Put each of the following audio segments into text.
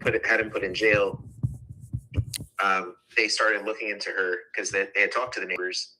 had him put in jail, they started looking into her because they had talked to the neighbors.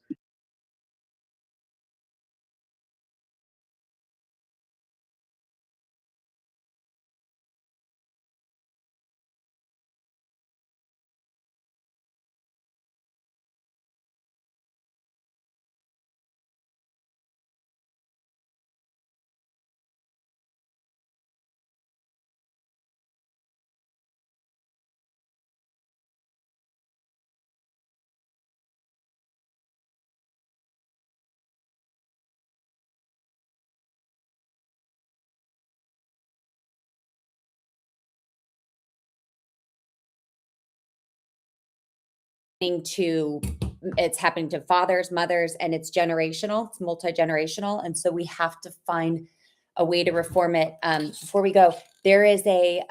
It's happening to fathers, mothers, and it's generational, it's multi-generational. And so we have to find a way to reform it. Before we go, there is the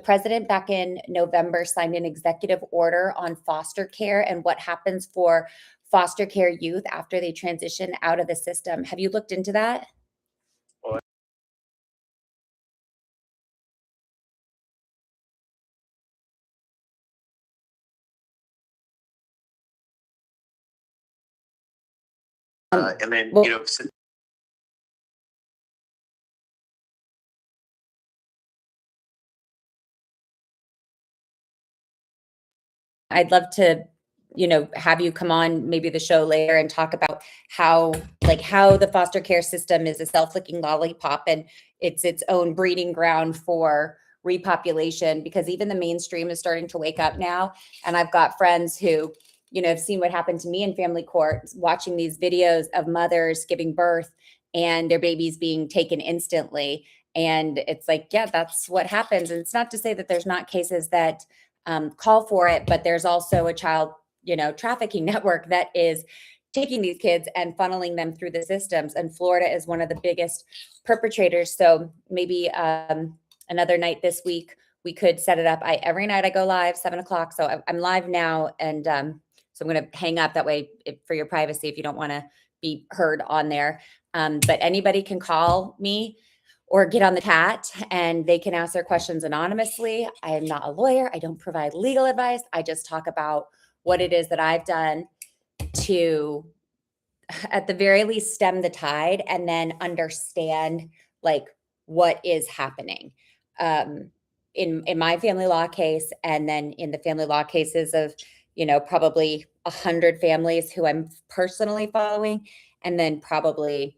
president back in November signed an executive order on foster care and what happens for foster care youth after they transition out of the system. Have you looked into that? And then, I'd love to, have you come on maybe the show later and talk about how the foster care system is a self-licking lollipop and it's its own breeding ground for repopulation, because even the mainstream is starting to wake up now. And I've got friends who, have seen what happened to me in family court, watching these videos of mothers giving birth and their babies being taken instantly. And it's like, yeah, that's what happens. And it's not to say that there's not cases that call for it, but there's also a child, trafficking network that is taking these kids and funneling them through the systems. And Florida is one of the biggest perpetrators. So maybe another night this week, we could set it up. Every night I go live 7:00. So I'm live now. And so I'm going to hang up that way for your privacy, if you don't want to be heard on there. But anybody can call me or get on the chat and they can ask their questions anonymously. I am not a lawyer. I don't provide legal advice. I just talk about what it is that I've done to, at the very least, stem the tide and then understand what is happening in my family law case. And then in the family law cases of, probably 100 families who I'm personally following, and then probably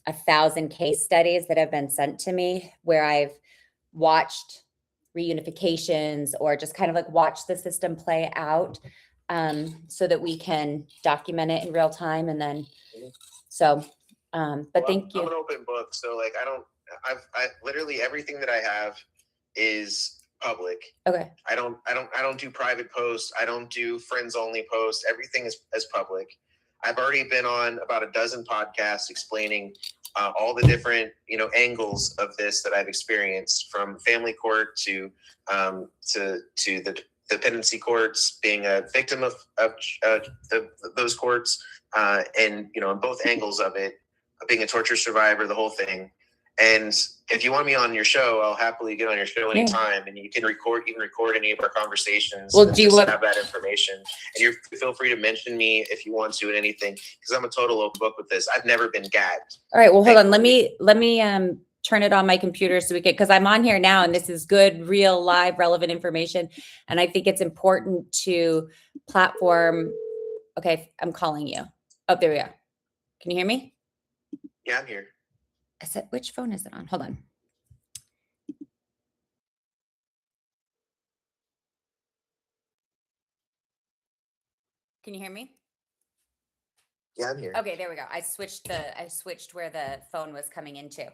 1,000 case studies that have been sent to me where I've watched reunifications or just kind of watch the system play out, so that we can document it in real time. And then, but thank you. I'm an open book. So I literally everything that I have is public. Okay. I don't do private posts. I don't do friends only posts. Everything is public. I've already been on about a dozen podcasts explaining all the different, angles of this that I've experienced, from family court to the dependency courts, being a victim of those courts, and on both angles of it, being a torture survivor, the whole thing. And if you want me on your show, I'll happily get on your show anytime, and you can record any of our conversations. Well, do you have that information? And you feel free to mention me if you want to and anything, because I'm a total open book with this. I've never been gagged. All right. Well, hold on. Let me turn it on my computer so we can, because I'm on here now and this is good, real, live, relevant information. And I think it's important to platform. Okay, I'm calling you. Oh, there we are. Can you hear me? Yeah, I'm here. I said, which phone is it on? Hold on. Can you hear me? Yeah, I'm here. Okay, there we go. I switched where the phone was coming into.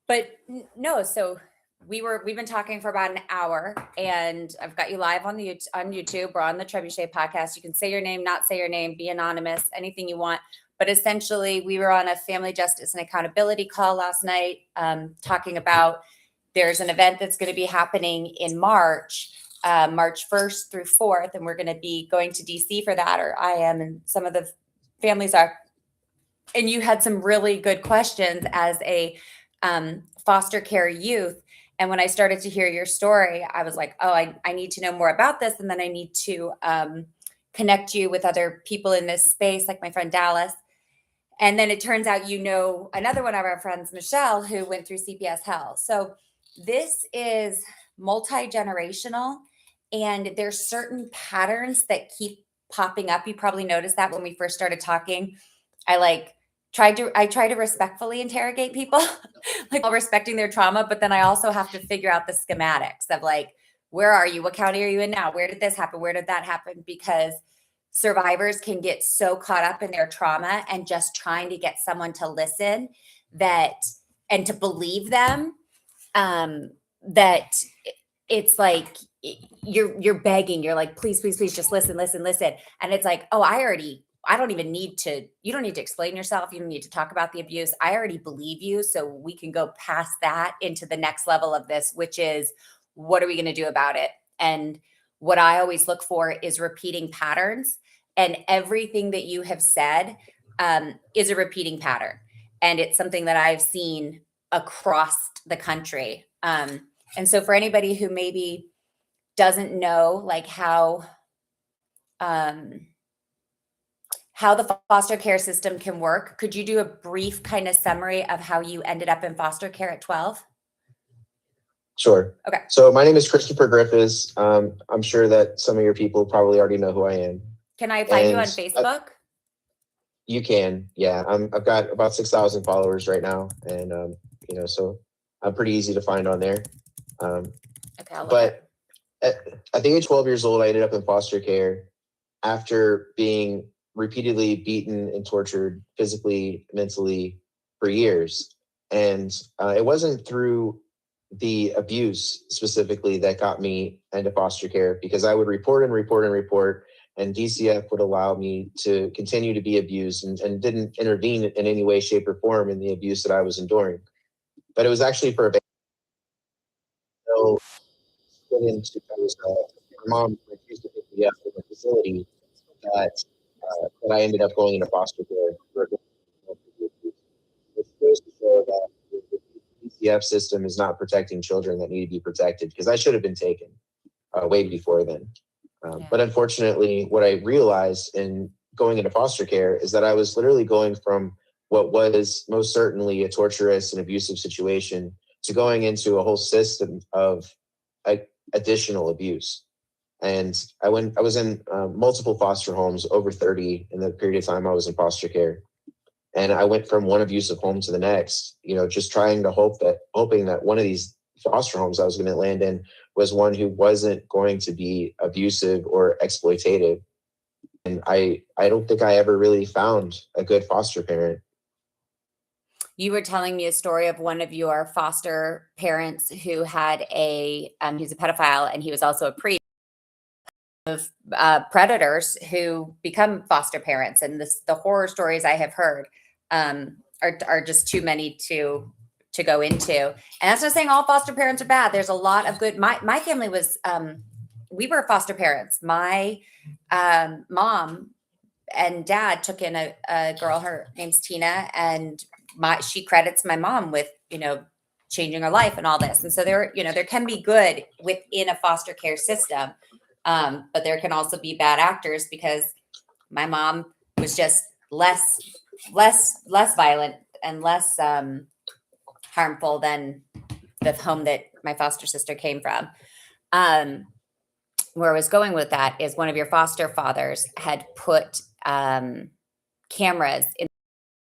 But no, so we've been talking for about an hour, and I've got you live on YouTube or on the Trebuchet podcast. You can say your name, not say your name, be anonymous, anything you want. But essentially, we were on a family justice and accountability call last night, talking about there's an event that's going to be happening in March 1st through 4th, and we're going to be going to DC for that, or I am, and some of the families are. And you had some really good questions as a foster care youth. And when I started to hear your story, I was like, oh, I need to know more about this. And then I need to connect you with other people in this space, like my friend Dallas. And then it turns out, you know, another one of our friends, Michelle, who went through CPS Hell. So this is multi-generational, and there's certain patterns that keep popping up. You probably noticed that when we first started talking. I try to respectfully interrogate people, like while respecting their trauma, but then I also have to figure out the schematics of like, where are you? What county are you in now? Where did this happen? Where did that happen? Because survivors can get so caught up in their trauma and just trying to get someone to listen and to believe them, that it's like you're begging, you're like, please, please, please, just listen. And it's like, oh, you don't need to explain yourself. You don't need to talk about the abuse. I already believe you. So we can go past that into the next level of this, which is, what are we going to do about it? And what I always look for is repeating patterns. And everything that you have said is a repeating pattern. And it's something that I've seen across the country. And so for anybody who maybe doesn't know like how the foster care system can work, could you do a brief kind of summary of how you ended up in foster care at 12? Sure. Okay. So my name is Christopher Griffiths. I'm sure that some of your people probably already know who I am. Can I find you on And, Facebook? You can, yeah. I've got about 6,000 followers right now, and so I'm pretty easy to find on there. Okay, I'll look But at the age of 12 years old, I ended up in foster care after being repeatedly beaten and tortured physically, mentally for years. And it wasn't through the abuse specifically that got me into foster care, because I would report, and DCF would allow me to continue to be abused and didn't intervene in any way, shape, or form in the abuse that I was enduring. But it was actually for a so my mom refused to pick me up in the facility that I ended up going into foster care for. Which goes to show that the DCF system is not protecting children that need to be protected, because I should have been taken way before then. But unfortunately, what I realized in going into foster care is that I was literally going from what was most certainly a torturous and abusive situation to going into a whole system of additional abuse. And I was in multiple foster homes, over 30 in the period of time I was in foster care. And I went from one abusive home to the next, just trying to hoping that one of these foster homes I was going to land in was one who wasn't going to be abusive or exploitative. And I don't think I ever really found a good foster parent. You were telling me a story of one of your foster parents who had he's a pedophile, and he was also a priest of predators who become foster parents. And the horror stories I have heard are just too many to go into. And that's not saying all foster parents are bad. There's a lot of good. My family was, we were foster parents. My mom and dad took in a girl, her name's Tina, and she credits my mom with, changing her life and all this. And so there can be good within a foster care system. But there can also be bad actors, because my mom was just less violent and less harmful than the home that my foster sister came from. Where I was going with that is one of your foster fathers had put cameras in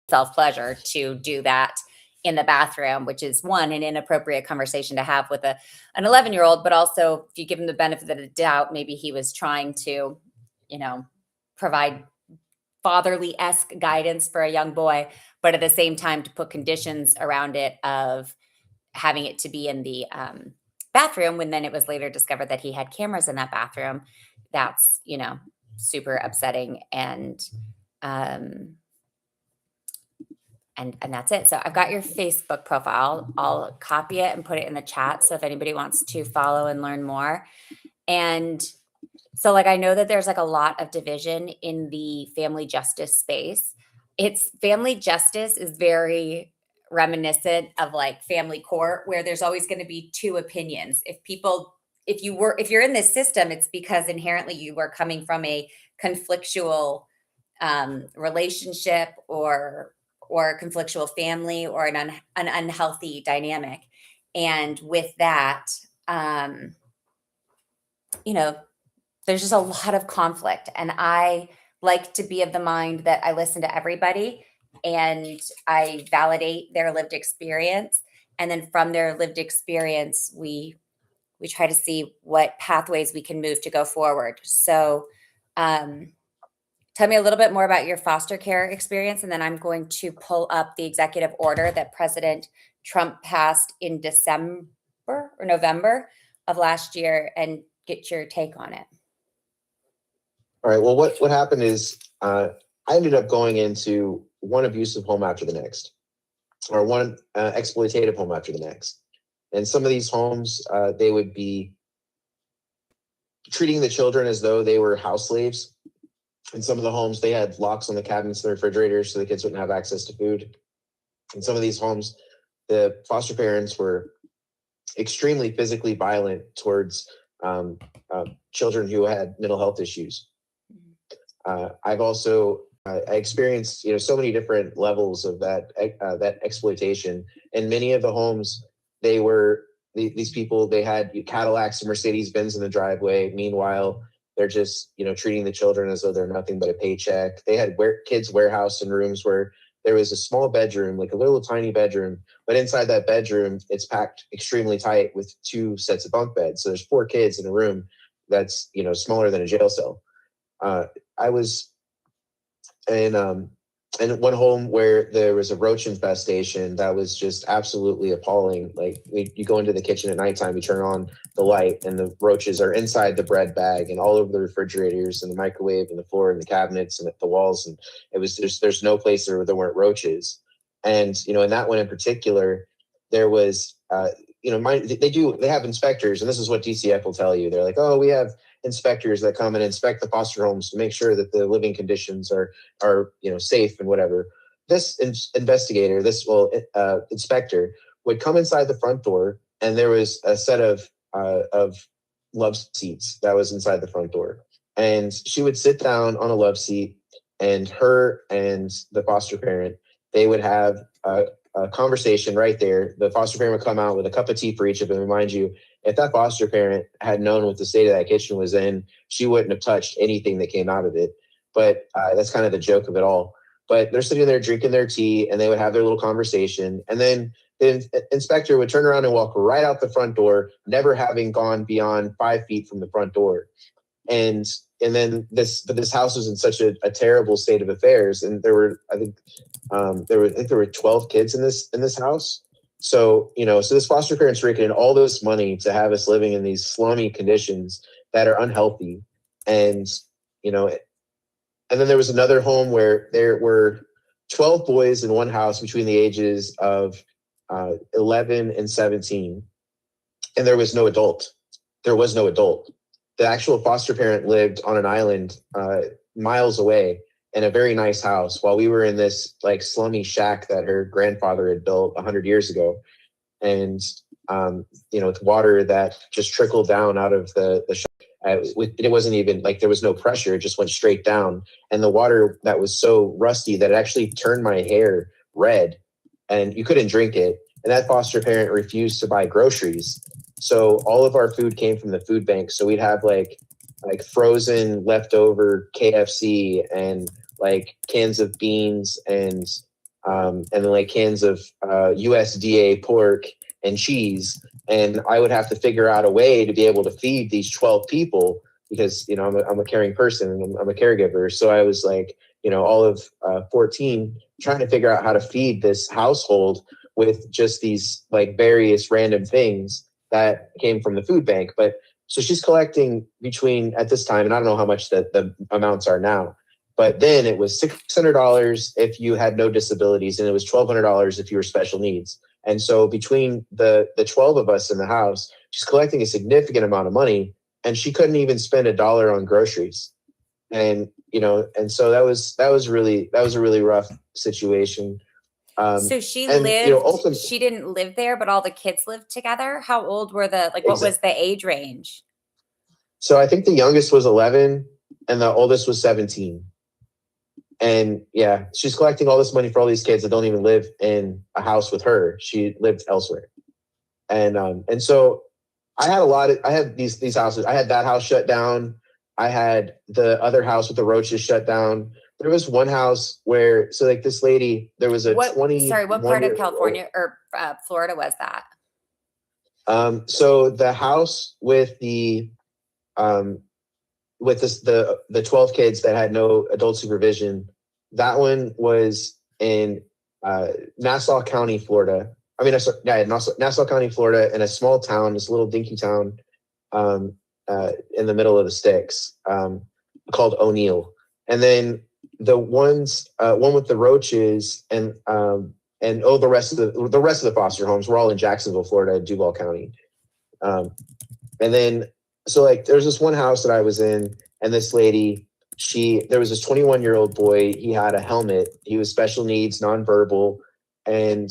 self-pleasure to do that in the bathroom, which is an inappropriate conversation to have with an 11-year-old, but also if you give him the benefit of the doubt, maybe he was trying to, provide fatherly-esque guidance for a young boy, but at the same time to put conditions around it of having it to be in the bathroom, when then it was later discovered that he had cameras in that bathroom. That's, super upsetting. And that's it. So I've got your Facebook profile. I'll copy it and put it in the chat. So if anybody wants to follow and learn more. And so I know that there's a lot of division in the family justice space. Family justice is very reminiscent of like family court, where there's always going to be two opinions. If you're in this system, it's because inherently you are coming from a conflictual relationship or a conflictual family or an unhealthy dynamic. And with that, there's just a lot of conflict. And I like to be of the mind that I listen to everybody and I validate their lived experience. And then from their lived experience, we try to see what pathways we can move to go forward. So tell me a little bit more about your foster care experience, and then I'm going to pull up the executive order that President Trump passed in December or November of last year and get your take on it. All right. Well, what happened is I ended up going into one abusive home after the next, or one exploitative home after the next. And some of these homes, they would be treating the children as though they were house slaves. In some of the homes, they had locks on the cabinets and the refrigerators so the kids wouldn't have access to food. In some of these homes, the foster parents were extremely physically violent towards children who had mental health issues. I've also I experienced so many different levels of that exploitation. In many of the homes, they were these people. They had Cadillacs and Mercedes Benz in the driveway. Meanwhile, they're just treating the children as though they're nothing but a paycheck. They had kids' warehouse and rooms where there was a small bedroom, like a little tiny bedroom, but inside that bedroom, it's packed extremely tight with 2 sets of bunk beds. So there's 4 kids in a room that's smaller than a jail cell. I was in one home where there was a roach infestation that was just absolutely appalling. Like you go into the kitchen at nighttime, you turn on the light, and the roaches are inside the bread bag and all over the refrigerators and the microwave and the floor and the cabinets and at the walls. And it was there's no place where there weren't roaches. And in that one in particular, there was they have inspectors, and this is what DCF will tell you. They're like, oh, we have inspectors that come and inspect the foster homes to make sure that the living conditions are safe and whatever. This inspector would come inside the front door, and there was a set of love seats that was inside the front door, and she would sit down on a love seat, and her and the foster parent, they would have a conversation right there. The foster parent would come out with a cup of tea for each of them. And mind you, if that foster parent had known what the state of that kitchen was in, she wouldn't have touched anything that came out of it. But that's kind of the joke of it all. But they're sitting there drinking their tea, and they would have their little conversation. And then the inspector would turn around and walk right out the front door, never having gone beyond 5 feet from the front door. And then this house was in such a terrible state of affairs. And there were, I think there were 12 kids in this house. So, so this foster parent's raking in all this money to have us living in these slummy conditions that are unhealthy. And, and then there was another home where there were 12 boys in one house between the ages of 11 and 17. And there was no adult. The actual foster parent lived on an island miles away in a very nice house, while we were in this like slummy shack that her grandfather had built 100 years ago. And, with water that just trickled down out of the shack. It wasn't even like there was no pressure. It just went straight down. And the water that was so rusty that it actually turned my hair red, and you couldn't drink it. And that foster parent refused to buy groceries. So all of our food came from the food bank. So we'd have like frozen leftover KFC and like cans of beans and then like cans of USDA pork and cheese. And I would have to figure out a way to be able to feed these 12 people because, I'm a caring person and I'm a caregiver. So I was like, all of 14 trying to figure out how to feed this household with just these like various random things that came from the food bank. But so she's collecting between at this time, and I don't know how much the amounts are now, but then it was $600 if you had no disabilities, and it was $1,200 if you were special needs. And so between the 12 of us in the house, she's collecting a significant amount of money, and she couldn't even spend $1 on groceries. And, and so that was a really rough situation. So she and, lived, you know, ultimately, she didn't live there, but all the kids lived together. How old were what was the age range? so I think the youngest was 11 and the oldest was 17. And yeah, she's collecting all this money for all these kids that don't even live in a house with her. She lived elsewhere. And so I had these houses. I had that house shut down. I had the other house with the roaches shut down. There was one house where, so like this lady, there was a What 21 part of year California or Florida was that? So the house with the the 12 kids that had no adult supervision, that one was in Nassau County, Florida. I mean, Nassau County, Florida, in a small town, this little dinky town in the middle of the sticks called O'Neill. And then the one with the roaches and the rest of the foster homes were all in Jacksonville, Florida, Duval County. And then so like there's this one house that I was in, and this lady, there was this 21-year-old boy. He had a helmet. He was special needs, nonverbal, and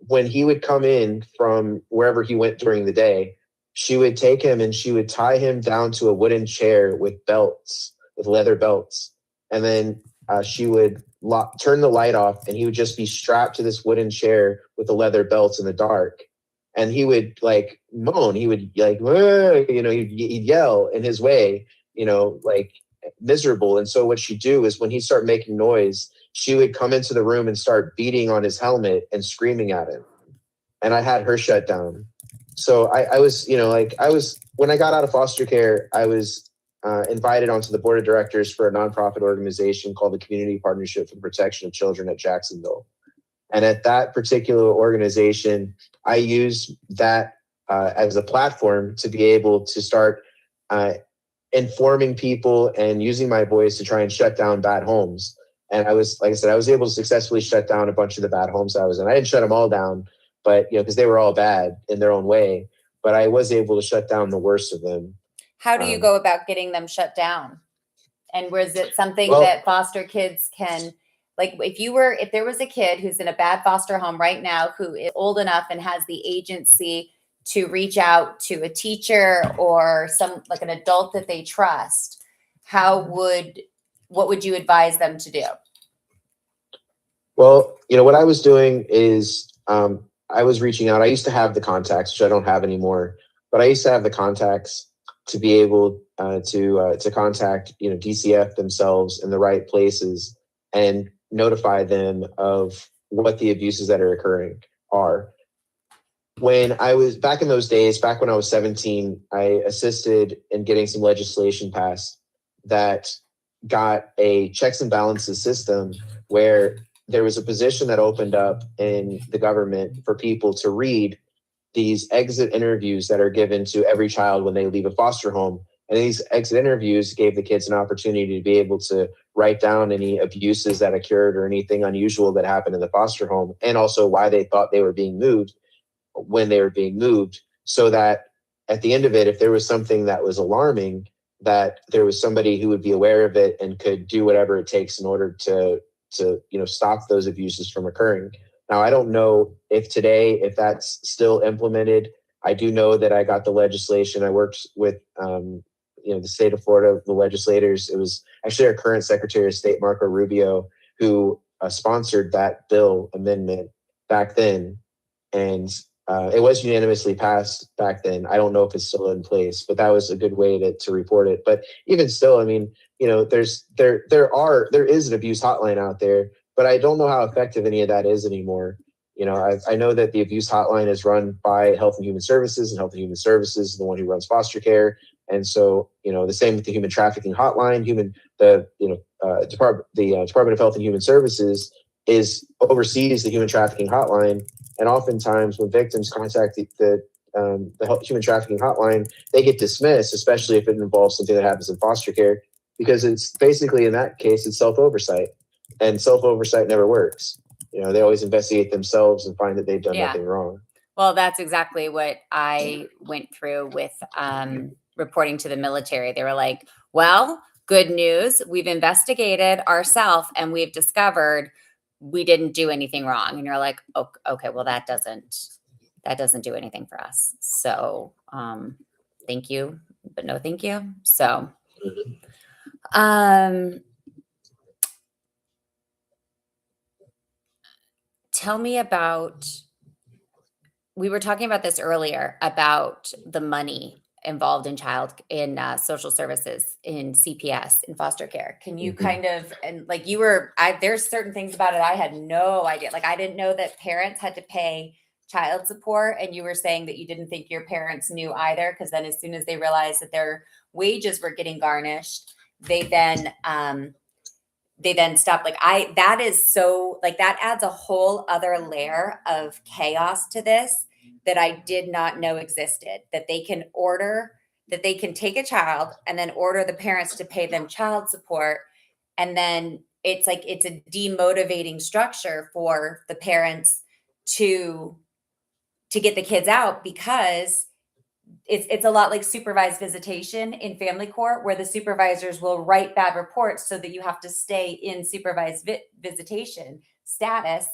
when he would come in from wherever he went during the day, she would take him and she would tie him down to a wooden chair with leather belts, and then she would turn the light off, and he would just be strapped to this wooden chair with the leather belts in the dark. And he would like moan. He would like, he'd yell in his way, like miserable. And so what she'd do is when he'd start making noise, she would come into the room and start beating on his helmet and screaming at him. And I had her shut down. So I was, when I got out of foster care, I was invited onto the board of directors for a nonprofit organization called the Community Partnership for the Protection of Children at Jacksonville. And at that particular organization, I used that as a platform to be able to start informing people and using my voice to try and shut down bad homes. And I was, like I said, I was able to successfully shut down a bunch of the bad homes I was in. I didn't shut them all down, but because they were all bad in their own way. But I was able to shut down the worst of them. How do you go about getting them shut down? And was it something that foster kids can? Like if there was a kid who's in a bad foster home right now, who is old enough and has the agency to reach out to a teacher or an adult that they trust, what would you advise them to do? Well, what I was doing is I was reaching out. I used to have the contacts, which I don't have anymore, but I used to have the contacts to be able to contact, DCF themselves in the right places and notify them of what the abuses that are occurring are. When I was back in those days, back when I was 17, I assisted in getting some legislation passed that got a checks and balances system where there was a position that opened up in the government for people to read these exit interviews that are given to every child when they leave a foster home. And these exit interviews gave the kids an opportunity to be able to write down any abuses that occurred or anything unusual that happened in the foster home, and also why they thought they were being moved when they were being moved, so that at the end of it, if there was something that was alarming, that there was somebody who would be aware of it and could do whatever it takes in order to stop those abuses from occurring. Now, I don't know if that's still implemented. I do know that I got the legislation. I worked with the state of Florida, the legislators. It was actually our current Secretary of State, Marco Rubio, who sponsored that bill amendment back then. And it was unanimously passed back then. I don't know if it's still in place, but that was a good way to report it. But even still, I mean, there is an abuse hotline out there, but I don't know how effective any of that is anymore. I know that the abuse hotline is run by Health and Human Services, and Health and Human Services is the one who runs foster care. And so, the same with the human trafficking hotline. Department of Health and Human Services oversees the human trafficking hotline. And oftentimes, when victims contact the human trafficking hotline, they get dismissed, especially if it involves something that happens in foster care, because it's basically, in that case, it's self-oversight, and self-oversight never works. They always investigate themselves and find that they've done nothing wrong. Well, that's exactly what I went through with reporting to the military. They were like, well, good news. We've investigated ourselves and we've discovered we didn't do anything wrong. And you're like, okay, well, that doesn't do anything for us. So, thank you, but no, thank you. So, tell me about, we were talking about this earlier about the money involved in social services, in CPS, in foster care. Can you kind of, and like there's certain things about it I had no idea. Like I didn't know that parents had to pay child support, and you were saying that you didn't think your parents knew either, because then as soon as they realized that their wages were getting garnished, they then stopped. That is so, like, that adds a whole other layer of chaos to this that I did not know existed, that they can take a child and then order the parents to pay them child support. And then it's a demotivating structure for the parents to get the kids out, because it's a lot like supervised visitation in family court, where the supervisors will write bad reports so that you have to stay in supervised visitation status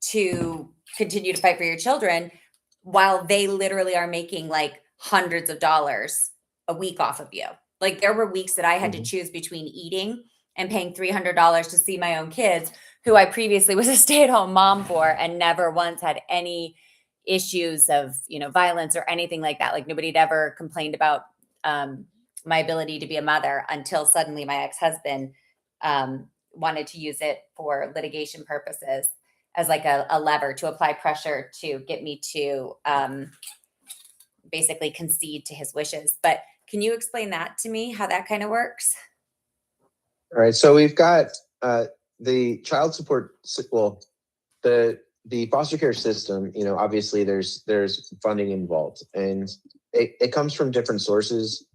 to continue to fight for your children, while they literally are making like hundreds of dollars a week off of you. Like there were weeks that I had to choose between eating and paying $300 to see my own kids, who I previously was a stay-at-home mom for and never once had any issues of, violence or anything like that. Like nobody had ever complained about my ability to be a mother, until suddenly my ex-husband wanted to use it for litigation purposes as like a lever to apply pressure to get me to basically concede to his wishes. But can you explain that to me, how that kind of works? All right. So we've got the child support, well, the foster care system, obviously there's funding involved, and it comes from different sources.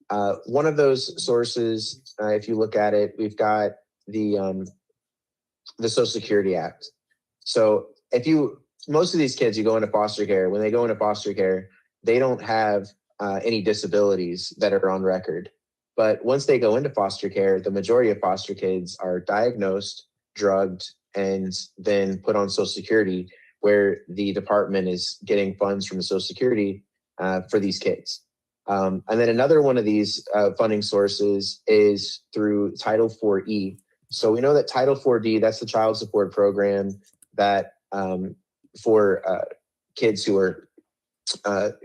One of those sources, if you look at it, we've got the Social Security Act. So most of these kids, you go into foster care, when they go into foster care, they don't have any disabilities that are on record. But once they go into foster care, the majority of foster kids are diagnosed, drugged, and then put on Social Security, where the department is getting funds from the Social Security for these kids. And then another one of these funding sources is through Title IV-E. So we know that Title IV-D, that's the child support program that for kids who are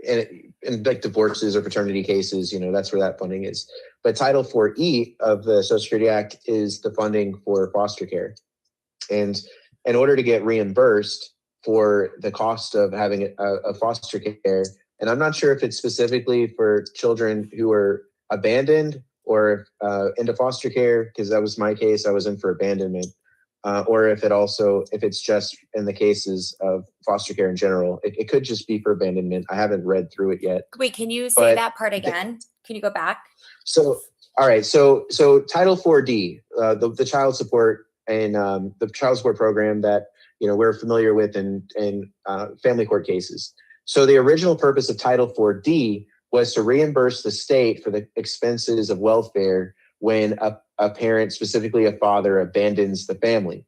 in like divorces or paternity cases, that's where that funding is. But Title IV-E of the Social Security Act is the funding for foster care. And in order to get reimbursed for the cost of having a foster care, and I'm not sure if it's specifically for children who are abandoned or into foster care, because that was my case, I was in for abandonment, or if it's just in the cases of foster care in general. It could just be for abandonment. I haven't read through it yet. Wait, can you say that part again? Can you go back? So, all right. So Title IV-D, the child support and the child support program that we're familiar with in family court cases. So the original purpose of Title IV-D was to reimburse the state for the expenses of welfare when a parent, specifically a father, abandons the family.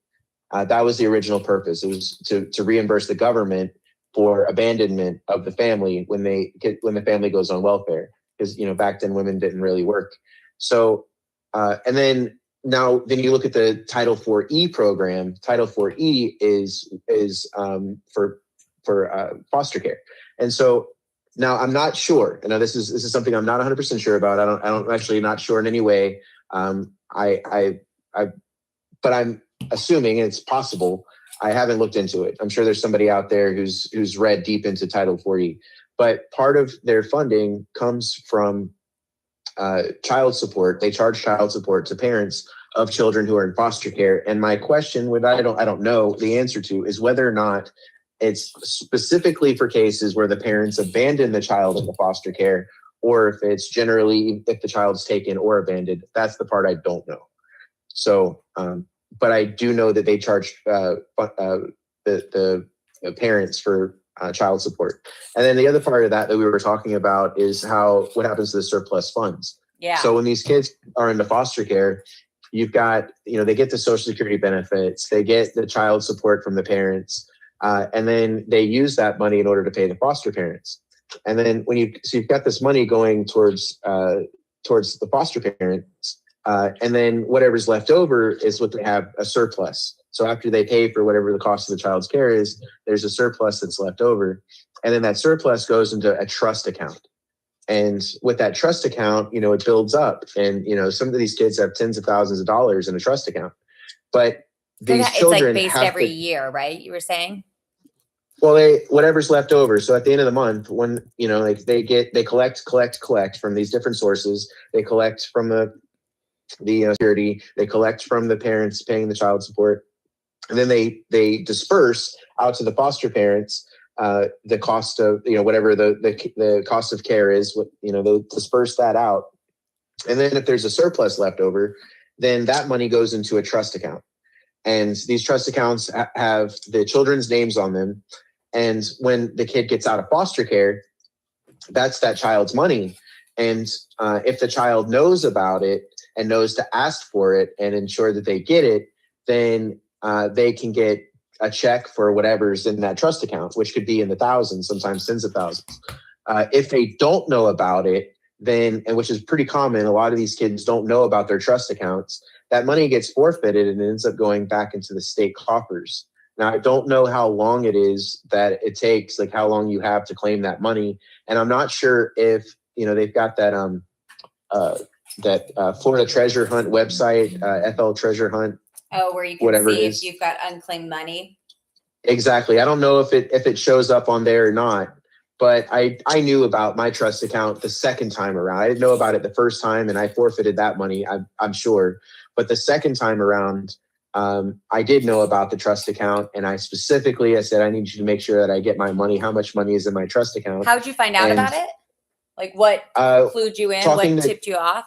That was the original purpose. It was to reimburse the government for abandonment of the family when the family goes on welfare, because back then women didn't really work. So and then you look at the Title IV-E program. Title IV-E is for foster care, and so now I'm not sure. This is something I'm not 100% sure about. I don't actually not sure in any way. But I'm assuming it's possible. I haven't looked into it. I'm sure there's somebody out there who's read deep into Title IV-E. But part of their funding comes from child support. They charge child support to parents of children who are in foster care. And my question, which I don't know the answer to, is whether or not it's specifically for cases where the parents abandon the child in the foster care, or if it's generally if the child's taken or abandoned. That's the part I don't know. So, but I do know that they charge the parents for child support. And then the other part of that we were talking about is what happens to the surplus funds. Yeah. So when these kids are into foster care, you've got, they get the Social Security benefits, they get the child support from the parents, and then they use that money in order to pay the foster parents. And then so you've got this money going towards the foster parents, and then whatever's left over is what they have a surplus. So after they pay for whatever the cost of the child's care is, there's a surplus that's left over, and then that surplus goes into a trust account. And with that trust account, it builds up, and some of these kids have tens of thousands of dollars in a trust account. But these it's children like based every year, right? You were saying. Well, whatever's left over. So at the end of the month, when they collect from these different sources. They collect from the security. They collect from the parents paying the child support, and then they disperse out to the foster parents the cost of whatever the cost of care is. They'll disperse that out, and then if there's a surplus left over, then that money goes into a trust account, and these trust accounts have the children's names on them. And when the kid gets out of foster care, that's that child's money. And if the child knows about it and knows to ask for it and ensure that they get it, then they can get a check for whatever's in that trust account, which could be in the thousands, sometimes tens of thousands. If they don't know about it, then, and which is pretty common, a lot of these kids don't know about their trust accounts, that money gets forfeited and ends up going back into the state coffers. Now, I don't know how long it is that it takes, like how long you have to claim that money. And I'm not sure if, they've got that Florida Treasure Hunt website, FL Treasure Hunt. Oh, where you can see if you've got unclaimed money. Exactly. I don't know if it shows up on there or not, but I knew about my trust account the second time around. I didn't know about it the first time, and I forfeited that money, I'm sure. But the second time around, I did know about the trust account, and I said, I need you to make sure that I get my money. How much money is in my trust account? How'd you find out about it? Like what clued you in? What tipped you off?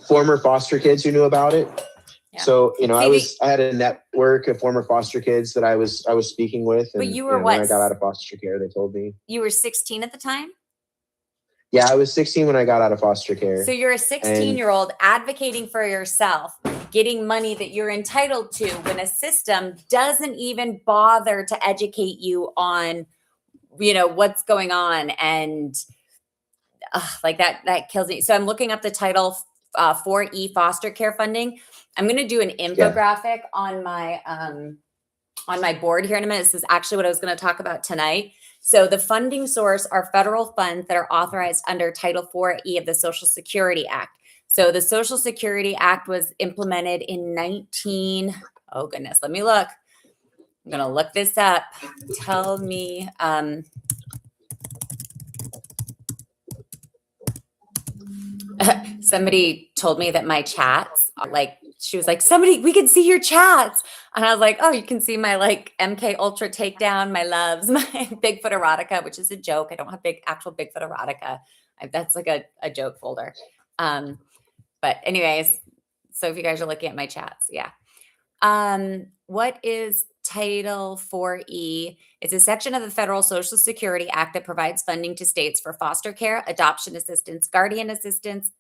Former foster kids who knew about it. Yeah. So, I had a network of former foster kids that I was speaking with. And, but you were when I got out of foster care, they told me. You were 16 at the time? Yeah, I was 16 when I got out of foster care. So you're a 16-year-old advocating for yourself, getting money that you're entitled to when a system doesn't even bother to educate you on, what's going on. And like that kills me. So I'm looking up the Title 4E foster care funding. I'm going to do an infographic on my board here in a minute. This is actually what I was going to talk about tonight. So the funding source are federal funds that are authorized under Title 4E of the Social Security Act. So the Social Security Act was implemented in oh goodness, let me look. I'm going to look this up. Tell me, somebody told me that my chats, she was like, we can see your chats. And I was like, oh, you can see my MK Ultra takedown, my loves, my Bigfoot erotica, which is a joke. I don't have actual Bigfoot erotica. That's like a joke folder. But anyways, so if you guys are looking at my chats, yeah. What is Title 4E? It's a section of the Federal Social Security Act that provides funding to states for foster care, adoption assistance, guardian assistance,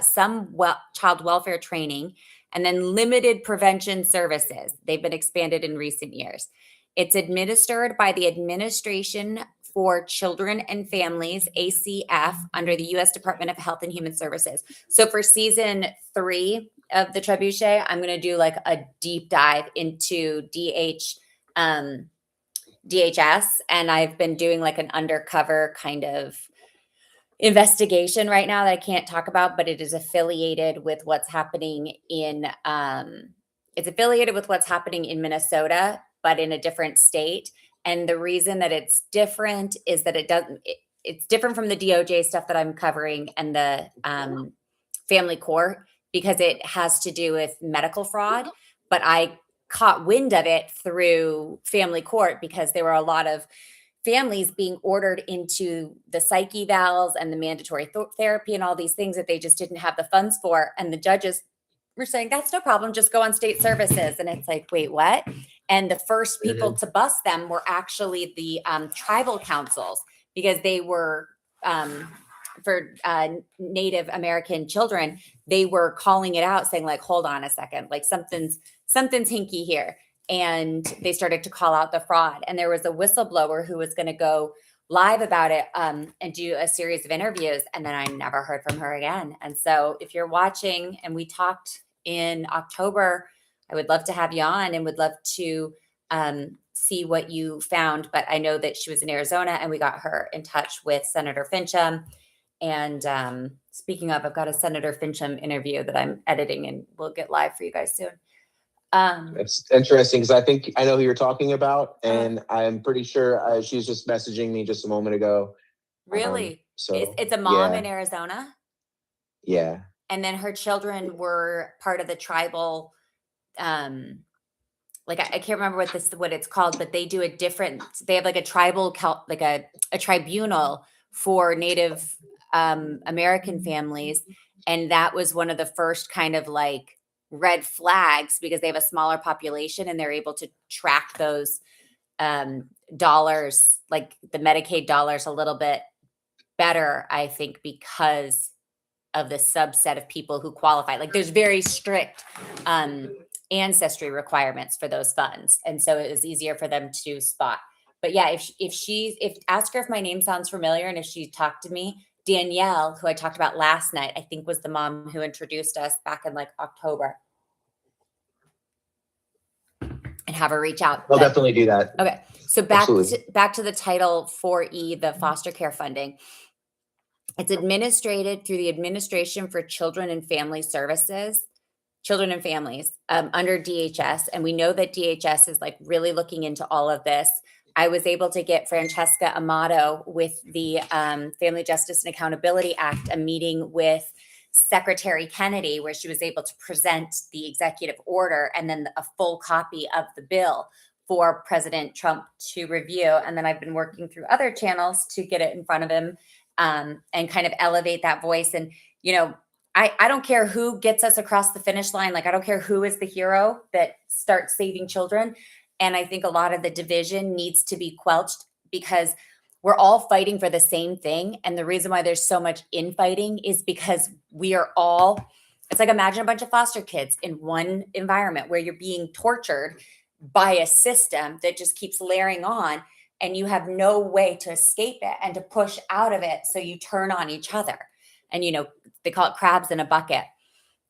some child welfare training, and then limited prevention services. They've been expanded in recent years. It's administered by the Administration for Children and Families, ACF, under the U.S. Department of Health and Human Services. So for season 3 of the Trebuchet, I'm going to do a deep dive into DHS, and I've been doing an undercover kind of investigation right now that I can't talk about, but it is affiliated with what's happening in Minnesota, but in a different state. And the reason that it's different is that it's different from the DOJ stuff that I'm covering and the family court, because it has to do with medical fraud. But I caught wind of it through family court because there were a lot of families being ordered into the psych evals and the mandatory therapy and all these things that they just didn't have the funds for. And the judges were saying, that's no problem, just go on state services. And it's like, wait, what? And the first people to bust them were actually the tribal councils, because they were Native American children, they were calling it out, saying like, hold on a second, like something's hinky here. And they started to call out the fraud. And there was a whistleblower who was going to go live about it and do a series of interviews. And then I never heard from her again. And so if you're watching, and we talked in October, I would love to have you on and would love to see what you found. But I know that she was in Arizona, and we got her in touch with Senator Fincham. And speaking of, I've got a Senator Fincham interview that I'm editing, and we'll get live for you guys soon. It's interesting because I know who you're talking about, and I'm pretty sure she was just messaging me just a moment ago. Really? So it's a mom in Arizona? Yeah. And then her children were part of the tribal, like I can't remember what it's called, but they have like a tribal, like a tribunal for Native American families. And that was one of the first kind of like red flags, because they have a smaller population and they're able to track those dollars, like the Medicaid dollars, a little bit better, I think, because of the subset of people who qualify. Like there's very strict ancestry requirements for those funds. And so it was easier for them to spot. But yeah, if ask her if my name sounds familiar, and if she talked to me, Danielle, who I talked about last night, I think was the mom who introduced us back in like October. And have her reach out. I'll definitely do that. Okay. So back to the Title 4E, the foster care funding. It's administered through the Administration for Children and Family Services, Children and Families, under DHS. And we know that DHS is like really looking into all of this. I was able to get Francesca Amato with the Family Justice and Accountability Act, a meeting with Secretary Kennedy, where she was able to present the executive order and then a full copy of the bill for President Trump to review. And then I've been working through other channels to get it in front of him and kind of elevate that voice. And, you know, I don't care who gets us across the finish line. Like, I don't care who is the hero that starts saving children. And I think a lot of the division needs to be quelched, because we're all fighting for the same thing. And the reason why there's so much infighting is because we are all, it's like, imagine a bunch of foster kids in one environment where you're being tortured by a system that just keeps layering on, and you have no way to escape it and to push out of it. So you turn on each other, and, you know, they call it crabs in a bucket.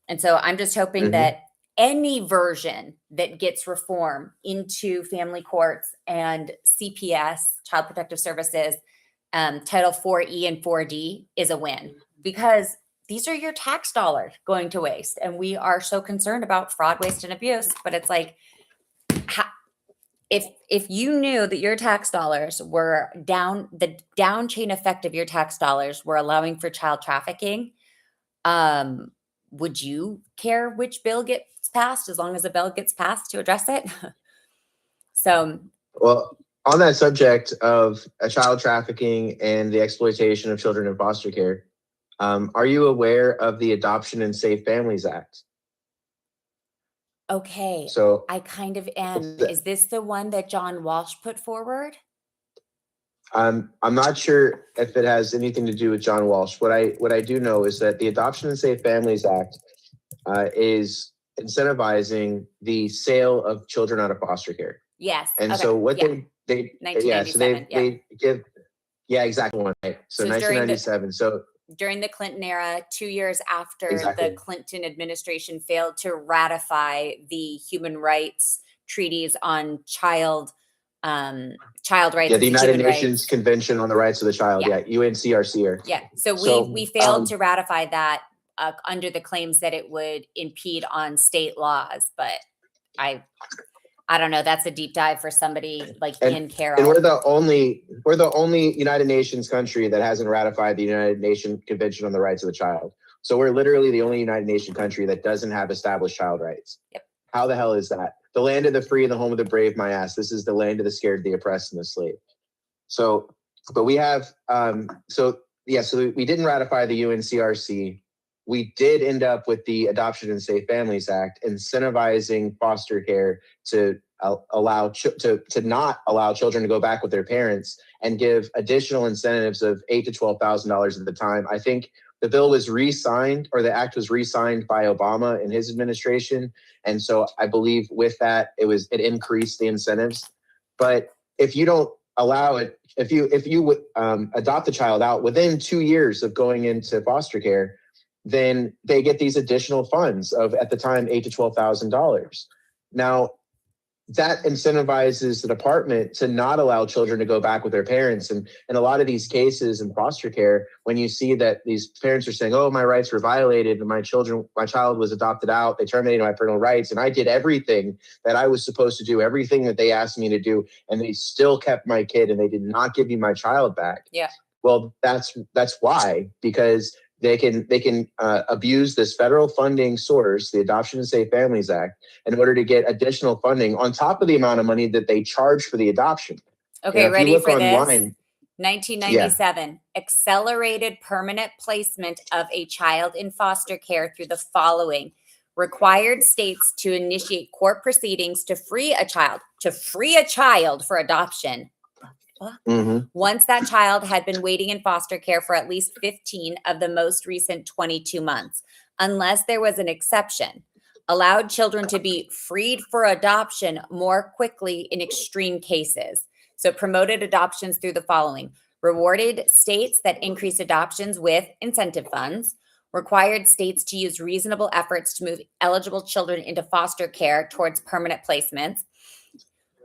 And so I'm just hoping that any version that gets reform into family courts and CPS, Child Protective Services, Title 4E and 4D is a win, because these are your tax dollars going to waste. And we are so concerned about fraud, waste, and abuse. But it's like, if you knew that your tax dollars were down, the down chain effect of your tax dollars were allowing for child trafficking, would you care which bill gets passed, as long as a bill gets passed to address it? So, well, on that subject of child trafficking and the exploitation of children in foster care, are you aware of the Adoption and Safe Families Act? Okay, so I kind of am. Is this the one that John Walsh put forward? I'm not sure if it has anything to do with John Walsh. What I do know is that the Adoption and Safe Families Act is incentivizing the sale of children out of foster care. Yes. And okay. so what they 1997. they give exactly one, right? So 1997. So during the Clinton era, 2 years after the Clinton administration failed to ratify the human rights treaties on child rights. Yeah, the United Nations Convention on the Rights of the Child. Yeah, UNCRC. Yeah, so we failed to ratify that under the claims that it would impede on state laws. But I don't know. That's a deep dive for somebody like Ian Carroll. And we're the only United Nations country that hasn't ratified the United Nations Convention on the Rights of the Child. So we're literally the only United Nations country that doesn't have established child rights. Yep. How the hell is that? The land of the free and the home of the brave, my ass. This is the land of the scared, the oppressed, and the slave. So, but we have, so we didn't ratify the UNCRC. We did end up with the Adoption and Safe Families Act, incentivizing foster care to allow to not allow children to go back with their parents and give additional incentives of $8,000 to $12,000 at the time. I think the bill was re-signed, or the act was re-signed by Obama in his administration, and so I believe with that it increased the incentives. But if you don't allow it, if you adopt the child out within 2 years of going into foster care, then they get these additional funds of, at the time, $8,000 to $12,000. Now, that incentivizes the department to not allow children to go back with their parents. And in a lot of these cases in foster care, when you see that these parents are saying, oh, my rights were violated and my child was adopted out, they terminated my parental rights, and I did everything that I was supposed to do, everything that they asked me to do, and they still kept my kid and they did not give me my child back. Yeah. Well, that's why, because they can abuse this federal funding source, the Adoption and Safe Families Act, in order to get additional funding on top of the amount of money that they charge for the adoption. Okay, ready for online, this? 1997, accelerated permanent placement of a child in foster care through the following: required states to initiate court proceedings to free a child for adoption. Once that child had been waiting in foster care for at least 15 of the most recent 22 months, unless there was an exception. Allowed children to be freed for adoption more quickly in extreme cases. So promoted adoptions through the following: rewarded states that increase adoptions with incentive funds, required states to use reasonable efforts to move eligible children into foster care towards permanent placements,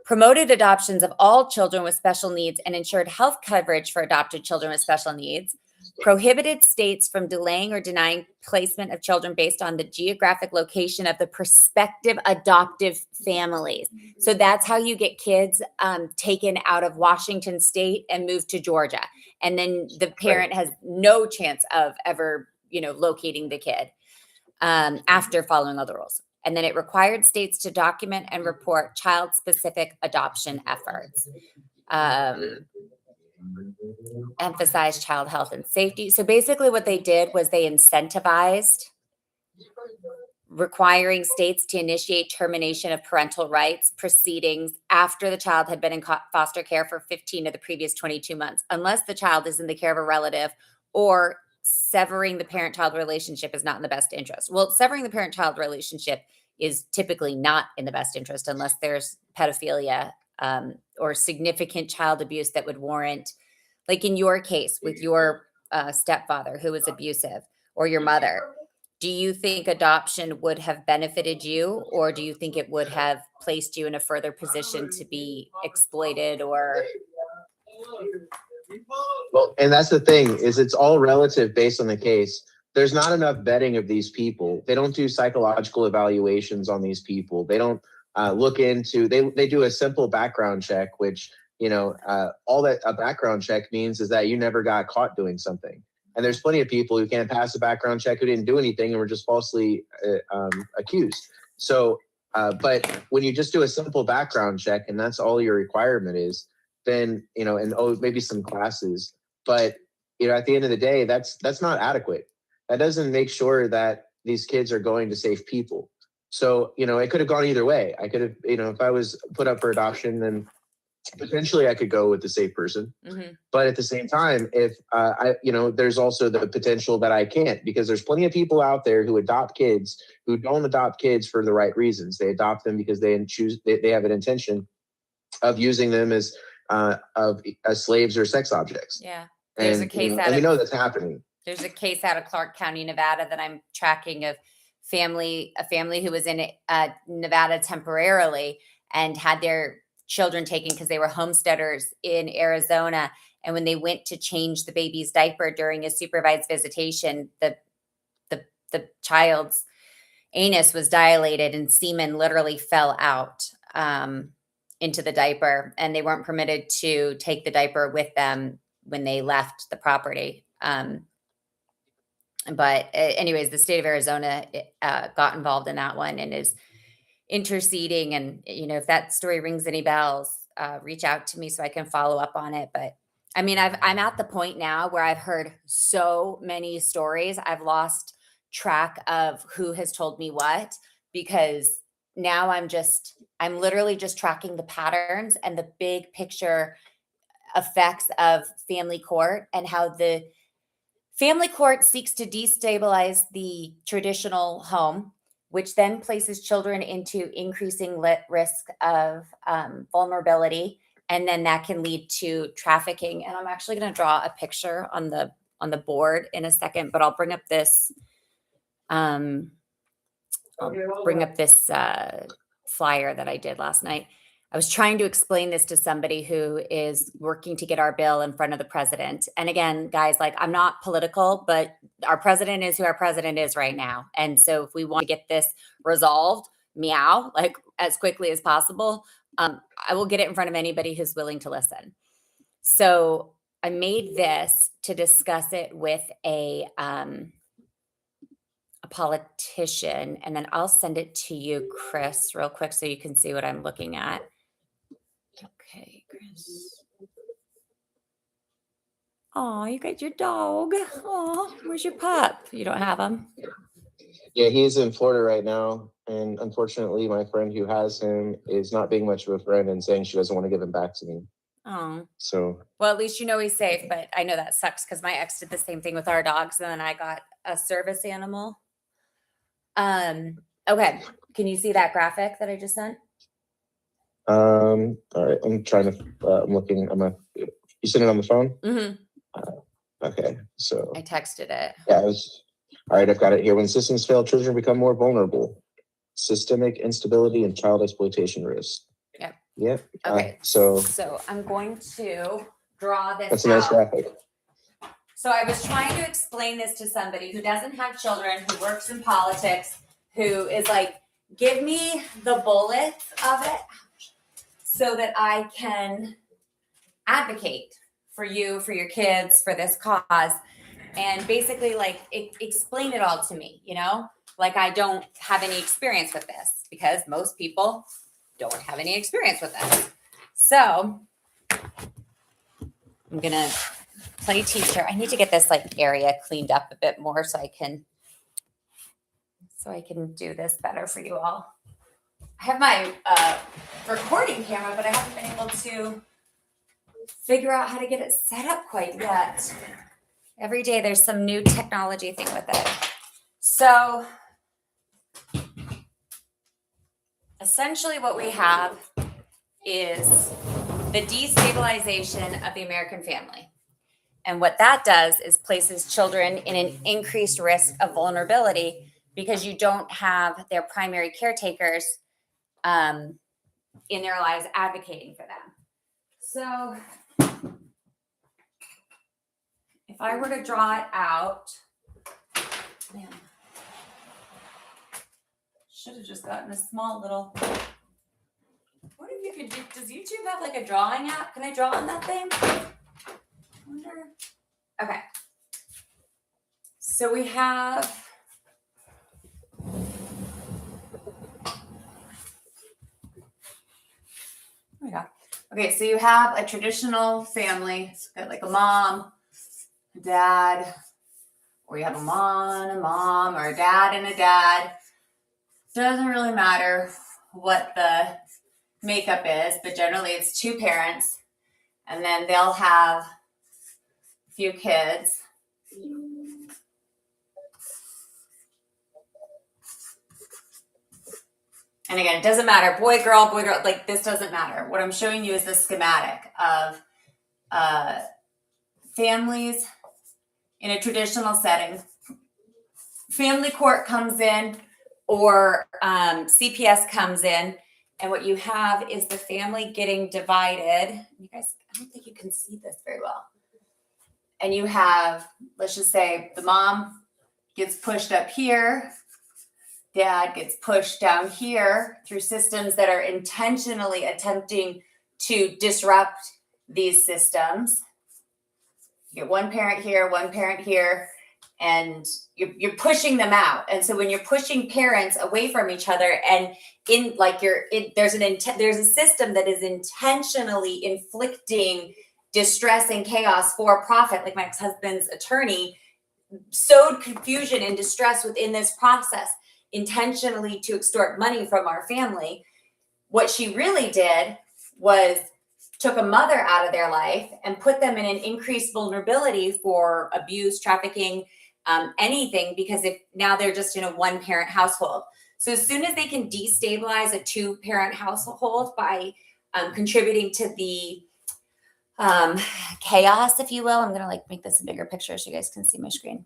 promoted adoptions of all children with special needs and ensured health coverage for adopted children with special needs, prohibited states from delaying or denying placement of children based on the geographic location of the prospective adoptive families. So that's how you get kids taken out of Washington State and moved to Georgia. And then the parent has no chance of ever, locating the kid after following all the rules. And then it required states to document and report child-specific adoption efforts. Emphasize child health and safety. So basically what they did was they incentivized requiring states to initiate termination of parental rights proceedings after the child had been in foster care for 15 of the previous 22 months, unless the child is in the care of a relative, or severing the parent-child relationship is not in the best interest. Well, severing the parent-child relationship is typically not in the best interest unless there's pedophilia or significant child abuse that would warrant, like in your case with your stepfather who was abusive, or your mother. Do you think adoption would have benefited you, or do you think it would have placed you in a further position to be exploited or... Well, and that's the thing, is it's all relative based on the case. There's not enough vetting of these people. They don't do psychological evaluations on these people. They don't look into, they do a simple background check, which, all that a background check means is that you never got caught doing something. And there's plenty of people who can't pass a background check who didn't do anything and were just falsely accused. So, but when you just do a simple background check and that's all your requirement is, then, and maybe some classes, but, at the end of the day, that's not adequate. That doesn't make sure that these kids are going to safe people. So, it could have gone either way. I could have, if I was put up for adoption, then potentially I could go with the safe person. Mm-hmm. But at the same time, if there's also the potential that I can't, because there's plenty of people out there who adopt kids who don't adopt kids for the right reasons. They adopt them because they have an intention of using them as slaves or sex objects. Yeah. There's a case and we know that's happening. There's a case out of Clark County, Nevada that I'm tracking of a family who was in Nevada temporarily and had their children taken because they were homesteaders in Arizona. And when they went to change the baby's diaper during a supervised visitation, the child's anus was dilated and semen literally fell out into the diaper, and they weren't permitted to take the diaper with them when they left the property. But anyways, the state of Arizona got involved in that one and is interceding. And, if that story rings any bells, reach out to me so I can follow up on it. But I mean, I'm at the point now where I've heard so many stories. I've lost track of who has told me what, because now I'm literally just tracking the patterns and the big picture effects of family court and how the family court seeks to destabilize the traditional home, which then places children into increasing risk of vulnerability, and then that can lead to trafficking. And I'm actually going to draw a picture on the board in a second, but I'll bring up this flyer that I did last night. I was trying to explain this to somebody who is working to get our bill in front of the president. And again, guys, like, I'm not political, but our president is who our president is right now. And so if we want to get this resolved, like as quickly as possible, I will get it in front of anybody who's willing to listen. So I made this to discuss it with a politician, and then I'll send it to you, Chris, real quick so you can see what I'm looking at. Okay, Chris. Oh, you got your dog. Oh, where's your pup? You don't have him? Yeah, he's in Florida right now. And unfortunately, my friend who has him is not being much of a friend and saying she doesn't want to give him back to me. Oh. So. Well, at least you know he's safe, but I know that sucks because my ex did the same thing with our dogs, and then I got a service animal. Okay. Can you see that graphic that I just sent? All right. I'm trying to, I'm looking, you sent it on the phone? Mm-hmm. Okay. So. I texted it. Yeah, all right. I've got it here. When systems fail, children become more vulnerable. Systemic instability and child exploitation risks. Yep. Yep. Okay. So I'm going to draw this. That's a nice graphic. So I was trying to explain this to somebody who doesn't have children, who works in politics, who is like, give me the bullets of it so that I can advocate for you, for your kids, for this cause. And basically, like, explain it all to me, Like, I don't have any experience with this because most people don't have any experience with this. So I'm going to play teacher. I need to get this area cleaned up a bit more so I can do this better for you all. I have my recording camera, but I haven't been able to figure out how to get it set up quite yet. Every day there's some new technology thing with it. So essentially what we have is the destabilization of the American family. And what that does is places children in an increased risk of vulnerability because you don't have their primary caretakers in their lives advocating for them. So if I were to draw it out, should have just gotten a small little. What if you could do? Does YouTube have a drawing app? Can I draw on that thing? Wonder. Okay. So we have. Oh my God. Okay, so you have a traditional family. It's got a mom, a dad, or you have a mom, or a dad and a dad. Doesn't really matter what the makeup is, but generally it's two parents, and then they'll have a few kids. And again, it doesn't matter, boy, girl, this doesn't matter. What I'm showing you is the schematic of families in a traditional setting. Family court comes in, or CPS comes in, and what you have is the family getting divided. You guys, I don't think you can see this very well. And you have, let's just say, the mom gets pushed up here, dad gets pushed down here through systems that are intentionally attempting to disrupt these systems. You get one parent here, and you're pushing them out. And so when you're pushing parents away from each other, and there's a system that is intentionally inflicting distress and chaos for profit, like my ex-husband's attorney sowed confusion and distress within this process. intentionally to extort money from our family. What she really did was took a mother out of their life and put them in an increased vulnerability for abuse, trafficking, anything, because if now they're just in a one-parent household. So as soon as they can destabilize a two-parent household by contributing to the chaos, if you will, I'm gonna like make this a bigger picture so you guys can see my screen.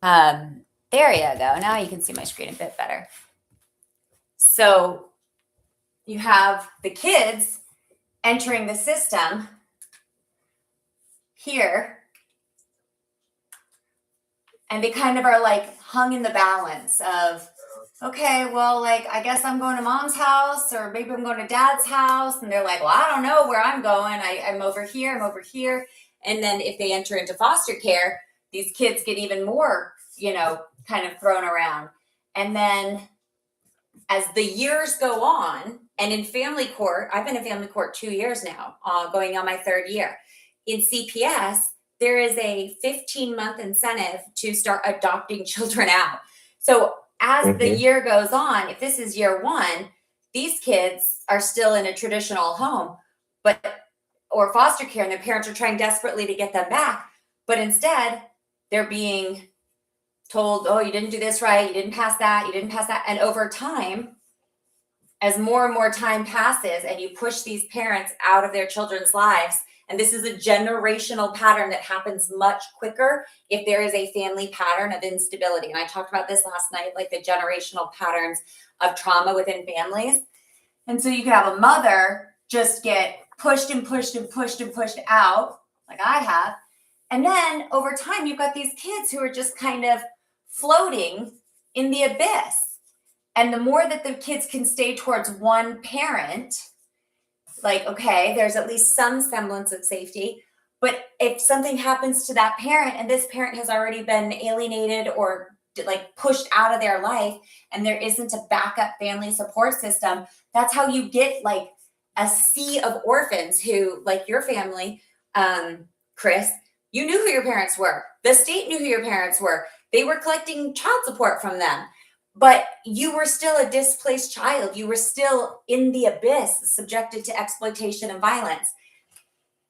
There you go. Now you can see my screen a bit better. So you have the kids entering the system here, and they kind of are like hung in the balance of, okay, well, like, I guess I'm going to mom's house, or maybe I'm going to dad's house. And they're like, well, I don't know where I'm going. I'm over here. I'm over here. And then if they enter into foster care, these kids get even more, kind of thrown around. And then as the years go on, and in family court, I've been in family court 2 years now, going on my 3rd year. In CPS, there is a 15-month incentive to start adopting children out. So as the year goes on, if this is year 1, these kids are still in a traditional home, or foster care, and their parents are trying desperately to get them back. But instead, they're being told, oh, you didn't do this right, you didn't pass that, you didn't pass that. And over time, as more and more time passes and you push these parents out of their children's lives, and this is a generational pattern that happens much quicker if there is a family pattern of instability. And I talked about this last night, like the generational patterns of trauma within families. And so you could have a mother just get pushed and pushed and pushed and pushed out, like I have. And then over time, you've got these kids who are just kind of floating in the abyss. And the more that the kids can stay towards one parent, like, okay, there's at least some semblance of safety. But if something happens to that parent and this parent has already been alienated or like pushed out of their life, and there isn't a backup family support system, that's how you get like a sea of orphans who, like your family, Chris, you knew who your parents were. The state knew who your parents were. They were collecting child support from them. But you were still a displaced child. You were still in the abyss, subjected to exploitation and violence.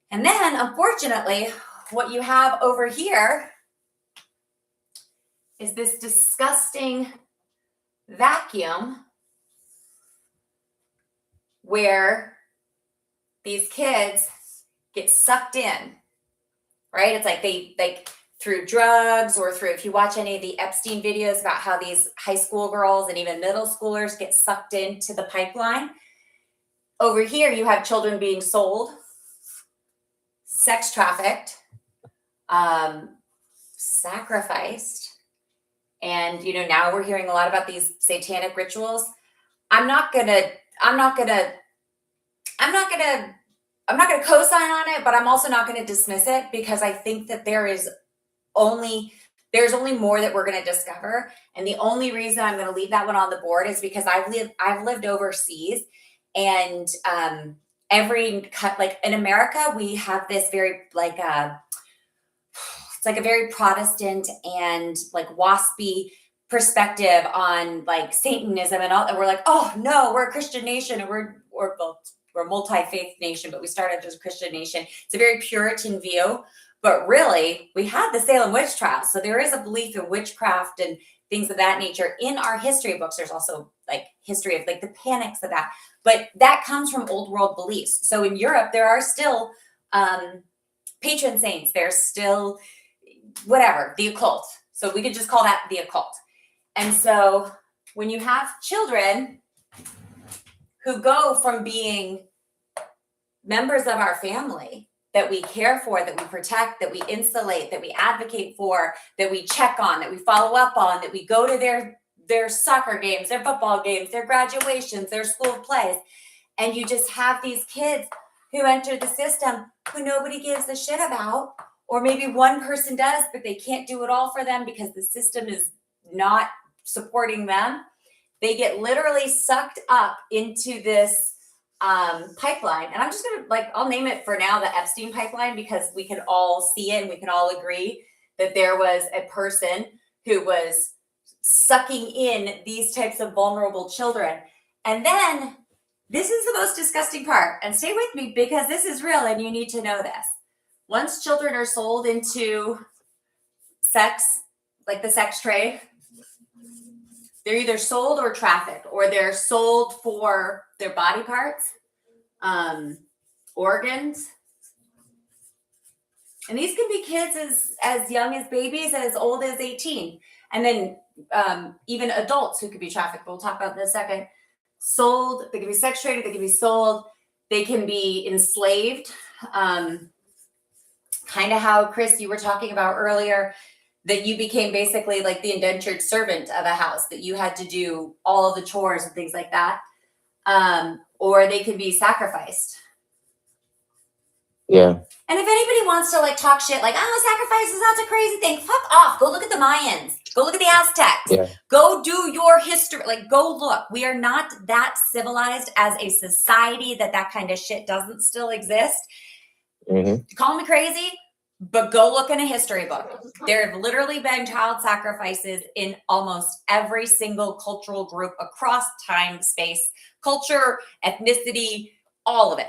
And then, unfortunately, what you have over here is this disgusting vacuum where these kids get sucked in, right? It's like they through drugs or through, if you watch any of the Epstein videos about how these high school girls and even middle schoolers get sucked into the pipeline. Over here, you have children being sold, sex trafficked, sacrificed. And, now we're hearing a lot about these satanic rituals. I'm not gonna co-sign on it, but I'm also not going to dismiss it, because I think that there's only more that we're going to discover. And the only reason I'm going to leave that one on the board is because I've lived overseas, and in America, we have this very it's like a very Protestant and like waspy perspective on like Satanism and all that. We're like, oh no, we're a Christian nation, and we're a multi-faith nation, but we started as a Christian nation. It's a very Puritan view, but really we had the Salem witch trials. So there is a belief in witchcraft and things of that nature in our history books. There's also like history of like the panics of that, but that comes from old world beliefs. So in Europe, there are still patron saints. There's still whatever, the occult. So we could just call that the occult. And so when you have children who go from being members of our family that we care for, that we protect, that we insulate, that we advocate for, that we check on, that we follow up on, that we go to their soccer games, their football games, their graduations, their school plays, and you just have these kids who enter the system who nobody gives a shit about, or maybe one person does, but they can't do it all for them because the system is not supporting them. They get literally sucked up into this pipeline. And I'm just going to I'll name it for now the Epstein pipeline, because we can all see it and we can all agree that there was a person who was sucking in these types of vulnerable children. And then this is the most disgusting part, and stay with me because this is real and you need to know this. Once children are sold into sex, like the sex trade, they're either sold or trafficked, or they're sold for their body parts, organs. And these can be kids as young as babies, as old as 18. And then even adults who could be trafficked. We'll talk about in a second. Sold, they can be sex traded, they can be sold, they can be enslaved. Kind of how, Chris, you were talking about earlier, that you became basically like the indentured servant of a house, that you had to do all of the chores and things like that. Or they could be sacrificed. Yeah. And if anybody wants to like talk shit, like, oh, sacrifice is not a crazy thing, fuck off. Go look at the Mayans. Go look at the Aztecs. Yeah. Go do your history. Like, go look. We are not that civilized as a society that kind of shit doesn't still exist. Mm-hmm. Call me crazy, but go look in a history book. There have literally been child sacrifices in almost every single cultural group across time, space, culture, ethnicity, all of it.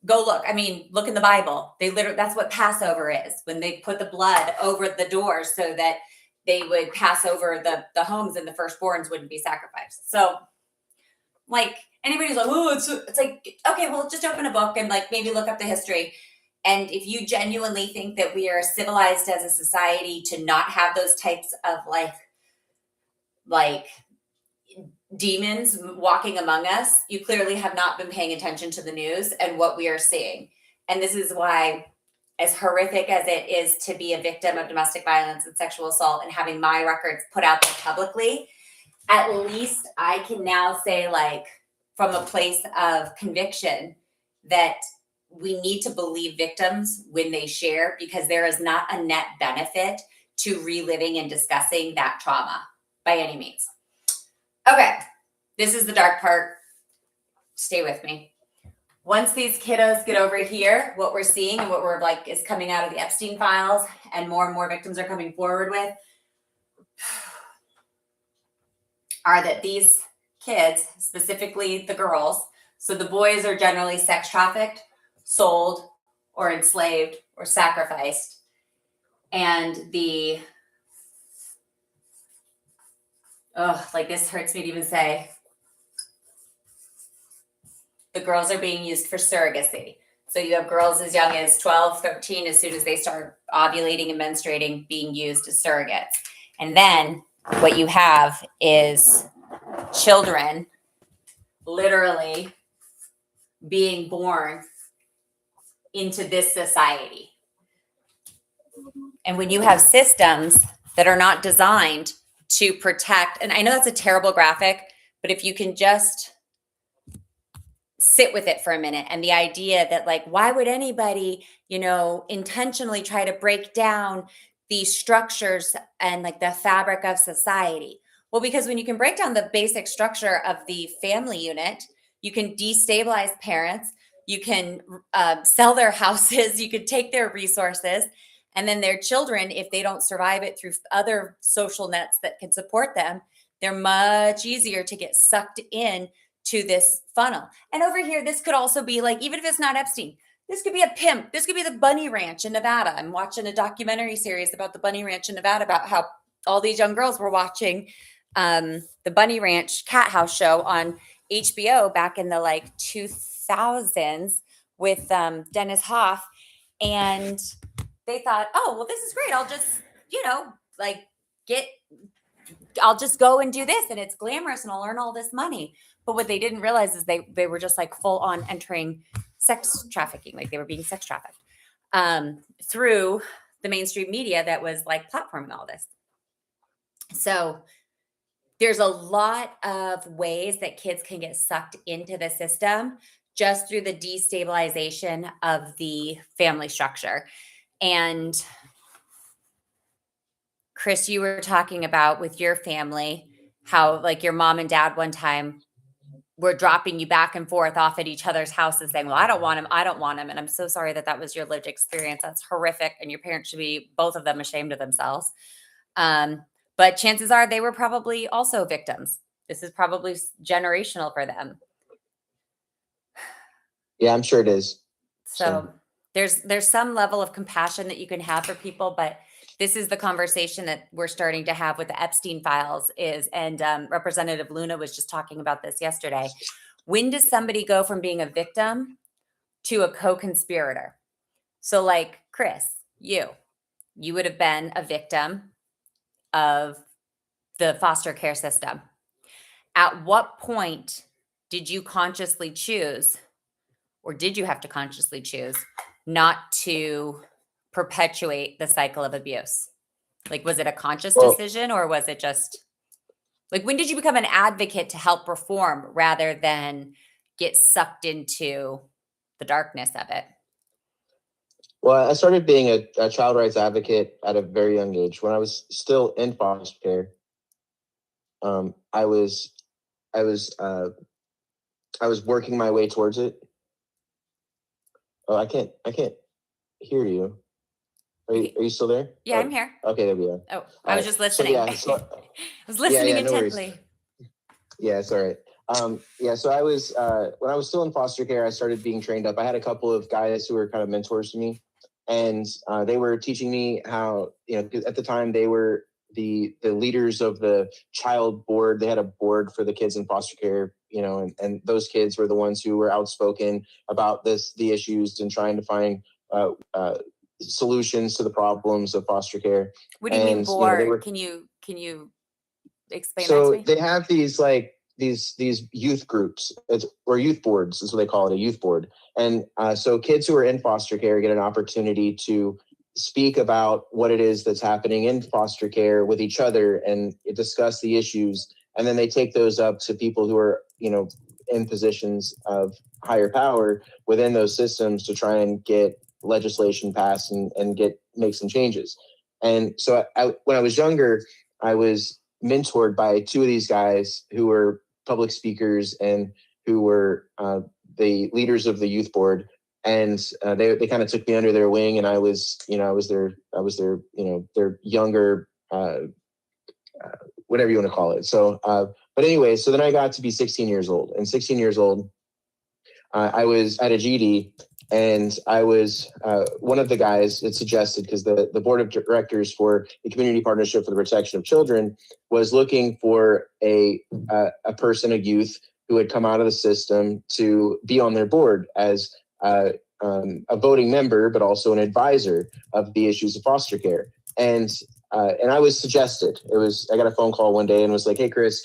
Go look. I mean, look in the Bible. That's what Passover is, when they put the blood over the doors so that they would pass over the homes and the firstborns wouldn't be sacrificed. So, like, anybody's like, oh, it's like, okay, well, just open a book and like maybe look up the history. And if you genuinely think that we are civilized as a society to not have those types of like demons walking among us, you clearly have not been paying attention to the news and what we are seeing. And this is why, as horrific as it is to be a victim of domestic violence and sexual assault and having my records put out there publicly, at least I can now say, like, from a place of conviction, that we need to believe victims when they share, because there is not a net benefit to reliving and discussing that trauma by any means. Okay, this is the dark part. Stay with me. Once these kiddos get over here, what we're seeing and what we're like is coming out of the Epstein files, and more victims are coming forward with, are that these kids, specifically the girls, so the boys are generally sex trafficked, sold, or enslaved, or sacrificed. And like, this hurts me to even say, the girls are being used for surrogacy. So you have girls as young as 12, 13, as soon as they start ovulating and menstruating, being used as surrogates. And then what you have is children literally being born into this society. And when you have systems that are not designed to protect, and I know that's a terrible graphic, but if you can just sit with it for a minute, and the idea that, like, why would anybody, intentionally try to break down these structures and like the fabric of society? Well, because when you can break down the basic structure of the family unit, you can destabilize parents, you can sell their houses, you could take their resources, and then their children, if they don't survive it through other social nets that can support them, they're much easier to get sucked in to this funnel. And over here, this could also be like, even if it's not Epstein, this could be a pimp. This could be the Bunny Ranch in Nevada. I'm watching a documentary series about the Bunny Ranch in Nevada, about how all these young girls were watching the Bunny Ranch Cat House show on HBO back in the like 2000s with Dennis Hoff. And they thought, oh, well, this is great. I'll just, I'll just go and do this, and it's glamorous, and I'll earn all this money. But what they didn't realize is they were just like full on entering sex trafficking, like they were being sex trafficked through the mainstream media that was like platforming all this. So there's a lot of ways that kids can get sucked into the system just through the destabilization of the family structure. And Chris, you were talking about with your family, how like your mom and dad one time were dropping you back and forth off at each other's houses saying, well, I don't want him. I don't want him. And I'm so sorry that was your lived experience. That's horrific. And your parents should be, both of them, ashamed of themselves. But chances are they were probably also victims. This is probably generational for them. Yeah, I'm sure it is. So there's some level of compassion that you can have for people, but this is the conversation that we're starting to have with the Epstein files and Representative Luna was just talking about this yesterday. When does somebody go from being a victim to a co-conspirator? So like Chris, you would have been a victim of the foster care system. At what point did you consciously choose, or did you have to consciously choose, not to perpetuate the cycle of abuse? Like, was it a conscious decision, or was it just like, when did you become an advocate to help reform rather than get sucked into the darkness of it? Well, I started being a child rights advocate at a very young age. When I was still in foster care, I was working my way towards it. Oh, I can't hear you. Are you still there? Yeah, Oh, I'm here. okay, there we go. Oh, I was just listening. So, I was listening no worries. intently. Yeah, it's all right. So I was when I was still in foster care, I started being trained up. I had a couple of guys who were kind of mentors to me, and they were teaching me how, at the time they were the leaders of the child board. They had a board for the kids in foster care, and those kids were the ones who were outspoken about the issues and trying to find solutions to the problems of foster care. What do you mean board? Can you explain that to me? So they have these these youth groups, or youth boards is what they call it, a youth board. And so kids who are in foster care get an opportunity to speak about what it is that's happening in foster care with each other and discuss the issues. And then they take those up to people who are, in positions of higher power within those systems to try and get legislation passed and make some changes. And so when I was younger, I was mentored by two of these guys who were public speakers and who were the leaders of the youth board. And they kind of took me under their wing, and I was their younger, whatever you want to call it. So, but anyway, so then I got to be 16 years old, and 16 years old, I was at a GD, and I was one of the guys that suggested, because the board of directors for the Community Partnership for the Protection of Children was looking for a youth who had come out of the system to be on their board as a voting member, but also an advisor of the issues of foster care. And I was suggested. I got a phone call one day and was like, "Hey, Chris,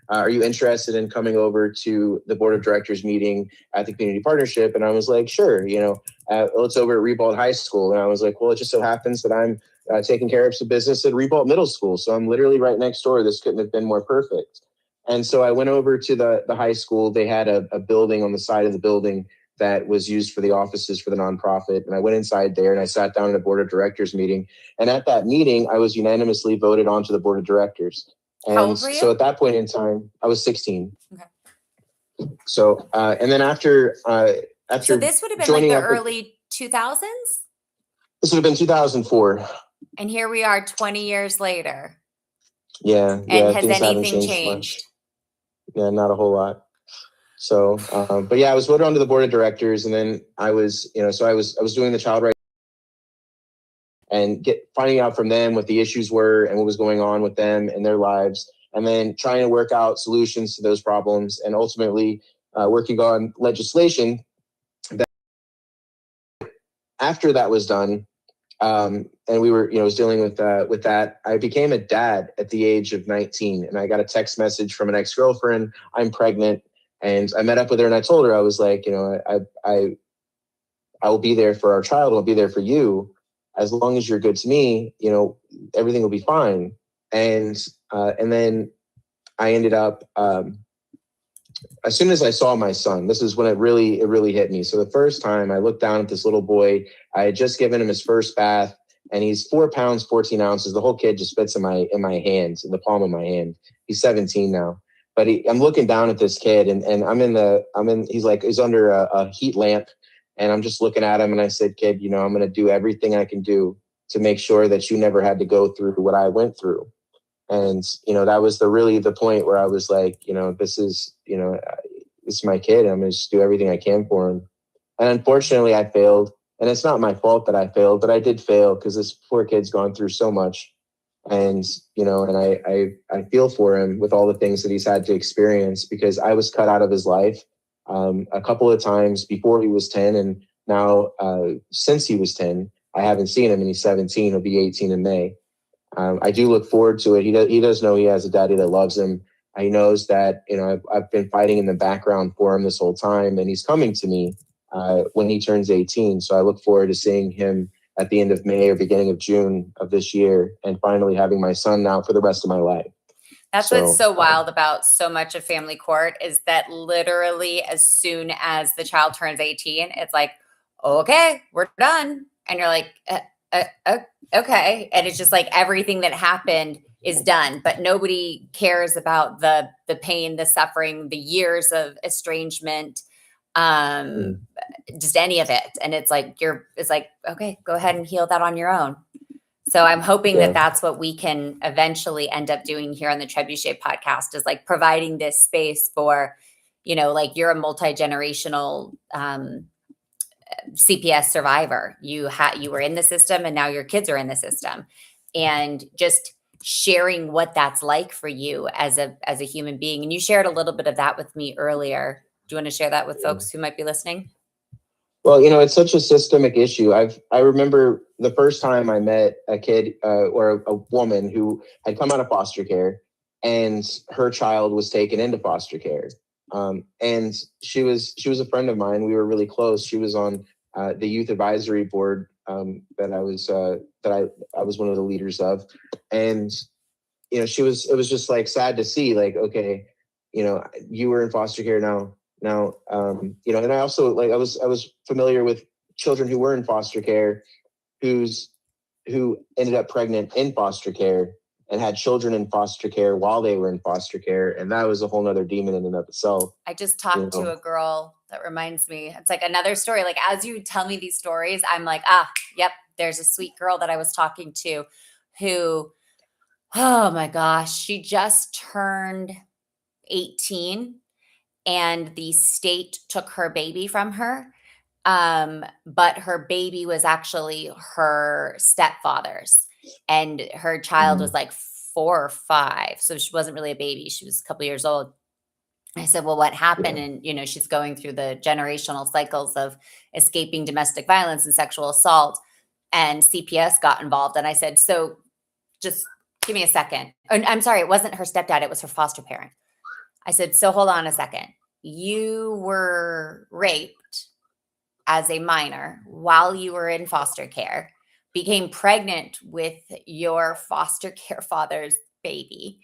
are you interested in coming over to the board of directors meeting at the Community Partnership?" And I was like, "Sure, it's over at Ribault High School." And I was like, "Well, it just so happens that I'm taking care of some business at Ribault Middle School. So I'm literally right next door. This couldn't have been more perfect." And so I went over to the high school. They had a building on the side of the building that was used for the offices for the nonprofit. And I went inside there and I sat down at a board of directors meeting. And at that meeting, I was unanimously voted onto the board of directors. And how old were you? So at that point in time, I was 16. Okay. So, and then after so this would have been like the early 2000s? This would have been 2004. And here we are 20 years later. Yeah. And has anything changed? Yeah, not a whole lot. So, but yeah, I was voted onto the board of directors, and then I was, so I was doing the child rights and finding out from them what the issues were and what was going on with them and their lives, and then trying to work out solutions to those problems, and ultimately working on legislation that after that was done, and we were, was dealing with that, I became a dad at the age of 19, and I got a text message from an ex-girlfriend, "I'm pregnant." And I met up with her and I told her, I was like, I will be there for our child. I'll be there for you. As long as you're good to me, everything will be fine. And then I ended up, as soon as I saw my son, this is when it really hit me. So the first time I looked down at this little boy, I had just given him his first bath, and he's 4 pounds, 14 ounces. The whole kid just fits in my hands, in the palm of my hand. He's 17 now. But I'm looking down at this kid, and he's under a heat lamp, and I'm just looking at him, and I said, "Kid, I'm going to do everything I can do to make sure that you never had to go through what I went through." And, that was really the point where I was like, this is my kid. I'm going to just do everything I can for him. And unfortunately I failed, and it's not my fault that I failed, but I did fail because this poor kid's gone through so much. And, and I feel for him with all the things that he's had to experience, because I was cut out of his life a couple of times before he was 10. And now since he was 10, I haven't seen him, and he's 17. He'll be 18 in May. I do look forward to it. He does know he has a daddy that loves him. He knows that, I've been fighting in the background for him this whole time, and he's coming to me when he turns 18. So I look forward to seeing him at the end of May or beginning of June of this year, and finally having my son now for the rest of my life. That's what's so wild about so much of family court, is that literally as soon as the child turns 18, it's like, okay, we're done. And you're like, okay. And it's just like everything that happened is done, but nobody cares about the pain, the suffering, the years of estrangement, just any of it. And it's like, okay, go ahead and heal that on your own. So I'm hoping that that's what we can eventually end up doing here on the Trebuchet podcast, is like providing this space for, like you're a multi-generational CPS survivor. You were in the system, and now your kids are in the system, and just sharing what that's like for you as a human being. And you shared a little bit of that with me earlier. Do you want to share that with folks who might be listening? Well, it's such a systemic issue. I remember the first time I met a kid or a woman who had come out of foster care, and her child was taken into foster care. And she was a friend of mine. We were really close. She was on the youth advisory board that I was one of the leaders of. And it was just like sad to see, like, okay, you were in foster care now, and I also, like, I was familiar with children who were in foster care who ended up pregnant in foster care and had children in foster care while they were in foster care. And that was a whole nother demon in and of itself. I just talked to a girl that reminds me, it's like another story. Like, as you tell me these stories, I'm like, yep, there's a sweet girl that I was talking to who, oh my gosh, she just turned 18, and the state took her baby from her. But her baby was actually her stepfather's, and her child was like 4 or 5. So she wasn't really a baby. She was a couple years old. I said, well, what happened? And, she's going through the generational cycles of escaping domestic violence and sexual assault, and CPS got involved. And I said, so just give me a second. And I'm sorry, it wasn't her stepdad. It was her foster parent. I said, so hold on a second. You were raped as a minor while you were in foster care, became pregnant with your foster care father's baby,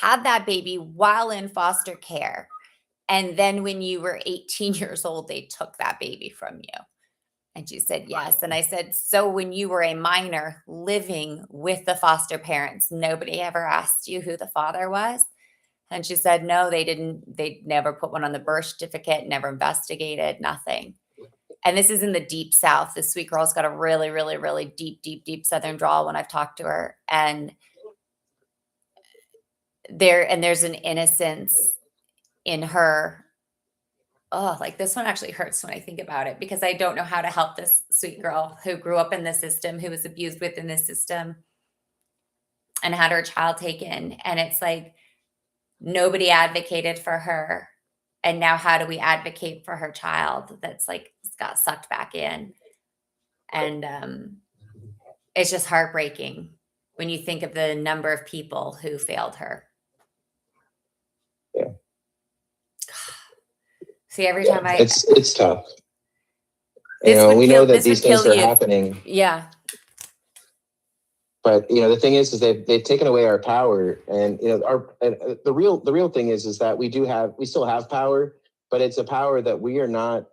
had that baby while in foster care. And then when you were 18 years old, they took that baby from you. And she said, yes. And I said, so when you were a minor living with the foster parents, nobody ever asked you who the father was? And she said, no, they didn't. They never put one on the birth certificate, never investigated, nothing. And this is in the deep South. This sweet girl's got a really, really, really deep Southern drawl when I've talked to her. And there's an innocence in her. Oh, like this one actually hurts when I think about it, because I don't know how to help this sweet girl who grew up in the system, who was abused within the system, and had her child taken. And it's like, nobody advocated for her. And now how do we advocate for her child that's like got sucked back in? And it's just heartbreaking when you think of the number of people who failed her. Yeah. See, every time it's tough. We know that these things are happening. Yeah. But the thing is they've taken away our power, and the real thing is that we still have power, but it's a power that we are not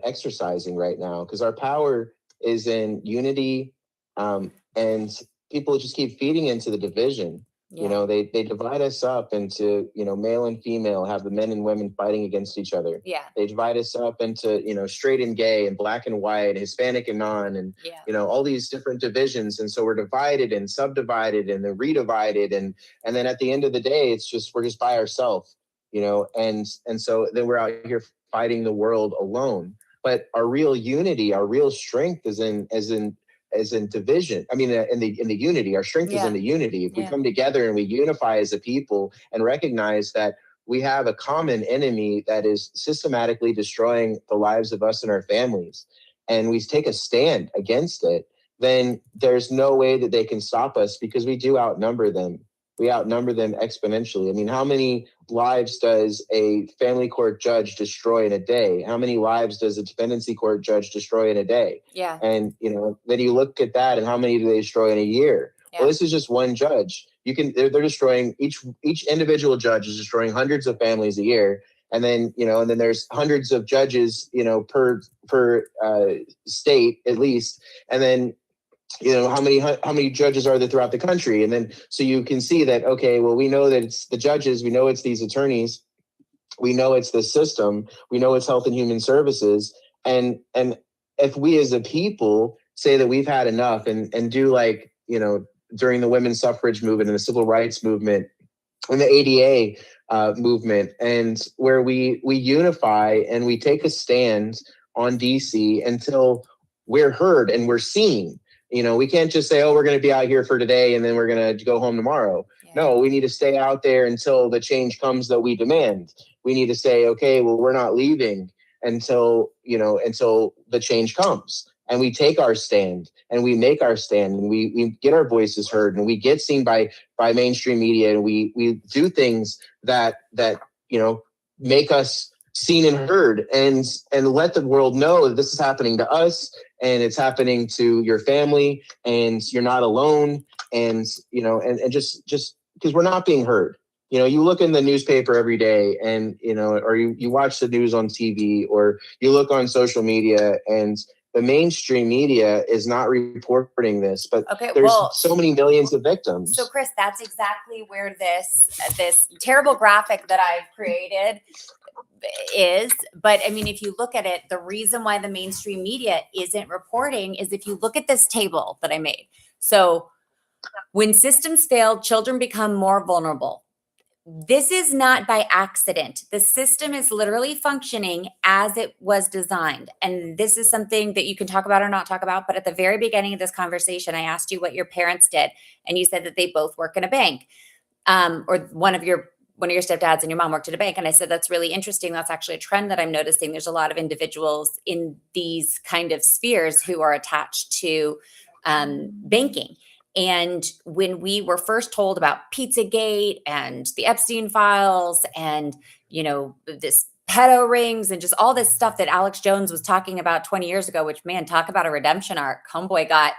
exercising right now, because our power is in unity, and people just keep feeding into the division. Yeah. You know, they divide us up into, you know, male and female, have the men and women fighting against each other. Yeah. They divide us up into, you know, straight and gay and black and white, Hispanic and non, and, Yeah. you know, all these different divisions. And so we're divided and subdivided and then redivided. And then at the end of the day, it's just, we're just by ourselves, you know, and so then we're out here fighting the world alone. But our real unity, our real strength is in division. I mean, in the unity, our strength is in the unity. If we come together and we unify as a people and recognize that we have a common enemy that is systematically destroying the lives of us and our families, and we take a stand against it, then there's no way that they can stop us, because we do outnumber them. We outnumber them exponentially. I mean, how many lives does a family court judge destroy in a day? How many lives does a dependency court judge destroy in a day? Yeah. And, you know, then you look at that and how many do they destroy in a year? Yeah. Well, this is just one judge. They're destroying, each individual judge is destroying hundreds of families a year. And then, you know, and then there's hundreds of judges, you know, per state at least. And then, you know, how many judges are there throughout the country? And then, so you can see that, okay, well, we know that it's the judges, we know it's these attorneys, we know it's the system, we know it's Health and Human Services. And if we as a people say that we've had enough and do, like, you know, during the women's suffrage movement and the civil rights movement and the ADA movement, and where we unify and we take a stand on DC until we're heard and we're seen. You know, we can't just say, oh, we're going to be out here for today and then we're going to go home tomorrow. Yeah. No, we need to stay out there until the change comes that we demand. We need to say, okay, well, we're not leaving until the change comes. And we take our stand and we make our stand and we get our voices heard and we get seen by mainstream media, and we do things that you know, make us seen and heard, and let the world know that this is happening to us and it's happening to your family and you're not alone. And, you know, and just because we're not being heard. You know, you look in the newspaper every day and, you know, or you watch the news on TV, or you look on social media, and the mainstream media is not reporting this, but there's so many millions of victims. So Chris, that's exactly where this terrible graphic that I've created is. But I mean, if you look at it, the reason why the mainstream media isn't reporting is if you look at this table that I made. So when systems fail, children become more vulnerable. This is not by accident. The system is literally functioning as it was designed. And this is something that you can talk about or not talk about. But at the very beginning of this conversation, I asked you what your parents did. And you said that they both work in a bank, or one of your stepdads and your mom worked at a bank. And I said, that's really interesting. That's actually a trend that I'm noticing. There's a lot of individuals in these kind of spheres who are attached to banking. And when we were first told about Pizzagate and the Epstein files and, you know, this pedo rings and just all this stuff that Alex Jones was talking about 20 years ago, which, man, talk about a redemption arc. Homeboy got,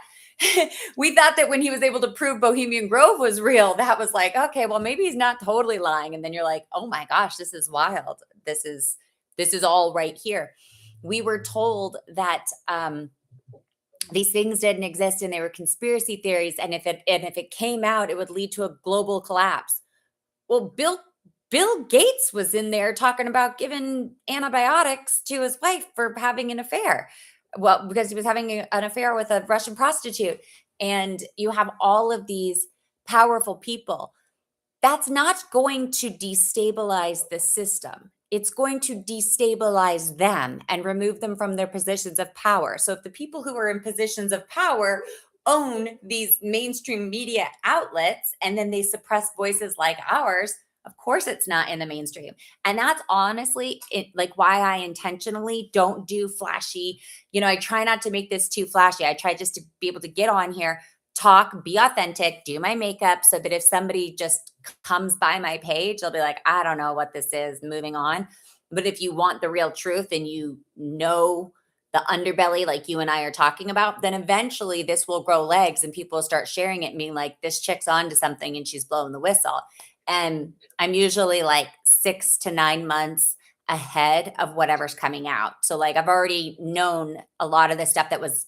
we thought that when he was able to prove Bohemian Grove was real, that was like, okay, well, maybe he's not totally lying. And then you're like, oh my gosh, this is wild. This is all right here. We were told that, these things didn't exist and they were conspiracy theories. And if it came out, it would lead to a global collapse. Well, Bill Gates was in there talking about giving antibiotics to his wife for having an affair. Well, because he was having an affair with a Russian prostitute. And you have all of these powerful people. That's not going to destabilize the system. It's going to destabilize them and remove them from their positions of power. So if the people who are in positions of power own these mainstream media outlets and then they suppress voices like ours, of course it's not in the mainstream. And that's honestly like why I intentionally don't do flashy. You know, I try not to make this too flashy. I try just to be able to get on here, talk, be authentic, do my makeup so that if somebody just comes by my page, they'll be like, I don't know what this is, moving on. But if you want the real truth and you know the underbelly like you and I are talking about, then eventually this will grow legs and people will start sharing it and being like, this chick's on to something and she's blowing the whistle. And I'm usually like 6 to 9 months ahead of whatever's coming out. So like I've already known a lot of the stuff that was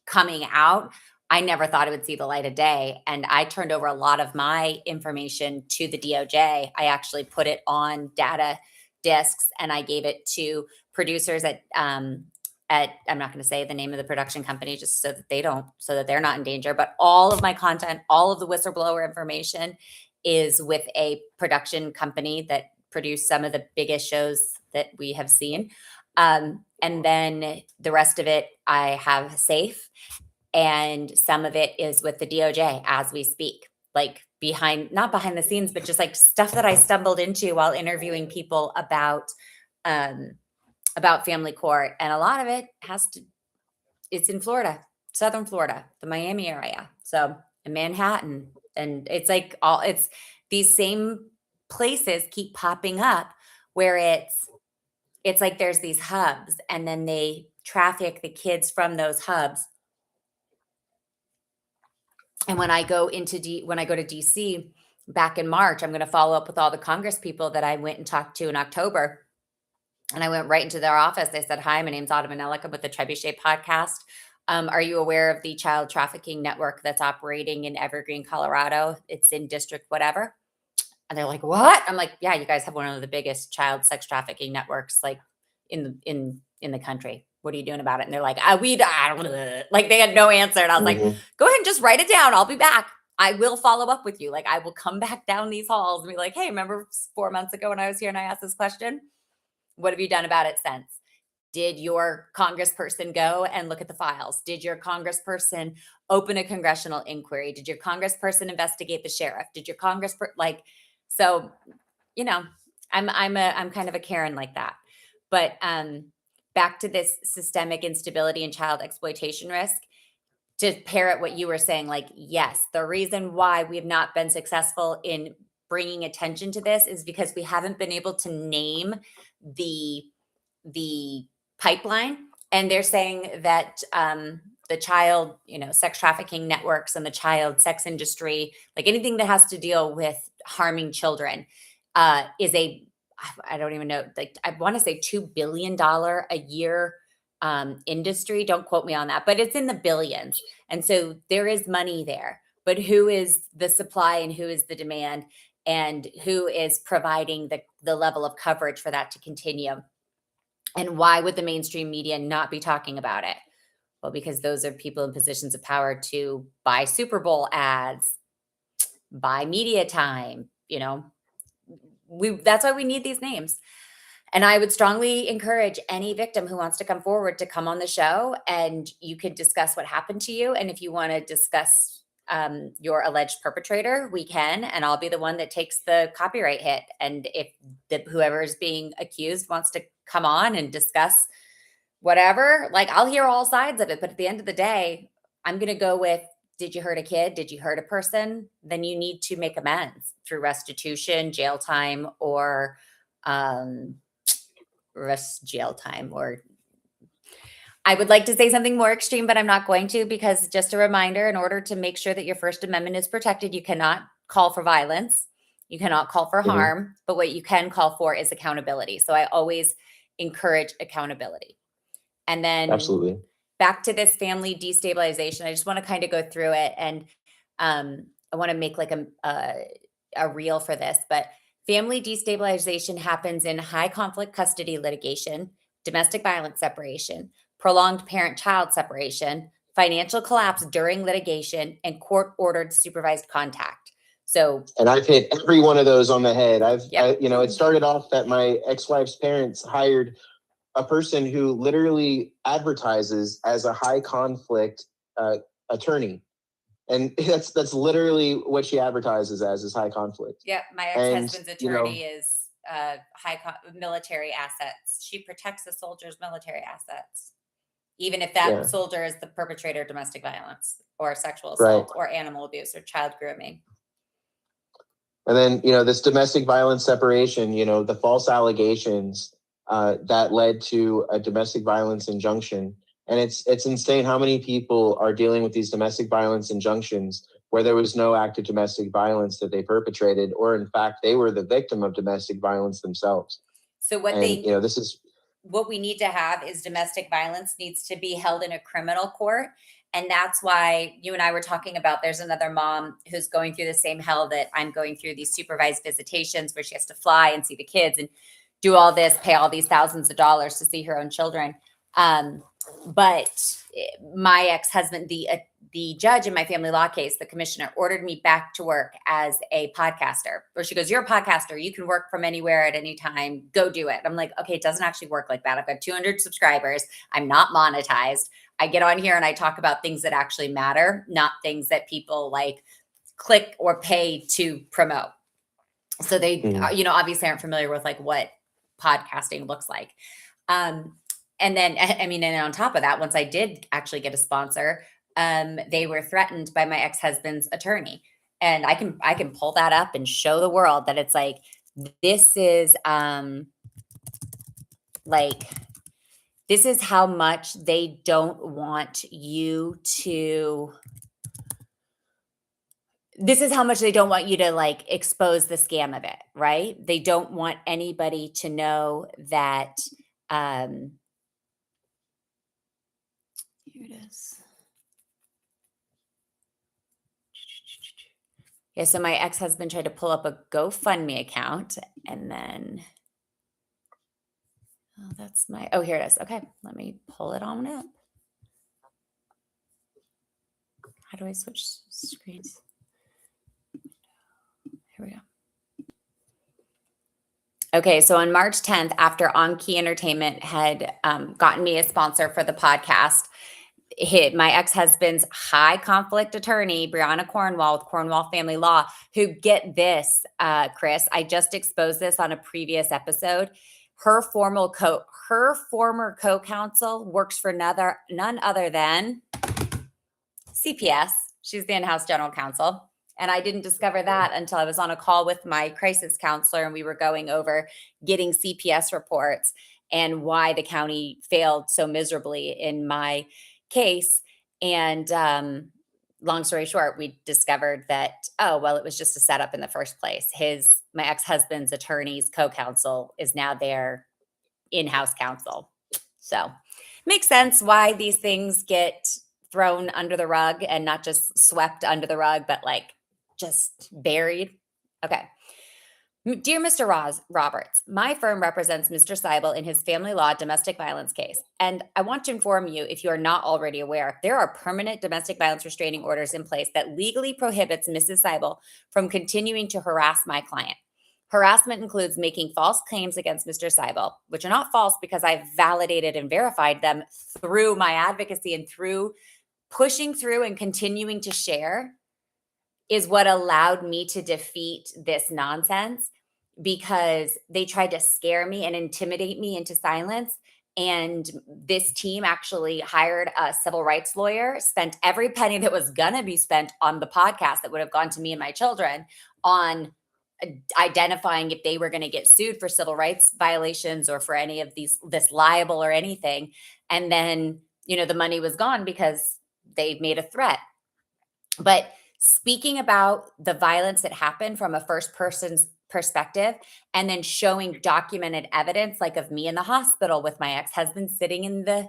coming out I never thought it would see the light of day. And I turned over a lot of my information to the DOJ. I actually put it on data disks and I gave it to producers at I'm not going to say the name of the production company just so that they're not in danger. But all of my content, all of the whistleblower information is with a production company that produced some of the biggest shows that we have seen. And then the rest of it I have safe. And some of it is with the DOJ as we speak, like not behind the scenes, but just like stuff that I stumbled into while interviewing people about family court. And a lot of it it's in Florida, Southern Florida, the Miami area. So in Manhattan. And it's like it's these same places keep popping up where it's like there's these hubs and then they traffic the kids from those hubs. And when I go to DC back in March, I'm going to follow up with all the Congress people that I went and talked to in October. And I went right into their office. They said, "Hi, my name's Autumn Anelic. I'm with the Trebuchet podcast. Are you aware of the child trafficking network that's operating in Evergreen, Colorado? It's in district whatever." And they're like, "What?" I'm like, "Yeah, you guys have one of the biggest child sex trafficking networks like in the country. What are you doing about it?" And they're like, like they had no answer. And I was like, "Go ahead and just write it down. I'll be back. I will follow up with you. Like I will come back down these halls and be like, hey, remember 4 months ago when I was here and I asked this question? What have you done about it since? Did your congressperson go and look at the files? Did your congressperson open a congressional inquiry? Did your congressperson investigate the sheriff? Did your congressperson so, I'm kind of a Karen like that. But back to this systemic instability and child exploitation risk, to parrot what you were saying, like, yes, the reason why we have not been successful in bringing attention to this is because we haven't been able to name the pipeline. And they're saying that the child, sex trafficking networks and the child sex industry, like anything that has to deal with harming children, is I don't even know, like I want to say $2 billion a year industry. Don't quote me on that, but it's in the billions. And so there is money there, but who is the supply and who is the demand and who is providing the level of coverage for that to continue? And why would the mainstream media not be talking about it? Well, because those are people in positions of power to buy Super Bowl ads, buy media time, that's why we need these names. And I would strongly encourage any victim who wants to come forward to come on the show, and you could discuss what happened to you. And if you want to discuss your alleged perpetrator, we can, and I'll be the one that takes the copyright hit. And if whoever is being accused wants to come on and discuss whatever, like I'll hear all sides of it. But at the end of the day, I'm going to go with, did you hurt a kid? Did you hurt a person? Then you need to make amends through restitution, jail time, or jail time. Or I would like to say something more extreme, but I'm not going to, because just a reminder, in order to make sure that your First Amendment is protected, you cannot call for violence. You cannot call for harm, but what you can call for is accountability. So I always encourage accountability. And then Absolutely. Back to this family destabilization, I just want to kind of go through it, and I want to make like a reel for this. But family destabilization happens in high conflict custody litigation, domestic violence separation, prolonged parent-child separation, financial collapse during litigation, and court-ordered supervised contact. And I've hit every one of those on the head. It started off that my ex-wife's parents hired a person who literally advertises as a high conflict attorney. And that's literally what she advertises as, is high conflict. Yeah, my ex-husband's attorney is military assets. She protects the soldier's military assets, even if that soldier is the perpetrator of domestic violence or sexual assault or animal abuse or child grooming. And then, this domestic violence separation, the false allegations that led to a domestic violence injunction. And it's insane how many people are dealing with these domestic violence injunctions where there was no act of domestic violence that they perpetrated, or in fact, they were the victim of domestic violence themselves. So what we need to have is domestic violence needs to be held in a criminal court, And that's why you and I were talking about, there's another mom who's going through the same hell that I'm going through, these supervised visitations where she has to fly and see the kids and do all this, pay all these thousands of dollars to see her own children. But my ex-husband, the judge in my family law case, the commissioner, ordered me back to work as a podcaster. Where she goes, "You're a podcaster. You can work from anywhere at any time. Go do it." I'm like, okay, it doesn't actually work like that. I've got 200 subscribers. I'm not monetized. I get on here and I talk about things that actually matter, not things that people like click or pay to promote. So they, obviously aren't familiar with like what podcasting looks like. And then, I mean, and on top of that, once I did actually get a sponsor, they were threatened by my ex-husband's attorney. And I can pull that up and show the world that it's like, this is this is how much they don't want you to, this is how much they don't want you to like expose the scam of it, right? They don't want anybody to know that, here it is. Yeah, so my ex-husband tried to pull up a GoFundMe account and then, here it is. Okay, let me pull it on up. How do I switch screens? Here we go. Okay, so on March 10th, after On Key Entertainment had gotten me a sponsor for the podcast, my ex-husband's high conflict attorney, Brianna Cornwall with Cornwall Family Law, who, get this, Chris, I just exposed this on a previous episode. Her former co-counsel works for none other than CPS. She's the in-house general counsel. And I didn't discover that until I was on a call with my crisis counselor, and we were going over getting CPS reports and why the county failed so miserably in my case. And long story short, we discovered that, it was just a setup in the first place. My ex-husband's attorney's co-counsel is now their in-house counsel. So makes sense why these things get thrown under the rug and not just swept under the rug, but like just buried. Okay. Dear Mr. Roberts, my firm represents Mr. Seibel in his family law domestic violence case. And I want to inform you, if you are not already aware, there are permanent domestic violence restraining orders in place that legally prohibits Mrs. Seibel from continuing to harass my client. Harassment includes making false claims against Mr. Seibel, which are not false because I've validated and verified them through my advocacy and through pushing through and continuing to share is what allowed me to defeat this nonsense, because they tried to scare me and intimidate me into silence. And this team actually hired a civil rights lawyer, spent every penny that was going to be spent on the podcast that would have gone to me and my children on identifying if they were going to get sued for civil rights violations or for any of this libel or anything. And then, the money was gone because they made a threat. But speaking about the violence that happened from a first person's perspective, and then showing documented evidence, like of me in the hospital with my ex-husband sitting in the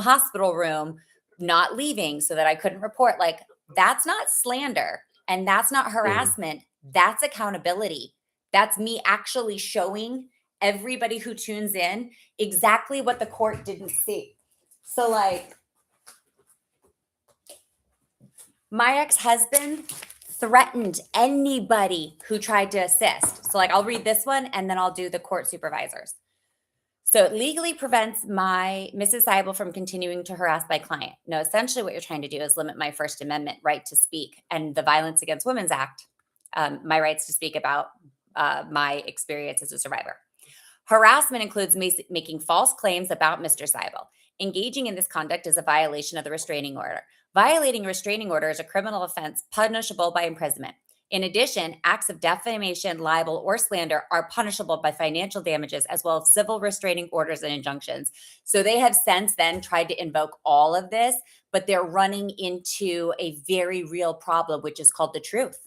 hospital room, not leaving so that I couldn't report, like, that's not slander and that's not harassment. That's accountability. That's me actually showing everybody who tunes in exactly what the court didn't see. So like, my ex-husband threatened anybody who tried to assist. So like, I'll read this one and then I'll do the court supervisors. So it legally prevents my Mrs. Seibel from continuing to harass my client. No, essentially what you're trying to do is limit my First Amendment right to speak and the Violence Against Women's Act, my rights to speak about my experience as a survivor. Harassment includes making false claims about Mr. Seibel. Engaging in this conduct is a violation of the restraining order. Violating a restraining order is a criminal offense punishable by imprisonment. In addition, acts of defamation, libel, or slander are punishable by financial damages, as well as civil restraining orders and injunctions. So they have since then tried to invoke all of this, but they're running into a very real problem, which is called the truth.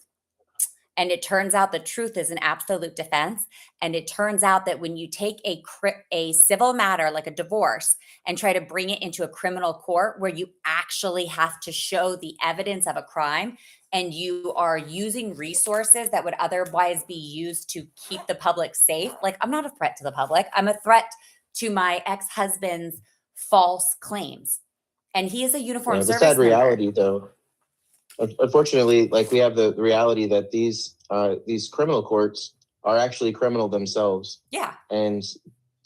And it turns out the truth is an absolute defense. And it turns out that when you take a civil matter like a divorce and try to bring it into a criminal court where you actually have to show the evidence of a crime, and you are using resources that would otherwise be used to keep the public safe. Like, I'm not a threat to the public. I'm a threat to my ex-husband's false claims. And he is a uniformed The service sad member. reality, though, unfortunately, like, we have the reality that these criminal courts are actually criminal themselves. Yeah. And,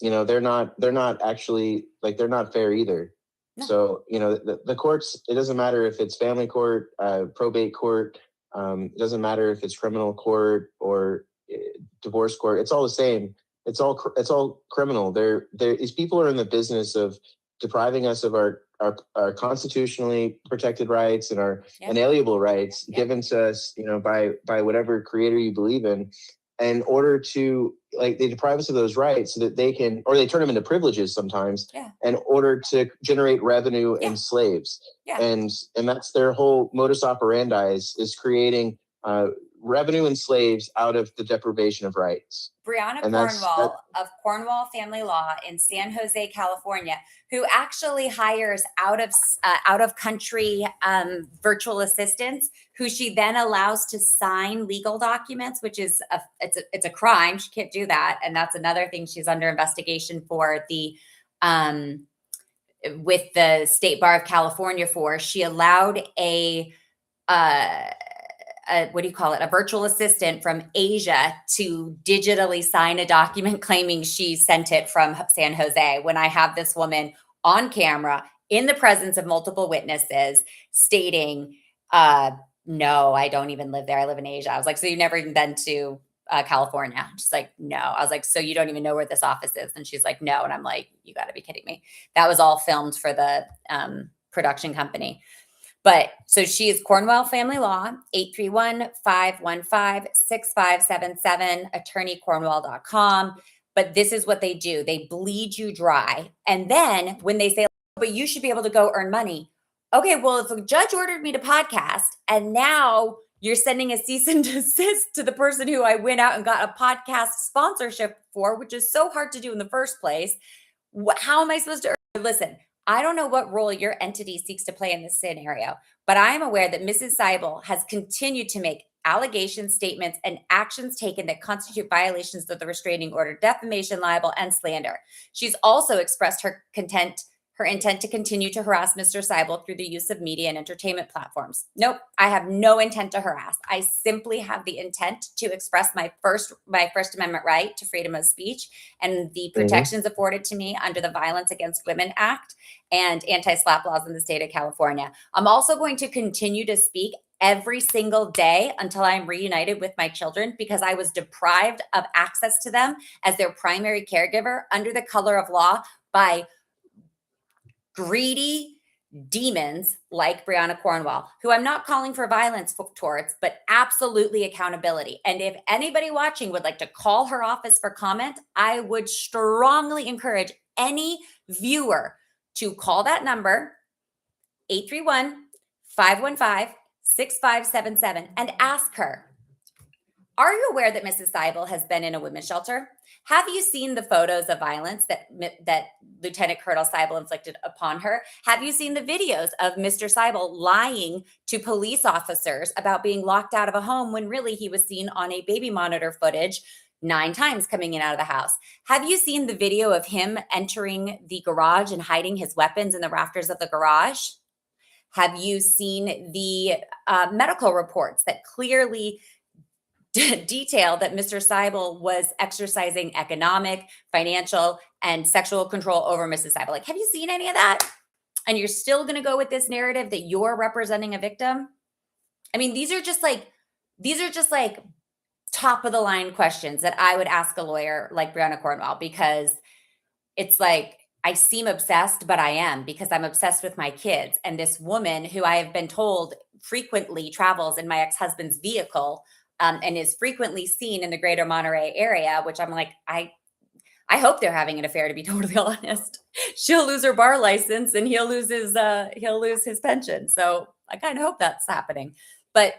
they're not actually, like, they're not fair either. No. So, the courts, it doesn't matter if it's family court, probate court, it doesn't matter if it's criminal court or divorce court. It's all the same. It's all criminal. These people are in the business of depriving us of our constitutionally protected rights and our inalienable rights given to us, by whatever creator you believe in order to, like, they deprive us of those rights so that they can, or they turn them into privileges sometimes in order to generate revenue and slaves. And that's their whole modus operandi is creating revenue and slaves out of the deprivation of rights. Brianna Cornwall of Cornwall Family Law in San Jose, California, who actually hires out of country virtual assistants, who she then allows to sign legal documents, which is it's a crime. She can't do that, and that's another thing she's under investigation for with the State Bar of California for. She allowed a virtual assistant from Asia to digitally sign a document claiming she sent it from San Jose, when I have this woman on camera in the presence of multiple witnesses stating, no, I don't even live there. I live in Asia. I was like, so you've never even been to California? She's like, no. I was like, so you don't even know where this office is? And she's like, no. And I'm like, you got to be kidding me. That was all filmed for the production company. But so she is Cornwall Family Law, 831-515-6577, attorneycornwall.com. But this is what they do. They bleed you dry. And then when they say, but you should be able to go earn money. Okay, well, if a judge ordered me to podcast and now you're sending a cease and desist to the person who I went out and got a podcast sponsorship for, which is so hard to do in the first place, how am I supposed to earn? Listen, I don't know what role your entity seeks to play in this scenario, but I am aware that Mrs. Seibel has continued to make allegations, statements, and actions taken that constitute violations of the restraining order, defamation, libel, and slander. She's also expressed her intent to continue to harass Mr. Seibel through the use of media and entertainment platforms. Nope, I have no intent to harass. I simply have the intent to express my First Amendment right to freedom of speech and the protections afforded to me under the Violence Against Women Act and anti-SLAPP laws in the state of California. I'm also going to continue to speak every single day until I'm reunited with my children, because I was deprived of access to them as their primary caregiver under the color of law by greedy demons like Brianna Cornwall, who I'm not calling for violence towards, but absolutely accountability. And if anybody watching would like to call her office for comment, I would strongly encourage any viewer to call that number, 831-515-6577, and ask her, are you aware that Mrs. Seibel has been in a women's shelter? Have you seen the photos of violence that Lieutenant Colonel Seibel inflicted upon her? Have you seen the videos of Mr. Seibel lying to police officers about being locked out of a home when really he was seen on a baby monitor footage 9 times coming in and out of the house? Have you seen the video of him entering the garage and hiding his weapons in the rafters of the garage? Have you seen the medical reports that clearly detail that Mr. Seibel was exercising economic, financial, and sexual control over Mrs. Seibel? Like, have you seen any of that? And you're still going to go with this narrative that you're representing a victim? I mean, these are just like top of the line questions that I would ask a lawyer like Brianna Cornwall, because it's like, I seem obsessed, but I am, because I'm obsessed with my kids. And this woman who I have been told frequently travels in my ex-husband's vehicle and is frequently seen in the greater Monterey area, which I'm like, I hope they're having an affair, to be totally honest. She'll lose her bar license and he'll lose his pension. So I kind of hope that's happening. But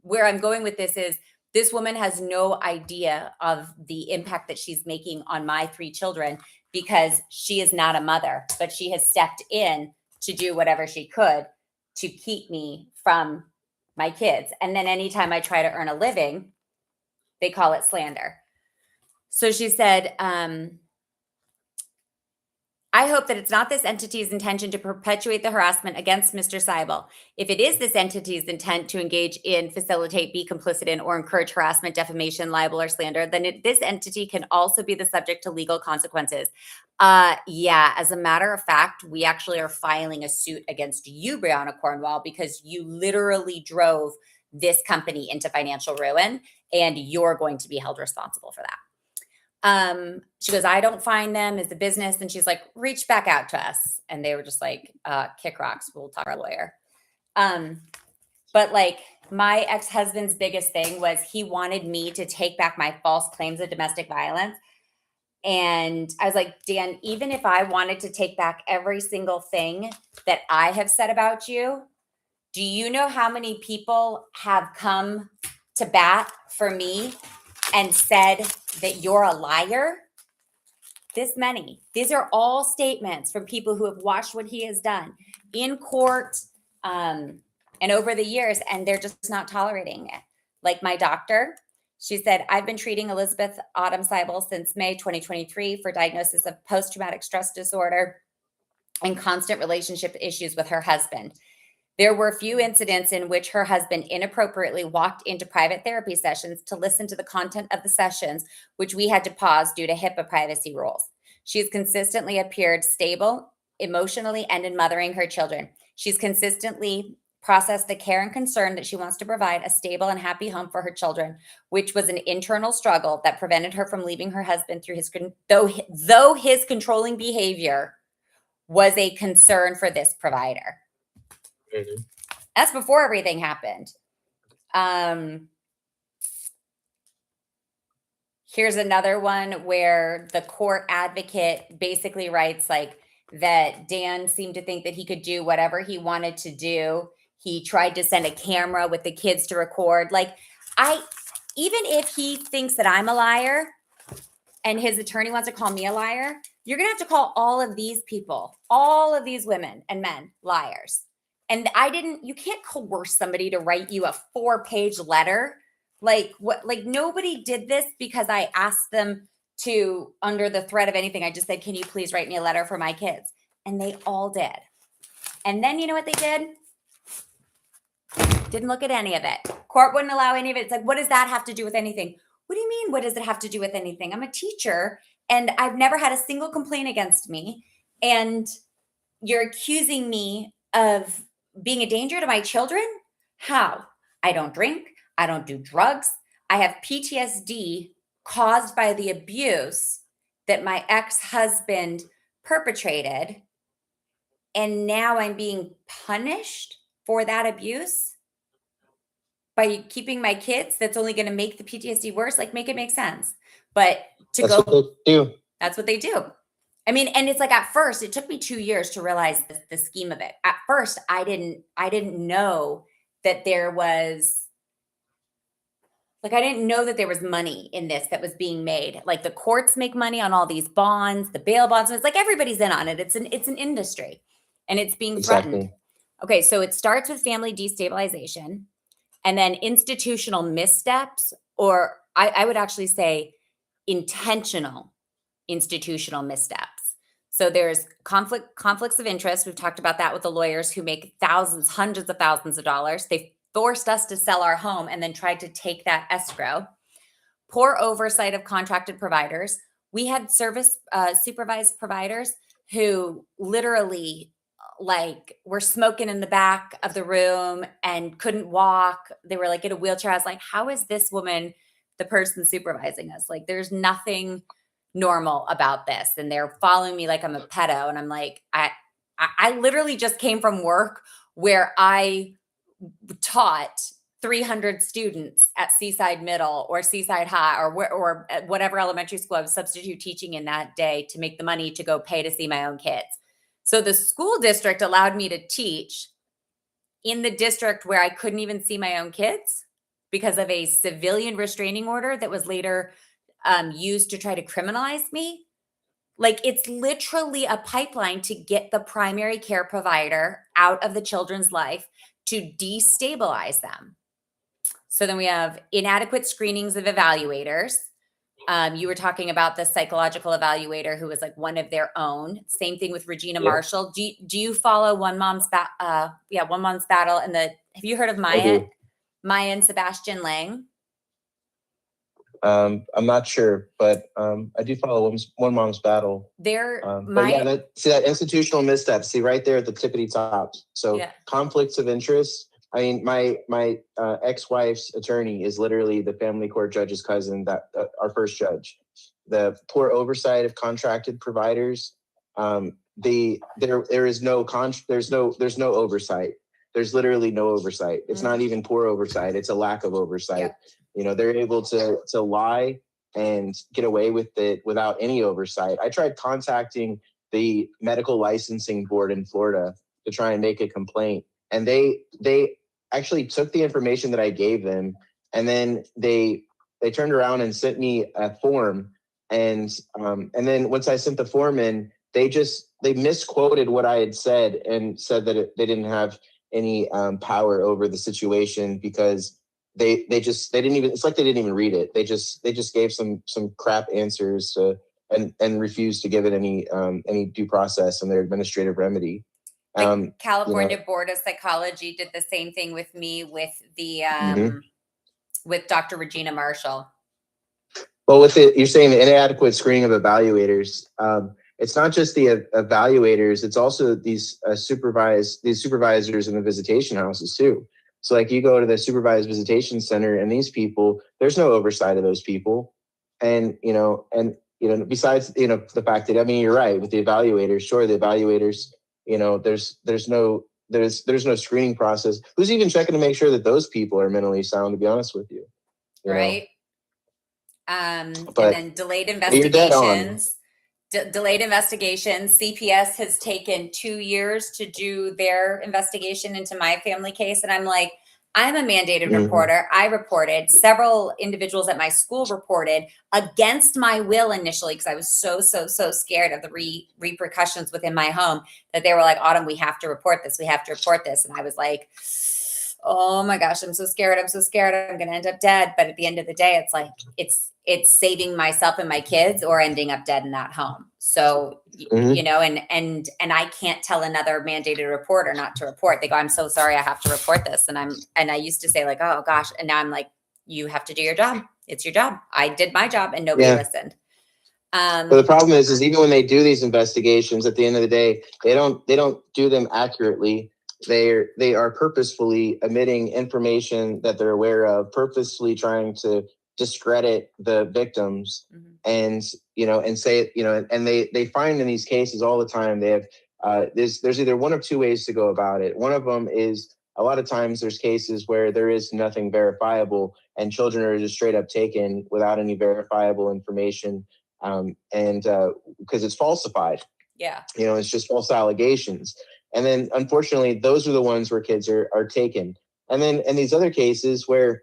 where I'm going with this is, This woman has no idea of the impact that she's making on my 3 children because she is not a mother, but she has stepped in to do whatever she could to keep me from my kids. And then anytime I try to earn a living, they call it slander. So she said, I hope that it's not this entity's intention to perpetuate the harassment against Mr. Seibel. If it is this entity's intent to engage in, facilitate, be complicit in, or encourage harassment, defamation, libel, or slander, then this entity can also be the subject to legal consequences. Yeah, as a matter of fact, we actually are filing a suit against you, Brianna Cornwall, because you literally drove this company into financial ruin, and you're going to be held responsible for that. She goes, I don't find them as a business. And she's like, reach back out to us. And they were just like, kick rocks. We'll talk to our lawyer. But like my ex-husband's biggest thing was he wanted me to take back my false claims of domestic violence. And I was like, Dan, even if I wanted to take back every single thing that I have said about you, do you know how many people have come to bat for me and said that you're a liar? This many. These are all statements from people who have watched what he has done in court and over the years, and they're just not tolerating it. Like my doctor, she said, I've been treating Elizabeth Autumn Seibel since May 2023 for diagnosis of post-traumatic stress disorder and constant relationship issues with her husband. There were few incidents in which her husband inappropriately walked into private therapy sessions to listen to the content of the sessions, which we had to pause due to HIPAA privacy rules. She has consistently appeared stable emotionally and in mothering her children. She's consistently processed the care and concern that she wants to provide a stable and happy home for her children, which was an internal struggle that prevented her from leaving her husband through though his controlling behavior was a concern for this provider. Mm-hmm. That's before everything happened. Here's another one where the court advocate basically writes like that Dan seemed to think that he could do whatever he wanted to do. He tried to send a camera with the kids to record. Like even if he thinks that I'm a liar and his attorney wants to call me a liar, you're going to have to call all of these people, all of these women and men liars. And you can't coerce somebody to write you a 4-page letter. Like nobody did this because I asked them to, under the threat of anything. I just said, can you please write me a letter for my kids? And they all did. And then you know what they did? Didn't look at any of it. Court wouldn't allow any of it. It's like, what does that have to do with anything? What do you mean? What does it have to do with anything? I'm a teacher and I've never had a single complaint against me. And you're accusing me of being a danger to my children? How? I don't drink. I don't do drugs. I have PTSD caused by the abuse that my ex-husband perpetrated. And now I'm being punished for that abuse by keeping my kids. That's only going to make the PTSD worse. Like, make it make sense. But That's what they do. That's what they do. I mean, and it's like at first, it took me 2 years to realize the scheme of it. At first, I didn't know that there was, I didn't know that there was money in this that was being made. Like the courts make money on all these bonds, the bail bonds. It's like everybody's in on it. It's an industry and it's being threatened. Okay, so it starts with family destabilization and then institutional missteps, or I would actually say intentional institutional missteps. So there's conflicts of interest. We've talked about that with the lawyers who make thousands, hundreds of thousands of dollars. They forced us to sell our home and then tried to take that escrow. Poor oversight of contracted providers. We had supervised providers who literally were smoking in the back of the room and couldn't walk. They were like in a wheelchair. I was like, how is this woman the person supervising us? Like, there's nothing normal about this. And they're following me like I'm a pedo. And I'm like, I literally just came from work where I taught 300 students at Seaside Middle or Seaside High or at whatever elementary school I was substitute teaching in that day to make the money to go pay to see my own kids. So the school district allowed me to teach in the district where I couldn't even see my own kids because of a civilian restraining order that was later used to try to criminalize me. Like, it's literally a pipeline to get the primary care provider out of the children's life to destabilize them. So then we have inadequate screenings of evaluators. You were talking about the psychological evaluator who was like one of their own. Same thing with Regina Marshall. Do you follow One Mom's One Mom's Battle? And have you heard of Maya and Sebastian Lang? I'm not sure, but I do follow One Mom's Battle. That institutional misstep. See right there at the tippity top. So conflicts of interest. I mean, my ex-wife's attorney is literally the family court judge's cousin, that our first judge. The poor oversight of contracted providers. There is no there's no oversight. There's literally no oversight. It's not even poor oversight. It's a lack of oversight. They're able to lie and get away with it without any oversight. I tried contacting the medical licensing board in Florida to try and make a complaint, and they actually took the information that I gave them, and then they turned around and sent me a form, and then once I sent the form in, they misquoted what I had said and said that they didn't have any power over the situation because they didn't even, it's like they didn't even read it. They just gave some crap answers and refused to give it any due process in their administrative remedy. The California Board of Psychology did the same thing with me with the with Dr. Regina Marshall. Well, you're saying the inadequate screening of evaluators. It's not just the evaluators; it's also these supervisors in the visitation houses too. So, like, you go to the supervised visitation center, and these people, there's no oversight of those people, and besides the fact that, I mean, you're right with the evaluators. Sure, the evaluators. There's no screening process. Who's even checking to make sure that those people are mentally sound, to be honest with you? Right. And then delayed investigations. Delayed investigations. CPS has taken 2 years to do their investigation into my family case. And I'm like, I'm a mandated reporter. I reported. Several individuals at my school reported against my will initially because I was so scared of the repercussions within my home that they were like, Autumn, we have to report this. We have to report this. And I was like, oh my gosh, I'm so scared. I'm so scared. I'm going to end up dead. But at the end of the day, it's like, it's saving myself and my kids or ending up dead in that home. So, and I can't tell another mandated reporter not to report. They go, I'm so sorry, I have to report this. And I used to say like, oh gosh. And now I'm like, you have to do your job. It's your job. I did my job and nobody listened. But the problem is even when they do these investigations, at the end of the day, they don't do them accurately. They are purposefully omitting information that they're aware of, purposefully trying to discredit the victims and say, and they find in these cases all the time, they have, there's either one of two ways to go about it. One of them is a lot of times there's cases where there is nothing verifiable and children are just straight up taken without any verifiable information. And because it's falsified. Yeah. It's just false allegations. And then unfortunately, those are the ones where kids are taken. And then in these other cases where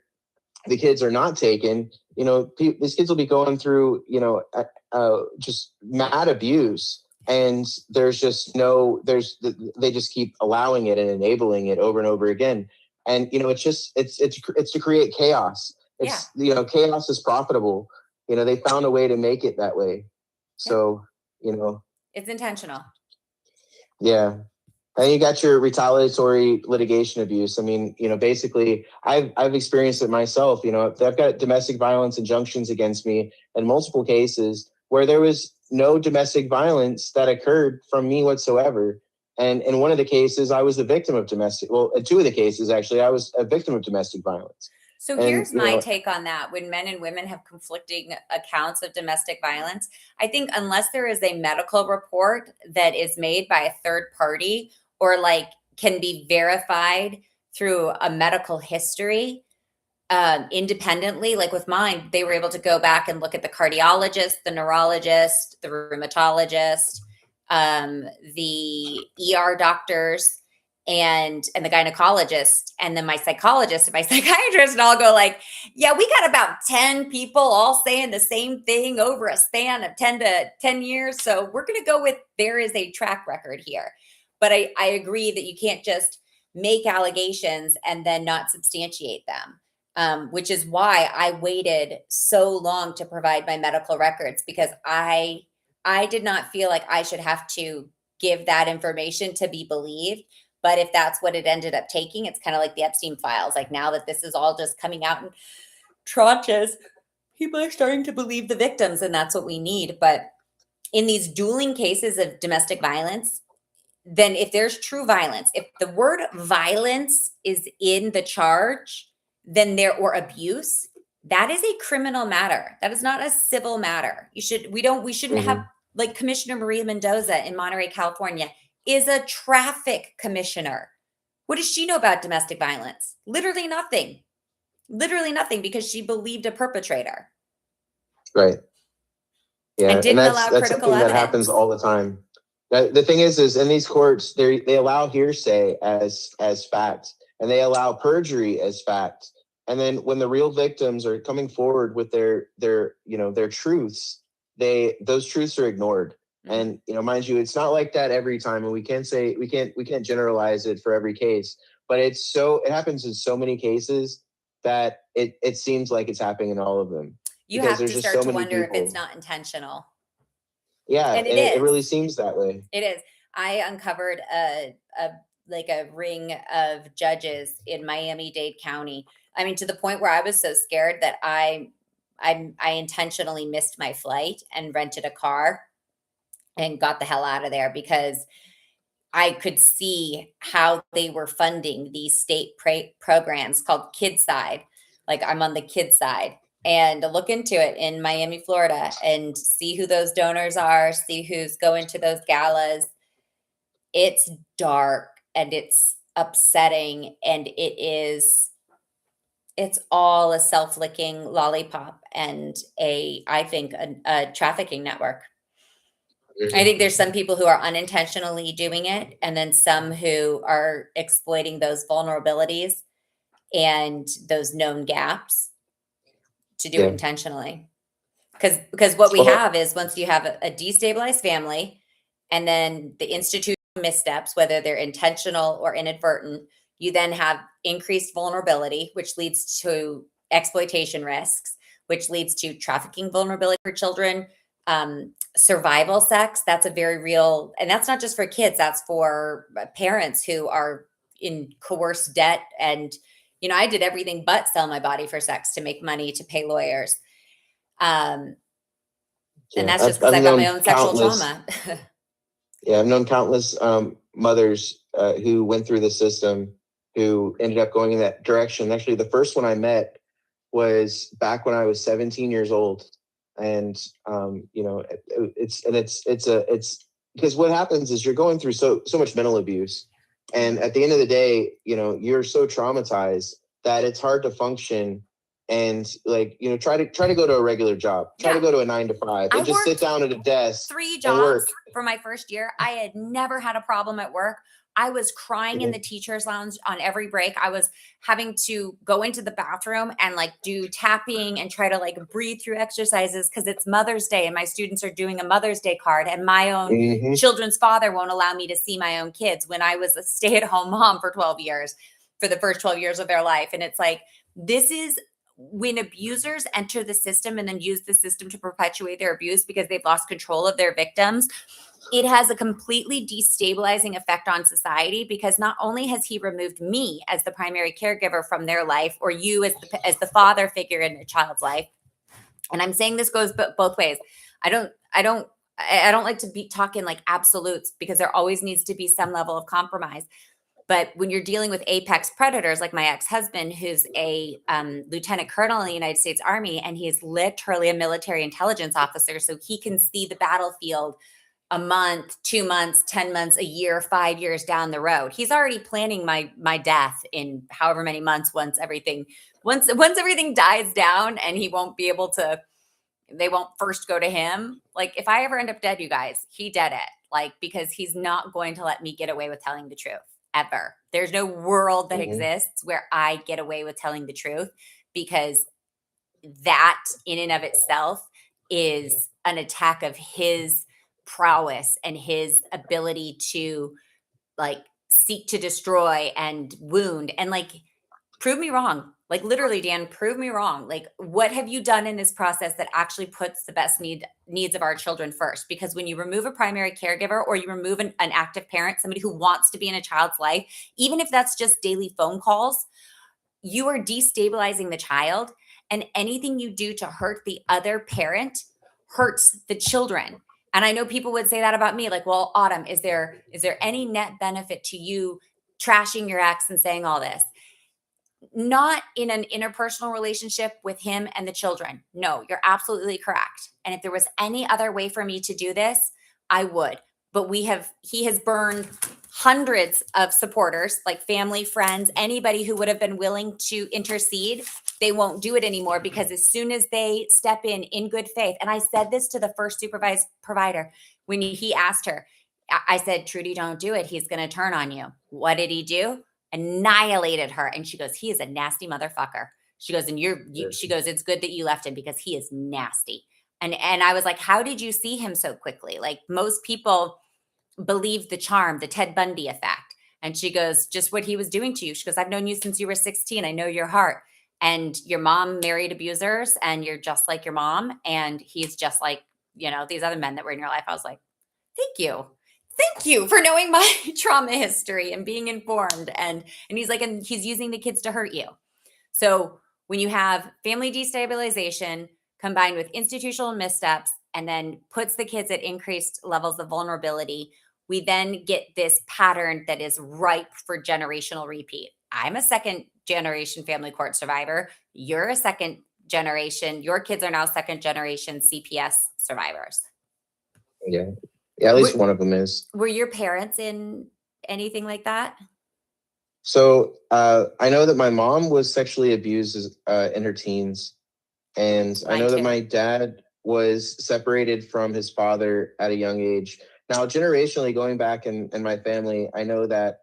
the kids are not taken, these kids will be going through, just mad abuse. And there's just they just keep allowing it and enabling it over and over again. And, it's to create chaos. Chaos is profitable. They found a way to make it that way. So, it's intentional. Yeah. And you got your retaliatory litigation abuse. I mean, basically I've experienced it myself. I've got domestic violence injunctions against me in multiple cases where there was no domestic violence that occurred from me whatsoever. And in one of the cases, I was the victim of in two of the cases, actually, I was a victim of domestic violence. So here's my take on that. When men and women have conflicting accounts of domestic violence, I think unless there is a medical report that is made by a third party or can be verified through a medical history independently, like with mine, they were able to go back and look at the cardiologist, the neurologist, the rheumatologist, the ER doctors, and the gynecologist, and then my psychologist and my psychiatrist, and I'll go like, yeah, we got about 10 people all saying the same thing over a span of 10 years. So we're going to go with there is a track record here. But I agree that you can't just make allegations and then not substantiate them, which is why I waited so long to provide my medical records, because I did not feel like I should have to give that information to be believed. But if that's what it ended up taking, it's kind of like the Epstein files. Like, now that this is all just coming out in tranches, people are starting to believe the victims, and that's what we need. But in these dueling cases of domestic violence, then if there's true violence, if the word violence is in the charge, then or abuse, that is a criminal matter. That is not a civil matter. We shouldn't have, like, Commissioner Maria Mendoza in Monterey, California, is a traffic commissioner. What does she know about domestic violence? Literally nothing. Literally nothing, because she believed a perpetrator. Right. Yeah, And didn't allow that's critical something evidence. that happens all the time. The thing is in these courts, they allow hearsay as fact, and they allow perjury as fact. And then when the real victims are coming forward with their truths, those truths are ignored. And mind you, it's not like that every time, and we can't generalize it for every case. But it happens in so many cases that it seems like it's happening in all of them. You because have there's to just start so to many wonder people. if it's not intentional. Yeah, and it really seems that way. It is. I uncovered a ring of judges in Miami-Dade County. I mean, to the point where I was so scared that I intentionally missed my flight and rented a car and got the hell out of there, because I could see how they were funding these state programs called Kids Side. Like, I'm on the kids side, and look into it in Miami, Florida, and see who those donors are, see who's going to those galas. It's dark and it's upsetting, and it's all a self-licking lollipop and I think a trafficking network. I think there's some people who are unintentionally doing it, and then some who are exploiting those vulnerabilities and those known gaps to do it intentionally. Because what we have is, once you have a destabilized family, and then the institutional missteps, whether they're intentional or inadvertent, you then have increased vulnerability, which leads to exploitation risks, which leads to trafficking vulnerability for children, survival sex. That's a very real, and that's not just for kids, that's for parents who are in coerced debt. And, I did everything but sell my body for sex to make money to pay lawyers. And that's just because I've got my own sexual trauma. Yeah, I've known countless mothers who went through the system, who ended up going in that direction. Actually, the first one I met was back when I was 17 years old. And it's because what happens is you're going through so much mental abuse, and at the end of the day, you're so traumatized that it's hard to function and try to go to a regular job, try to go to a 9 to 5, and just sit down at a desk. 3 jobs for my first year. I had never had a problem at work. I was crying in the teacher's lounge on every break. I was having to go into the bathroom and do tapping and try to breathe through exercises, because it's Mother's Day and my students are doing a Mother's Day card, and my own children's father won't allow me to see my own kids when I was a stay-at-home mom for 12 years, for the first 12 years of their life. And it's this is when abusers enter the system and then use the system to perpetuate their abuse because they've lost control of their victims. It has a completely destabilizing effect on society, because not only has he removed me as the primary caregiver from their life, or you as the father figure in a child's life. And I'm saying this goes both ways. I don't like to be talking absolutes, because there always needs to be some level of compromise. But when you're dealing with apex predators like my ex-husband, who's a lieutenant colonel in the United States Army, and he's literally a military intelligence officer, so he can see the battlefield a month, 2 months, 10 months, a year, 5 years down the road. He's already planning my death in however many months, once everything dies down, and he won't be able to, they won't first go to him. If I ever end up dead, you guys, he dead it. Because he's not going to let me get away with telling the truth. ever. There's no world that Mhm. exists where I get away with telling the truth, because that in and of itself is an attack of his prowess and his ability to like seek to destroy and wound and like prove me wrong. Like literally, Dan, prove me wrong. Like, what have you done in this process that actually puts the best needs of our children first? Because when you remove a primary caregiver or you remove an active parent, somebody who wants to be in a child's life, even if that's just daily phone calls, you are destabilizing the child. And anything you do to hurt the other parent hurts the children. And I know people would say that about me, like, well, Autumn, is there any net benefit to you trashing your ex and saying all this? Not in an interpersonal relationship with him and the children. No, you're absolutely correct. And if there was any other way for me to do this, I would. But he has burned hundreds of supporters, like family, friends, anybody who would have been willing to intercede. They won't do it anymore, because as soon as they step in good faith, and I said this to the first supervised provider when he asked her, I said, Trudy, don't do it. He's going to turn on you. What did he do? Annihilated her. And she goes, he is a nasty motherfucker. She goes, and she goes, it's good that you left him because he is nasty. And I was like, how did you see him so quickly? Like, most people believe the charm, the Ted Bundy effect. And she goes, just what he was doing to you. She goes, I've known you since you were 16. I know your heart. And your mom married abusers, and you're just like your mom. And he's just like, these other men that were in your life. I was like, thank you. Thank you for knowing my trauma history and being informed. And he's like, and he's using the kids to hurt you. So when you have family destabilization combined with institutional missteps and then puts the kids at increased levels of vulnerability, we then get this pattern that is ripe for generational repeat. I'm a second generation family court survivor. You're a second generation. Your kids are now second generation CPS survivors. Yeah. Yeah, at least one of them is. Were your parents in anything like that? So I know that my mom was sexually abused in her teens. And I know that my dad was separated from his father at a young age. Now, generationally, going back in my family, I know that,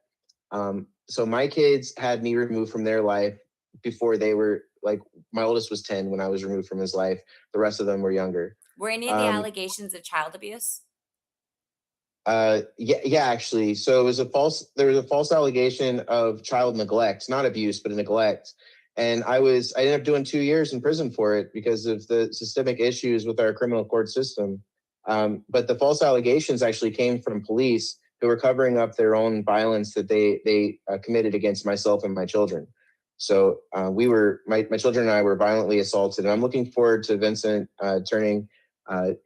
so my kids had me removed from their life before they were, like, my oldest was 10 when I was removed from his life. The rest of them were younger. Were any of the allegations of child abuse? Yeah, actually. So there was a false allegation of child neglect, not abuse, but neglect. And I ended up doing 2 years in prison for it because of the systemic issues with our criminal court system. But the false allegations actually came from police who were covering up their own violence that they committed against myself and my children. So my children and I were violently assaulted, and I'm looking forward to Vincent turning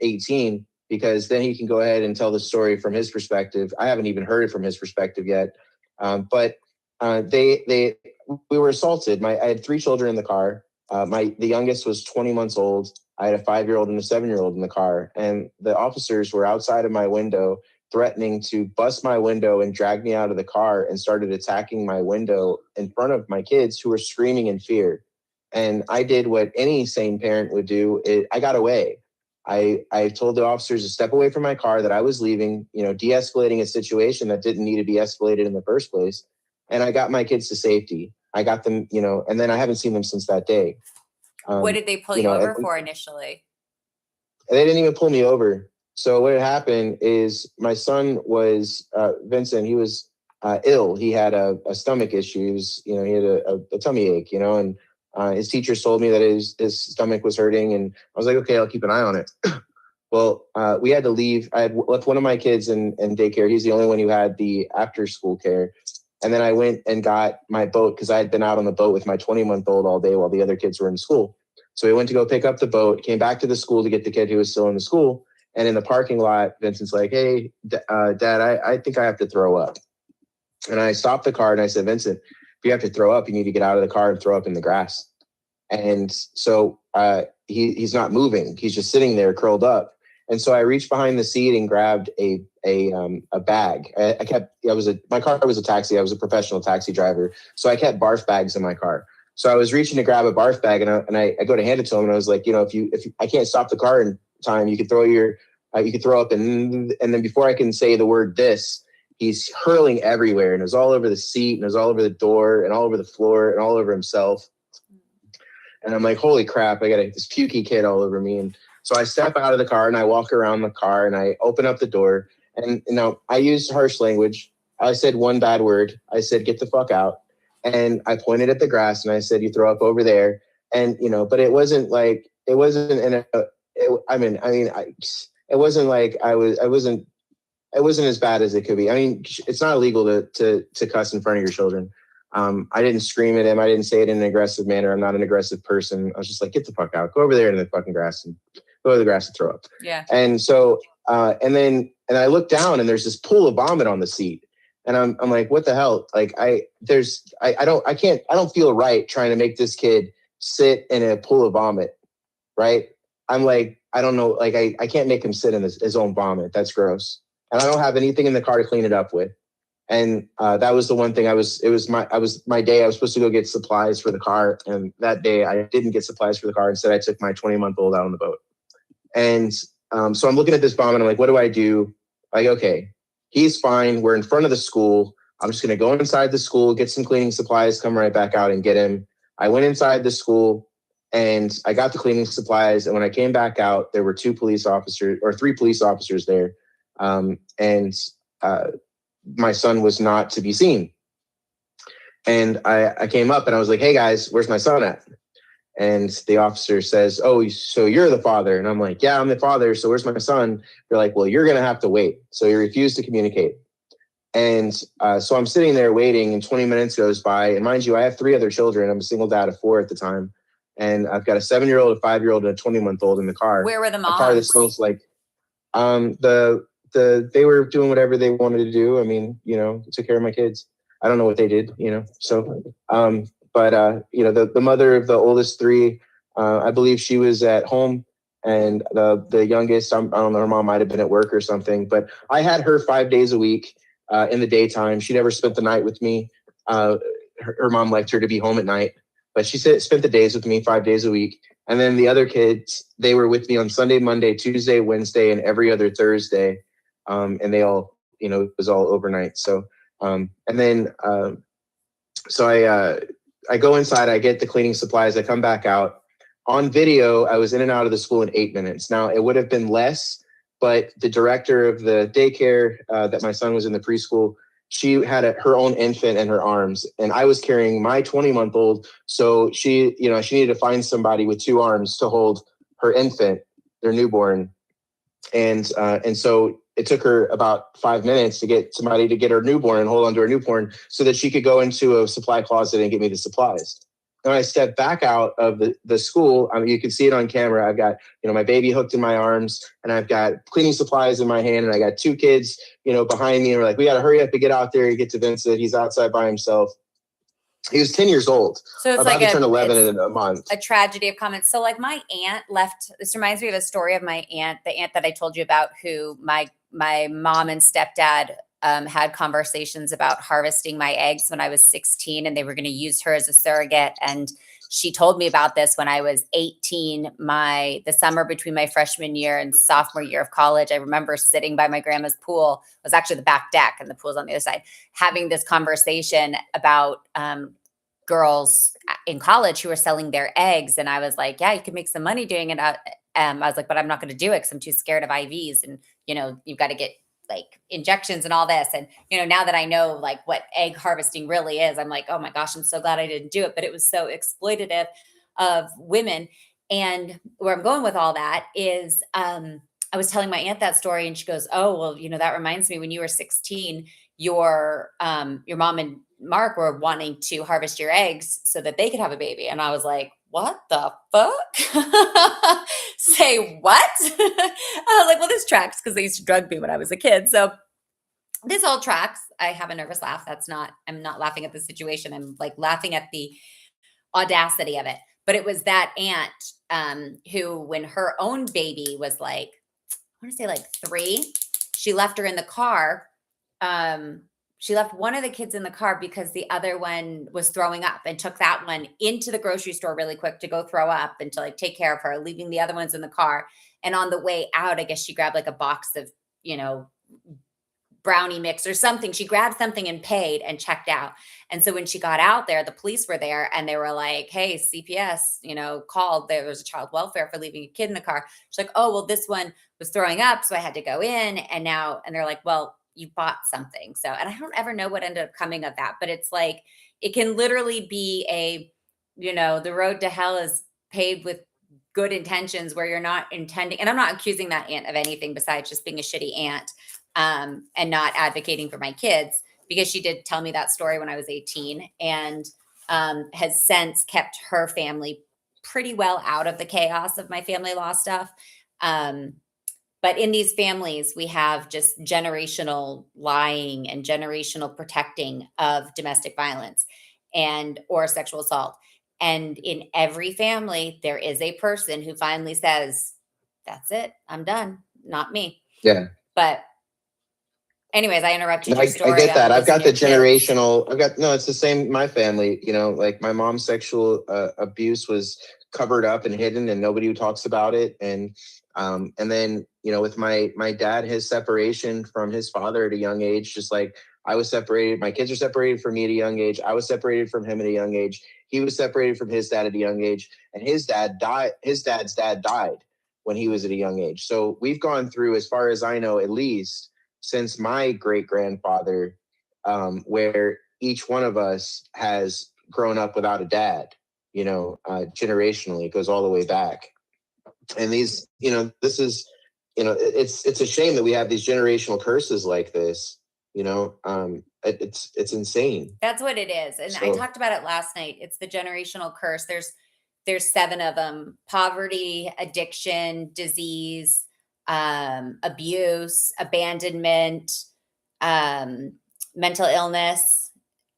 18, because then he can go ahead and tell the story from his perspective. I haven't even heard it from his perspective yet. But we were assaulted. I had 3 children in the car. The youngest was 20 months old. I had a 5-year-old and a 7-year-old in the car. And the officers were outside of my window threatening to bust my window and drag me out of the car, and started attacking my window in front of my kids, who were screaming in fear. And I did what any sane parent would do. I got away. I told the officers to step away from my car, that I was leaving, de-escalating a situation that didn't need to be escalated in the first place. And I got my kids to safety. I got them, and then I haven't seen them since that day. What did they pull you over for initially? They didn't even pull me over. So what had happened is my son was, Vincent, he was ill. He had a stomach issue. He had a tummy ache, and his teachers told me that his stomach was hurting, and I was like, okay, I'll keep an eye on it. Well, we had to leave. I had left one of my kids in daycare. He's the only one who had the after school care. And then I went and got my boat, because I had been out on the boat with my 20-month-old all day while the other kids were in school. So we went to go pick up the boat, came back to the school to get the kid who was still in the school. And in the parking lot, Vincent's like, hey, Dad, I think I have to throw up. And I stopped the car and I said, Vincent, if you have to throw up, you need to get out of the car and throw up in the grass. And so he's not moving. He's just sitting there curled up. And so I reached behind the seat and grabbed a bag. My car was a taxi. I was a professional taxi driver. So I kept barf bags in my car. So I was reaching to grab a barf bag, and I go to hand it to him, and I was like, if I can't stop the car in time, you could throw up, and then before I can say the word "this," he's hurling everywhere, and it was all over the seat, and it was all over the door, and all over the floor, and all over himself. And I'm like, holy crap, I got this pukey kid all over me. And so I step out of the car and I walk around the car and I open up the door. And I used harsh language. I said one bad word. I said, get the fuck out. And I pointed at the grass and I said, you throw up over there. And, but it wasn't like, it wasn't as bad as it could be. I mean, it's not illegal to cuss in front of your children. I didn't scream at him. I didn't say it in an aggressive manner. I'm not an aggressive person. I was just like, get the fuck out. Go over there in the fucking grass and go to the grass and throw up. Yeah. And so, and I look down and there's this pool of vomit on the seat. And I'm like, what the hell? Like I don't feel right trying to make this kid sit in a pool of vomit. Right. I'm like, I don't know. Like I can't make him sit in his own vomit. That's gross. And I don't have anything in the car to clean it up with. And that was the one thing it was my day. I was supposed to go get supplies for the car. And that day I didn't get supplies for the car. Instead, I took my 20-month-old out on the boat. And so I'm looking at this vomit. I'm like, what do I do? Like, okay, he's fine. We're in front of the school. I'm just going to go inside the school, get some cleaning supplies, come right back out and get him. I went inside the school and I got the cleaning supplies. And when I came back out, there were 3 police officers there. My son was not to be seen. And I came up and I was like, hey guys, where's my son at? And the officer says, oh, so you're the father. And I'm like, yeah, I'm the father. So where's my son? They're like, well, you're going to have to wait. So he refused to communicate. And so I'm sitting there waiting and 20 minutes goes by. And mind you, I have 3 other children. I'm a single dad of 4 at the time. And I've got a 7-year-old, a 5-year-old, and a 20-month-old in the car. Where were the moms? A car that smells like, they were doing whatever they wanted to do. I mean, took care of my kids. I don't know what they did, so, the mother of the oldest 3, I believe she was at home, and the youngest, I don't know, her mom might've been at work or something, but I had her 5 days a week, in the daytime. She never spent the night with me. Her mom liked her to be home at night, but she spent the days with me 5 days a week. And then the other kids, they were with me on Sunday, Monday, Tuesday, Wednesday, and every other Thursday. And they all, it was all overnight. So, so I go inside, I get the cleaning supplies, I come back out. On video, I was in and out of the school in 8 minutes. Now, it would have been less, but the director of the daycare that my son was in, the preschool, she had her own infant in her arms, and I was carrying my 20-month-old. So she needed to find somebody with 2 arms to hold her infant, their newborn. And so it took her about 5 minutes to get somebody to get her newborn and hold on to her newborn so that she could go into a supply closet and get me the supplies. And when I stepped back out of the school, you can see it on camera. I've got, my baby hooked in my arms, and I've got cleaning supplies in my hand, and I got 2 kids, behind me. And we're like, we got to hurry up and get out there and get to Vincent. He's outside by himself. He was 10 years old. So it's about like to turn 11 in a month. A tragedy of comments. So like my aunt left, this reminds me of a story of my aunt, the aunt that I told you about, who my mom and stepdad had conversations about harvesting my eggs when I was 16, and they were going to use her as a surrogate. And she told me about this when I was 18, the summer between my freshman year and sophomore year of college. I remember sitting by my grandma's pool. It was actually the back deck and the pool's on the other side, having this conversation about girls in college who were selling their eggs. And I was like, yeah, you could make some money doing it. I was like, but I'm not going to do it because I'm too scared of IVs. And, you've got to get like injections and all this. And, now that I know like what egg harvesting really is, I'm like, oh my gosh, I'm so glad I didn't do it. But it was so exploitative of women. And where I'm going with all that is, I was telling my aunt that story, and she goes, oh, well, that reminds me, when you were 16, your mom and Mark were wanting to harvest your eggs so that they could have a baby. And I was like, what the fuck? Say what? I was like, well, this tracks, because they used to drug me when I was a kid. So this all tracks. I have a nervous laugh. I'm not laughing at the situation. I'm like laughing at the audacity of it. But it was that aunt who, when her own baby was like, I want to say like 3, she left her in the car. She left one of the kids in the car because the other one was throwing up, and took that one into the grocery store really quick to go throw up and to like take care of her, leaving the other ones in the car. And on the way out, I guess she grabbed like a box of, brownie mix or something. She grabbed something and paid and checked out. And so when she got out there, the police were there and they were like, hey, CPS, called. There was a child welfare for leaving a kid in the car. She's like, oh, well, this one was throwing up. So I had to go in. And they're like, well, you bought something. So, and I don't ever know what ended up coming of that, but it's like, it can literally be the road to hell is paved with good intentions where you're not intending, and I'm not accusing that aunt of anything besides just being a shitty aunt, and not advocating for my kids, because she did tell me that story when I was 18 and has since kept her family pretty well out of the chaos of my family law stuff. But in these families, we have just generational lying and generational protecting of domestic violence or sexual assault. And in every family, there is a person who finally says, that's it, I'm done, not me. Yeah. But anyways, I interrupted your story. I get that. I've got the generational, kids. It's the same in my family. Like my mom's sexual abuse was covered up and hidden and nobody talks about it. And then, with my dad, his separation from his father at a young age, just like I was separated, my kids are separated from me at a young age. I was separated from him at a young age. He was separated from his dad at a young age, and his dad's dad died when he was at a young age. So we've gone through, as far as I know, at least since my great grandfather, where each one of us has grown up without a dad, generationally. It goes all the way back. And these, this is, it's a shame that we have these generational curses like this. It's insane. That's what it is. And I talked about it last night. It's the generational curse. There's 7 of them: poverty, addiction, disease, abuse, abandonment, mental illness.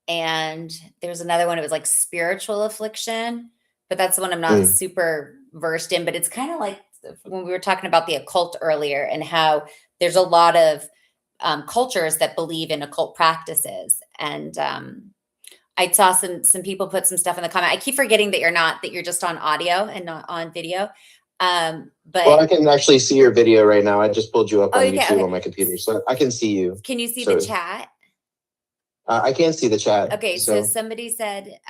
And there's another one. It was like spiritual affliction, but that's the one I'm not super versed in. But it's kind of like when we were talking about the occult earlier and how there's a lot of cultures that believe in occult practices. And I saw some people put some stuff in the comment. I keep forgetting that you're just on audio and not on video. But I can actually see your video right now. I just pulled you up on YouTube on my computer, so I can see you. Can you see the chat? I can't see the chat. Okay, so somebody said,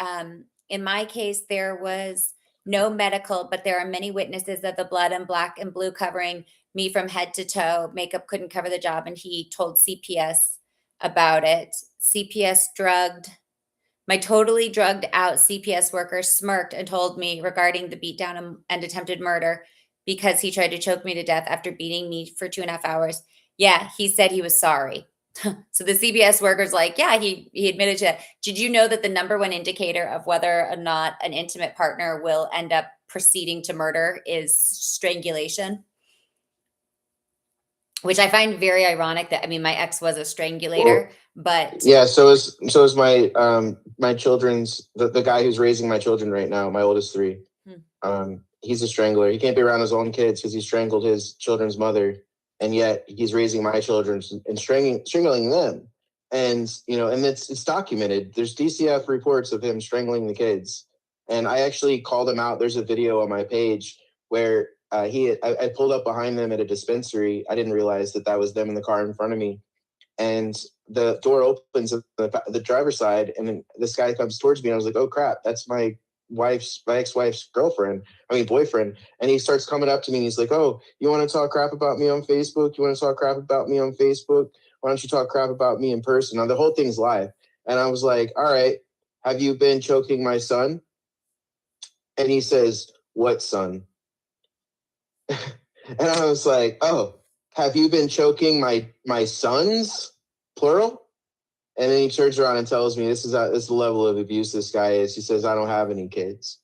in my case, there was no medical, but there are many witnesses of the blood and black and blue covering me from head to toe. Makeup couldn't cover the job, and he told CPS about it. CPS drugged. My totally drugged out CPS worker smirked and told me regarding the beatdown and attempted murder because he tried to choke me to death after beating me for 2.5 hours. Yeah, he said he was sorry. So the CPS worker's like, yeah, he admitted to that. Did you know that the number one indicator of whether or not an intimate partner will end up proceeding to murder is strangulation? Which I find very ironic that, my ex was a strangulator, but yeah. So is my children's, the guy who's raising my children right now, my oldest 3. He's a strangler. He can't be around his own kids because he strangled his children's mother. And yet he's raising my children and strangling them. And, and it's documented. There's DCF reports of him strangling the kids. And I actually called him out. There's a video on my page where I pulled up behind them at a dispensary. I didn't realize that was them in the car in front of me. And the door opens at the driver's side. And then this guy comes towards me. And I was like, oh crap, that's my ex-wife's boyfriend. And he starts coming up to me and he's like, oh, you want to talk crap about me on Facebook? You want to talk crap about me on Facebook? Why don't you talk crap about me in person? Now the whole thing's live. And I was like, all right, have you been choking my son? And he says, what son? And I was like, oh, have you been choking my sons, plural? And then he turns around and tells me this is the level of abuse this guy is. He says, I don't have any kids.